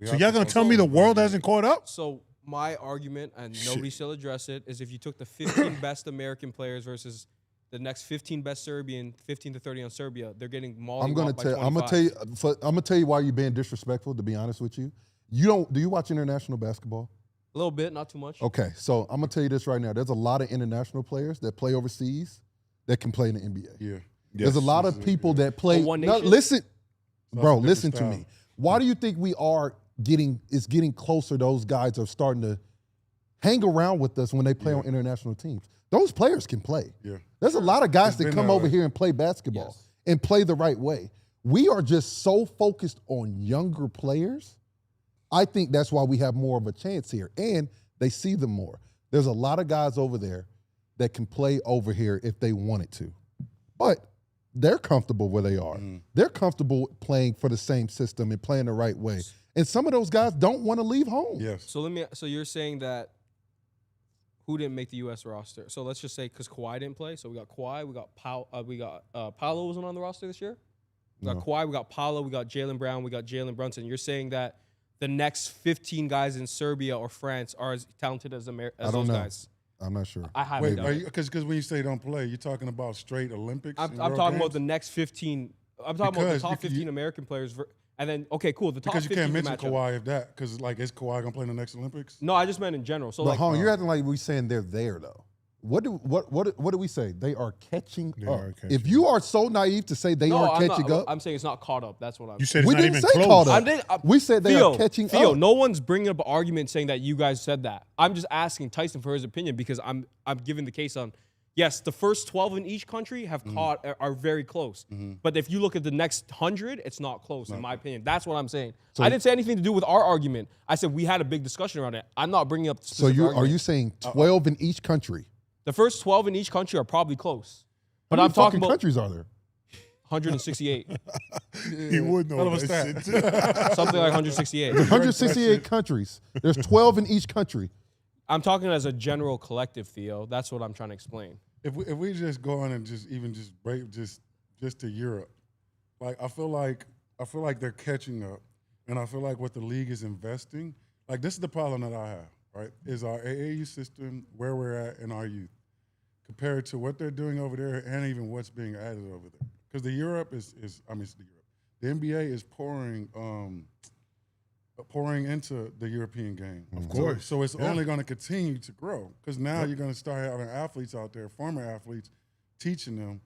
Yeah. So y'all gonna tell me the world hasn't caught up? So my argument, and nobody shall address it, is if you took the 15 best American players versus the next 15 best Serbian, 15 to 30 on Serbia, they're getting mauled. I'm gonna tell you why you're being disrespectful. To be honest with you, do you watch international basketball? A little bit, not too much. Okay, so I'm gonna tell you this right now. There's a lot of international players that play overseas that can play in the NBA. Yeah. There's a lot of people that play. One No, nation? listen, bro, different listen to style. me. Why do you think we are getting closer? Those guys are starting to hang around with us when they play on international teams. Those players can play. Yeah. There's a lot of guys It's that been come that over way. here and play basketball Yes. and play the right way. We are just so focused on younger players. I think that's why we have more of a chance here, and they see them more. There's a lot of guys over there that can play over here if they wanted to, but they're comfortable where they are. They're comfortable playing for the same system and playing the right way. And some of those guys don't want to leave home. Yes. So you're saying that who didn't make the U.S. roster? So let's just say because Kawhi didn't play. So we got Kawhi, we got Paolo wasn't on the roster this year. We got Kawhi, we got Paolo, we got Jaylen Brown, we got Jalen Brunson. You're saying that the next 15 guys in Serbia or France are as talented as I those don't know. guys? I'm not sure. I highly Wait, doubt it. because when you say don't play, you're talking about straight Olympics? I'm and talking World about the Games? next 15. I'm talking about the Because top you- 15 American players. And then, okay, cool. The top Because you 15 can't mention matchup. Kawhi if that, because like is Kawhi gonna play in the next Olympics? No, I just meant in general. So But like, Hong, you're acting like we saying they're there though. What do we say? They are catching They up. are catching If you are so naive to say they are I'm catching not, up, I'm saying it's not caught up. That's what I'm. You said it's we not didn't even say close. caught up. We said they are catching Theo, up. no one's bringing up an argument saying that you guys said that. I'm just asking Tyson for his opinion because I'm giving the case on. Yes, the first 12 in each country have are very close. But if you look at the next 100, it's not close, in my opinion. That's what I'm saying. I didn't say anything to do with our argument. I said we had a big discussion around it. I'm not bringing up. So are you saying 12 in each country? The first 12 in each country are probably close. But How many I'm talking fucking about countries are there? 168, He would know Hell of a that shit. something like 168. 168 countries. There's 12 in each country. I'm talking as a general collective, Theo. That's what I'm trying to explain. If we just go on and just break just to Europe, like I feel like they're catching up, and I feel like what the league is investing, like this is the problem that I have, right? Is our AAU system where we're at in our youth compared to what they're doing over there, and even what's being added over there. Because the Europe it's the Europe. The NBA is pouring into the European game. Of course. So it's only going to continue to grow because now you're going to start having athletes out there, former athletes, teaching them.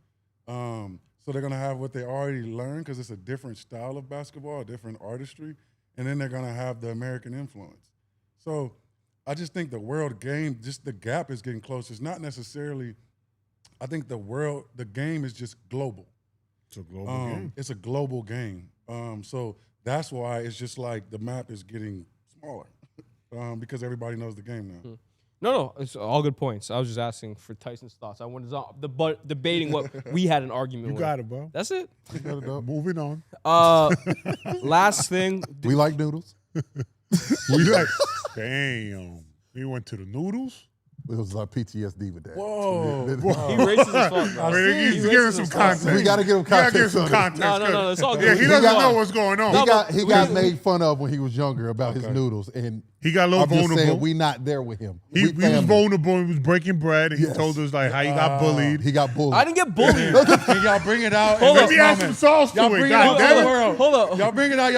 So they're going to have what they already learned because it's a different style of basketball, a different artistry, and then they're going to have the American influence. So I just think the world game, just the gap is getting closer. It's not necessarily, I think the game is just global. It's a global game. It's a global game. So that's why it's just like the map is getting smaller because everybody knows the game now. No, it's all good points. I was just asking for Tyson's thoughts. I wanted debating what we had an argument You with. got it, bro. That's it. Moving on. Last thing. We like noodles. We like, damn. We went to the noodles. It was like PTSD with that. Whoa. He racist as fuck, bro. I mean, he's He giving racist some as fuck. context. We got to give him You gotta context. give some on it. context. No, it's all Yeah, good. he We doesn't got- know what's going on. He got made fun of when he was younger about his noodles, and He got a little I'm just vulnerable. saying we not there with him. He We was family. vulnerable. He was breaking bread. And Yes. he told us like how he got bullied. He got bullied. I didn't get bullied. Can y'all bring it out? Hold in up. this Maybe add some moment? sauce to Y'all it. bring it God out to damn the it. world. Hold up. Y'all bring it out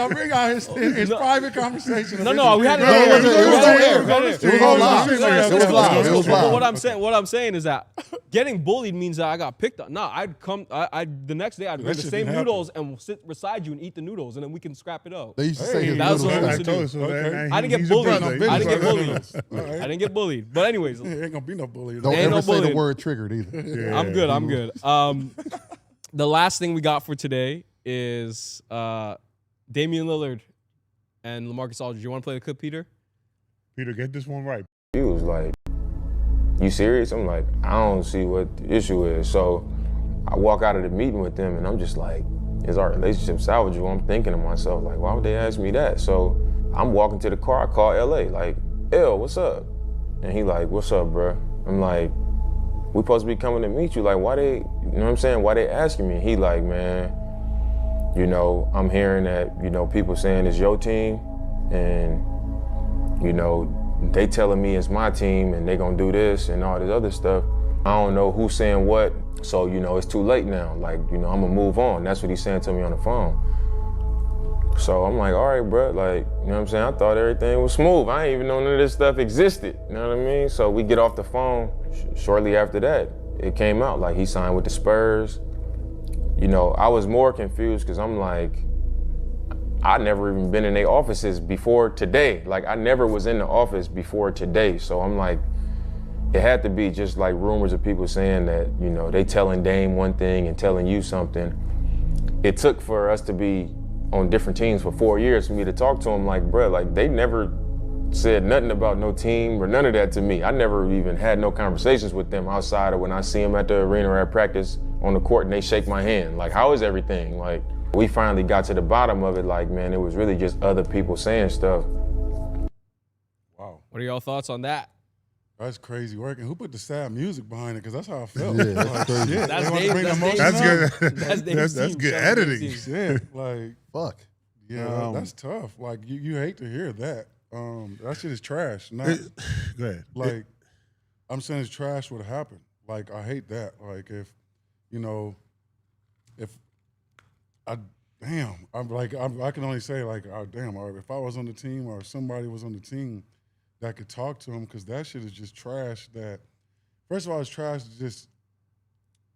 his private conversation. No, we had it. No, It was it was on on air. air. It was on live. It was on It was live. live. It was But live. what I'm saying is that getting bullied means that I got picked on. No, the next day I'd bring the shouldn't same happen. noodles and sit beside you and eat the noodles, and then we can scrap it out. They used to say his That was noodles what I stink. was I told you so. Okay. I didn't get He's a bullied. brother. I didn't get Business bullied. brother. I didn't get bullied. But anyways, There ain't gonna be no bully. Don't Ain't ever no say the bullying. word triggered either. Yeah. I'm good. The last thing we got for today is Damian Lillard and LaMarcus Aldridge. You want to play the clip, Peter? Peter, get this one right. He was like, "You serious?" I'm like, "I don't see what the issue is." So I walk out of the meeting with them and I'm just like, is our relationship salvageable? I'm thinking to myself, like, why would they ask me that? So I'm walking to the car, I call LA, like, "L, what's up?" And he like, "What's up, bro?" I'm like, "We supposed to be coming to meet you. Like, why they, you know what I'm saying? Why they asking me?" He like, "Man, you know, I'm hearing that, you know, people saying it's your team and, you know, they telling me it's my team and they gonna do this and all this other stuff. I don't know who's saying what, so, you know, it's too late now. Like, you know, I'm gonna move on." That's what he's saying to me on the phone. So I'm like, all right, bro, like, you know what I'm saying? I thought everything was smooth. I ain't even know none of this stuff existed, you know what I mean? So we get off the phone, shortly after that, it came out, like he signed with the Spurs. You know, I was more confused because I'm like, I never even been in their offices before today. Like, I never was in the office before today. So I'm like, it had to be just like rumors of people saying that, you know, they telling Dame one thing and telling you something. It took for us to be on different teams for 4 years for me to talk to them like, bruh, like they never said nothing about no team or none of that to me. I never even had no conversations with them outside of when I see them at the arena or at practice on the court and they shake my hand. Like, how is everything? Like, we finally got to the bottom of it. Like, man, it was really just other people saying stuff. Wow, What are y'all thoughts on that? that's crazy work. And who put the sad music behind it? Because that's how I felt. Yeah, that's crazy. Shit, That's they want to Dave- bring the that's emotion Dave- That's out. good. That's Dave's That's team. good Shout out to Dave's editing. team. Shit, like, Fuck. yeah, that's tough. Like, you hate to hear that. That shit is trash. Not, Go ahead. like, I'm saying it's trash what happened. Like, I hate that. Like, if, you know, I can only say, like, oh, damn, or if I was on the team or if somebody was on the team that could talk to him, because that shit is just trash. That, first of all, it's trash just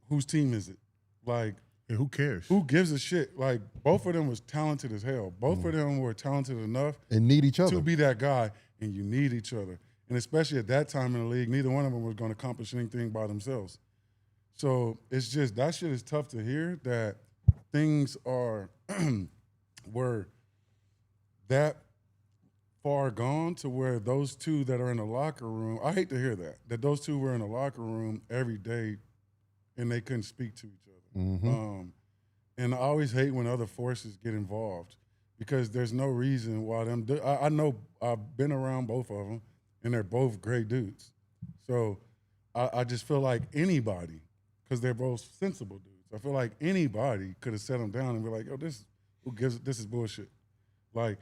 whose team is it? Like, Yeah, who cares? who gives a shit? Like, both of them was talented as hell. Both of them were talented enough And need each other. to be that guy, and you need each other. And especially at that time in the league, neither one of them was going to accomplish anything by themselves. So it's just, that shit is tough to hear, that things are, were that far gone to where those two that are in the locker room, I hate to hear that those two were in the locker room every day and they couldn't speak to each other. Mm-hmm. And I always hate when other forces get involved because there's no reason why them. I know I've been around both of them, and they're both great dudes. So I just feel like anybody, because they're both sensible dudes, I feel like anybody could have set them down and be like, "Yo, this is bullshit." Like,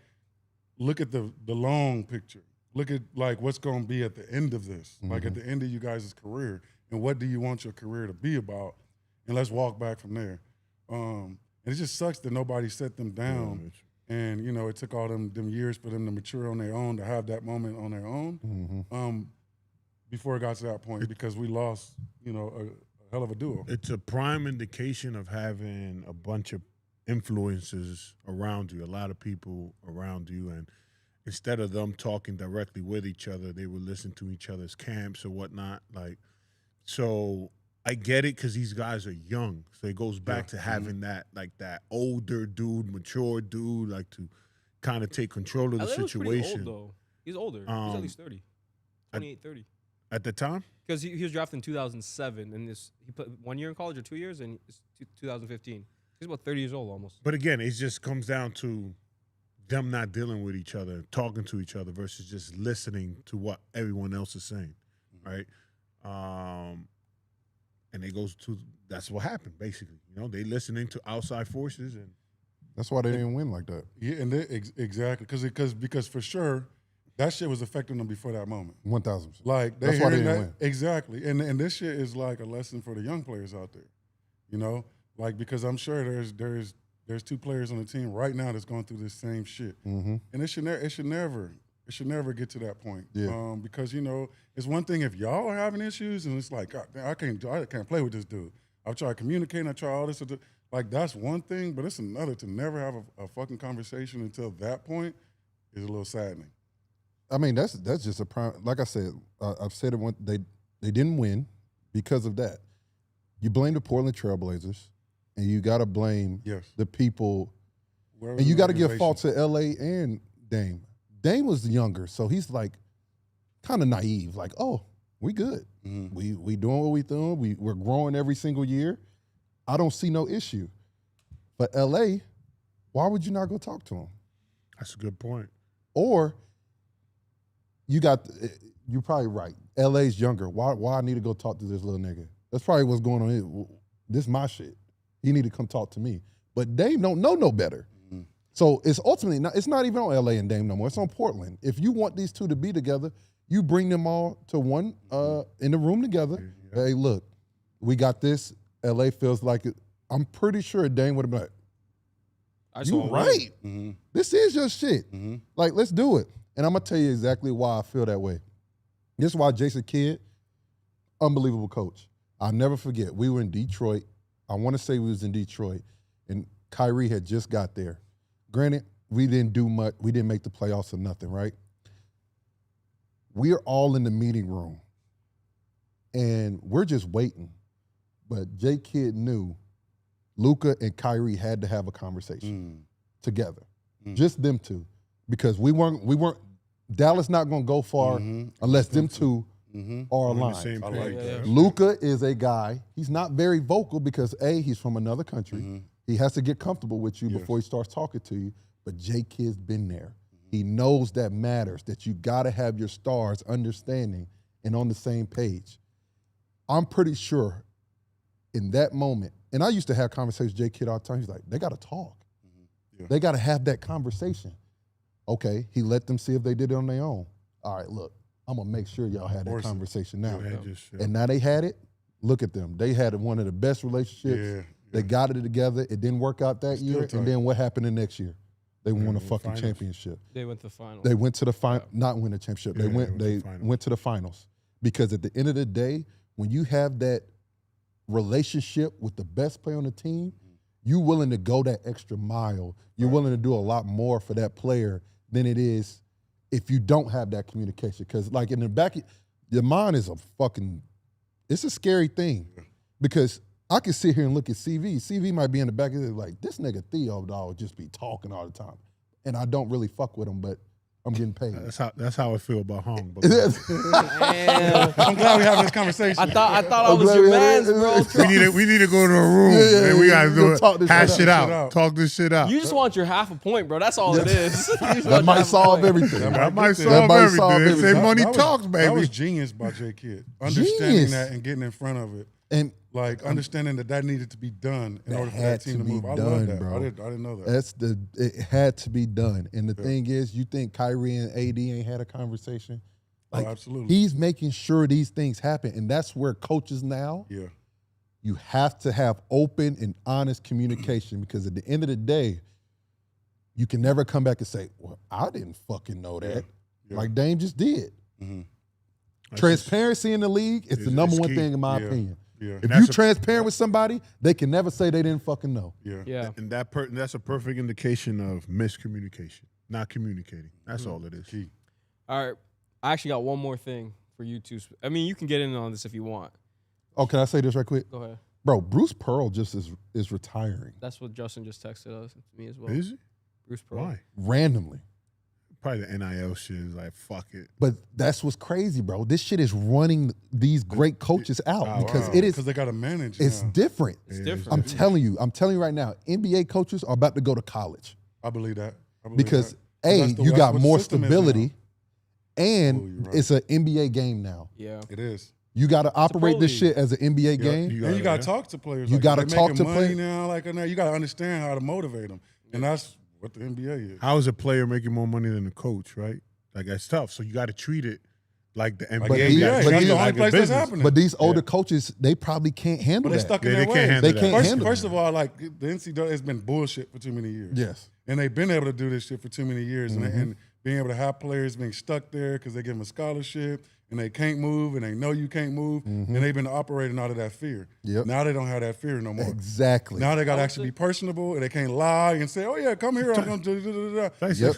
look at the long picture. Look at like what's going to be at the end of this, like at the end of you guys' career, and what do you want your career to be about? And let's walk back from there. And it just sucks that nobody set them down. And, you know, it took all them years for them to mature on their own, to have that moment on their own before it got to that point, because we lost, you know, a hell of a duo. It's a prime indication of having a bunch of influences around you, a lot of people around you, and instead of them talking directly with each other, they would listen to each other's camps or whatnot. Like, so I get it because these guys are young. So it goes back to having that, like that older dude, mature dude, like to kind of take control of the LA was pretty situation. old, though. He's older. He's at least 30. 28, 30. At the time? Because he was drafted in 2007, and he put 1 year in college or 2 years, and it's 2015. He's about 30 years old almost. But again, it just comes down to them not dealing with each other, talking to each other versus just listening to what everyone else is saying, right? And it goes to that's what happened basically. You know, they listening to outside forces, and That's why they didn't win like that. Yeah, and exactly because for sure that shit was affecting them before that moment. 1,000%. Like That's why they hearing didn't that, win. exactly, and this shit is like a lesson for the young players out there. You know, like because I'm sure there's 2 players on the team right now that's going through this same shit, and it should never get to that point. Yeah. Because you know it's one thing if y'all are having issues and it's like God, I can't play with this dude. I've tried communicating, I try all this. Like that's one thing, but it's another to never have a fucking conversation until that point is a little saddening. I mean, that's just a prime. Like I said, I've said it when they didn't win because of that. You blame the Portland Trailblazers, and you got to blame the people, Wherever and you the got to give organization- fault to LA and Dame. Dame was younger, so he's like kind of naive. Like, oh, we good. We doing what we doing. We're growing every single year. I don't see no issue. But LA, why would you not go talk to him? that's a good point. Or you're probably right. LA's younger. Why I need to go talk to this little nigga? That's probably what's going on here. This my shit. You need to come talk to me. But Dame don't know no better. So it's ultimately not, it's not even on LA and Dame no more. It's on Portland. If you want these two to be together, you bring them all to one in the room together. Hey, look, we got this. LA feels like it. I'm pretty sure Dame would have been like, you right. This is your shit. Like, let's do it. And I'm going to tell you exactly why I feel that way. This is why Jason Kidd, unbelievable coach. I'll never forget. We were in Detroit. I want to say we was in Detroit, and Kyrie had just got there. Granted, we didn't do much. We didn't make the playoffs or nothing, right? We're all in the meeting room, and we're just waiting. But J. Kidd knew Luka and Kyrie had to have a conversation together, just them two, because we weren't. Dallas not going to go far unless them two are aligned. Same page. Luka is a guy. He's not very vocal because A, he's from another country. He has to get comfortable with you before he starts talking to you. But J. Kidd's been there. He knows that matters, that you got to have your stars understanding and on the same page. I'm pretty sure in that moment, and I used to have conversations with J. Kidd all the time. He's like, they got to talk. They got to have that conversation. Okay, he let them see if they did it on their own. All right, look, I'm going to make sure y'all had that conversation now. And now they had it. Look at them. They had one of the best relationships. They got it together. It didn't work out that year. And then what happened the next year? They won a fucking championship. They went to the finals. They went to the final, not win a championship. They went to the finals. Because at the end of the day, when you have that relationship with the best player on the team, you're willing to go that extra mile. You're willing to do a lot more for that player than it is if you don't have that communication. Because like in the back, your mind is it's a scary thing. Because I can sit here and look at CV. CV might be in the back of it like, this nigga Theo dog just be talking all the time. And I don't really fuck with him, but I'm getting paid. That's how I feel about Hong. But I'm glad we having this conversation. I thought I was your man, bro. we need to go to a room and we gotta do it. Hash it out. Talk this shit out. You just want your half a point, bro. That's all it is. That might solve everything. That might solve everything. They say money talks, baby. That was genius by J. Kidd. Understanding that and getting in front of it. And like understanding that needed to be done in order for that team to move. I love that, bro. I didn't know that. It had to be done. And the thing is, you think Kyrie and AD ain't had a conversation? Like, absolutely. He's making sure these things happen. And that's where coaches now, you have to have open and honest communication because at the end of the day, you can never come back and say, well, I didn't fucking know that. Like Dame just did. Transparency in the league is the number one thing in my opinion. If you're transparent with somebody, they can never say they didn't fucking know. And that's a perfect indication of miscommunication, not communicating. That's all it is. Key. All right. I actually got one more thing for you two. I mean, you can get in on this if you want. Oh, can I say this right quick? Go ahead. Bro, Bruce Pearl just is retiring. That's what Justin just texted us to me as well. Is he? Bruce Pearl. Why? Randomly. Probably the NIL shit is like, fuck it. But that's what's crazy, bro. This shit is running these great coaches out because it is because they got to manage. it's now. different. It's different. I'm telling you right now, NBA coaches are about to go to college I believe that. because That's you that's got what more the system is stability, now. and you're right. it's an NBA game now. Yeah. It is. You got to operate this league. shit as an NBA game. And you got to talk to players. You like, gotta they talk making to money players. now. Like now, you got to understand how to motivate them, and that's what the NBA is. How is a player making more money than a coach, right? Like, that's tough. So you got to treat it like the NBA. But You these- gotta but treat these- it the only like a place that's business. happening. But these older coaches, they probably can't handle But they're that. stuck in Yeah, their they can't ways. handle They that. can't handle First it. of all, like the NCAA has been bullshit for too many years. Yes. And they've been able to do this shit for too many years, Mm-hmm. and being able to have players being stuck there because they give them a scholarship and they can't move and they know you can't move, and they've been operating out of that fear. Mm-hmm. Yep. Now they don't have that fear no more. Exactly. Now they got to actually be personable and they can't lie and say, "Oh yeah, come here, I'm going to do." Tyson,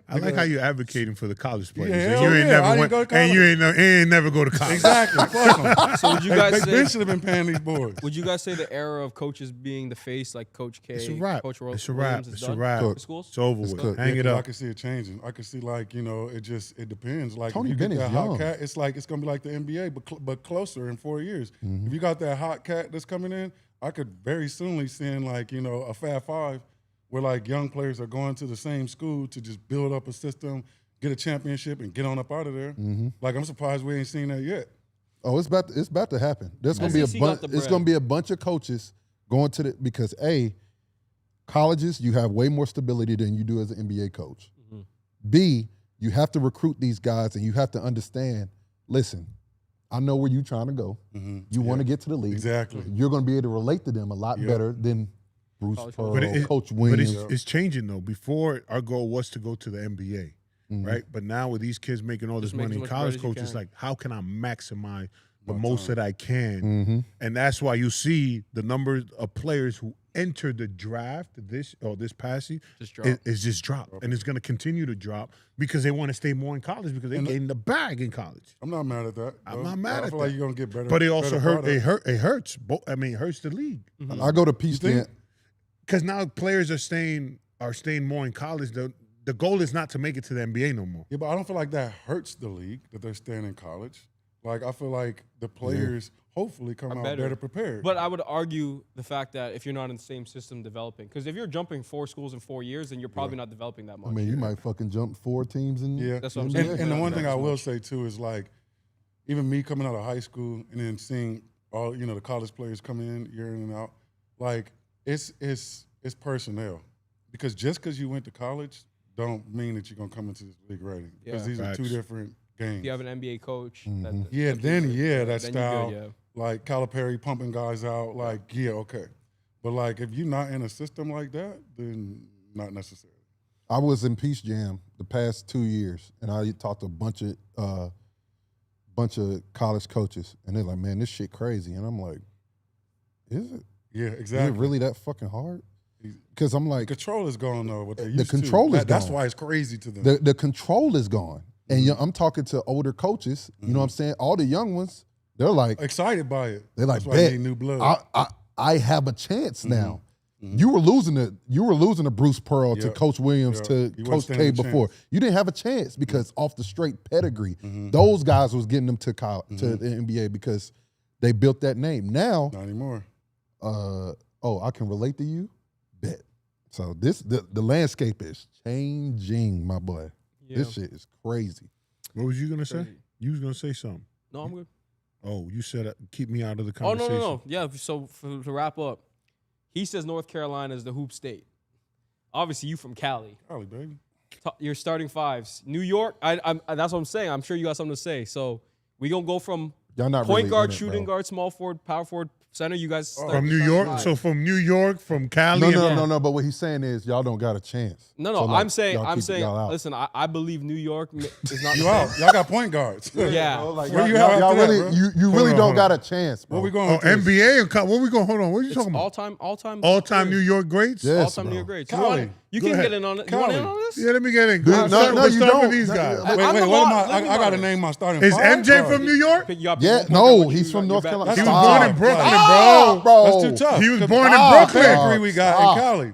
I like how you're advocating for the college players. Yeah, and hell you ain't yeah. never I didn't went, go to and you college. ain't never go to college. Exactly. Fuck them. So would you guys Big Ben say? should have been paying these boys. Would you guys say the era of coaches being the face, like Coach K, It's a wrap. Coach It's a Williams, wrap. is It's a done? wrap. for schools? It's over It's with. cooked. Hang it I up. can see it changing. I can see like it depends. Like Tony if you get Bennett's that hot young. cat, it's gonna be like the NBA, but closer in 4 years. If you got that hot cat that's coming in, I could very soonly send a Fab Five, where like young players are going to the same school to just build up a system, get a championship, and get on up out of there. Like I'm surprised we ain't seen that yet. Oh, it's about to happen. There's gonna be a SEC got bunch. the It's bread. gonna be a bunch of coaches going to the because colleges you have way more stability than you do as an NBA coach. B, you have to recruit these guys and you have to understand. Listen, I know where you're trying to go. You want to get to the league. Exactly. You're going to be able to relate to them a lot better than Bruce Pearl, Coach But Williams. it's changing though. Before our goal was to go to the NBA, right? But now with these kids making all this Just make money, as much college bread as you coaches can. like, how can I maximize the most that I can? And that's why you see the numbers of players who entered the draft this past season Just drop. is just drop, and it's going to continue to drop because they want to stay more in college because they're getting the bag in college. I'm not mad at that. I'm though. not mad I at feel that. like you're gonna get better. But it also better product. it hurts. I mean, it hurts the league I go to Peach think? Jam. because now players are staying more in college. The goal is not to make it to the NBA no more. Yeah, but I don't feel like that hurts the league that they're staying in college. Like I feel like the players hopefully come out better prepared. But I would argue the fact that if you're not in the same system developing, because if you're jumping 4 schools in 4 years, then you're probably not developing that much. I mean, you might fucking jump 4 teams in. yeah, That's what I'm in saying. the- And the one thing I Not will much. say too is like, even me coming out of high school and then seeing all the college players coming in year in and out, like it's personnel, because just because you went to college don't mean that you're gonna come into this league ready. Because Yeah. these are two Facts. different games. If you have an NBA coach, Yeah, then that you're style, good, yeah. like Calipari pumping guys out, like okay. But like if you're not in a system like that, then not necessarily. I was in Peach Jam the past 2 years, and I talked to a bunch of college coaches, and they're like, "Man, this shit crazy," and I'm like, "Is it? Yeah, Is exactly. it really that fucking hard?" Because I'm like, Control is gone though. What they The used to. control is That's gone. why it's crazy to them. the control is gone, and I'm talking to older coaches. You know what I'm saying? All the young ones, they're like, Excited by it. they're like, That's why they bet need new blood. I have a chance now. You were losing to Bruce Pearl, to Yeah. Coach Williams, Yeah. to You Coach wasn't K standing a before. You didn't have a chance because off the straight pedigree, those guys was getting them to to the NBA because they built that name. Now, Not anymore. I can relate to you. Bet. So the landscape is changing, my boy. Yeah. This shit is crazy. What was you gonna say? Crazy. You was gonna say something. No, I'm good. Oh, you said keep me out of the Oh, conversation. no. Yeah, so to wrap up, he says North Carolina is the hoop state. Obviously, you from Cali. Golly, baby. You're starting fives. New York, I'm that's what I'm saying. I'm sure you got something to say. So we going to go from Y'all not point really guard, in it, shooting bro. guard, small forward, power forward, center. You guys start From New starting York. five. So from New York, from Cali. No. But what he's saying is y'all don't got a chance. No, So, like, I'm saying, y'all keep y'all out. listen, I believe New York is not You the out. same. Y'all got point guards. Yeah. Where you at y'all after that, really, bro? you really on, don't hold got a chance, bro. Where we going Oh, with this? NBA and what we going? Hold on. What are you It's talking about? all-time New York greats. Yeah. all-time New bro. York greats. Cali. You Go can ahead. get in on it. You want in Cali. on this? Yeah, let me get in. Dude, Let's no, start you with don't. these No, guys. no, I'm Wait, the what am boss. I? Let me I got to run it. name my starting Is five, MJ bro. from New York? Pick you up, Yeah, pick no, you up, he's from you're North back. Carolina. He was Stop. born in Brooklyn, Stop, bro. That's too tough. He was born in The Brooklyn. pedigree we got Stop. in Cali.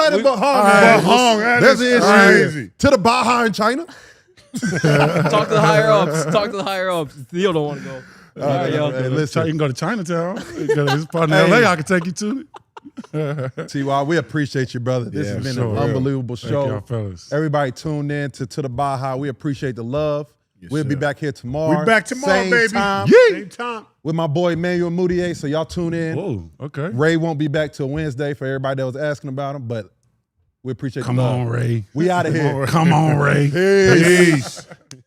China, but Hong. But Hong, that There's is an issue. crazy. To the Baha in China. Talk to the higher ups. Talk to the higher ups. Theo don't want to go. All right, yo. Hey, You listen, can go to Chinatown. There's part in Hey. LA I can take you to. T.Y., we appreciate you, brother. This Yeah, has been sure. an unbelievable Thank y'all, show. fellas. Everybody tuned in to the Baha. We appreciate the love. We'll be sir. back here tomorrow. We back tomorrow, same baby. Time, Same time. with my boy Emmanuel Moutier. So y'all tune in. Whoa, okay. Ray won't be back till Wednesday for everybody that was asking about him, but we appreciate Come the love. on, Ray. We out of here. Come on, Ray. Peace. Peace.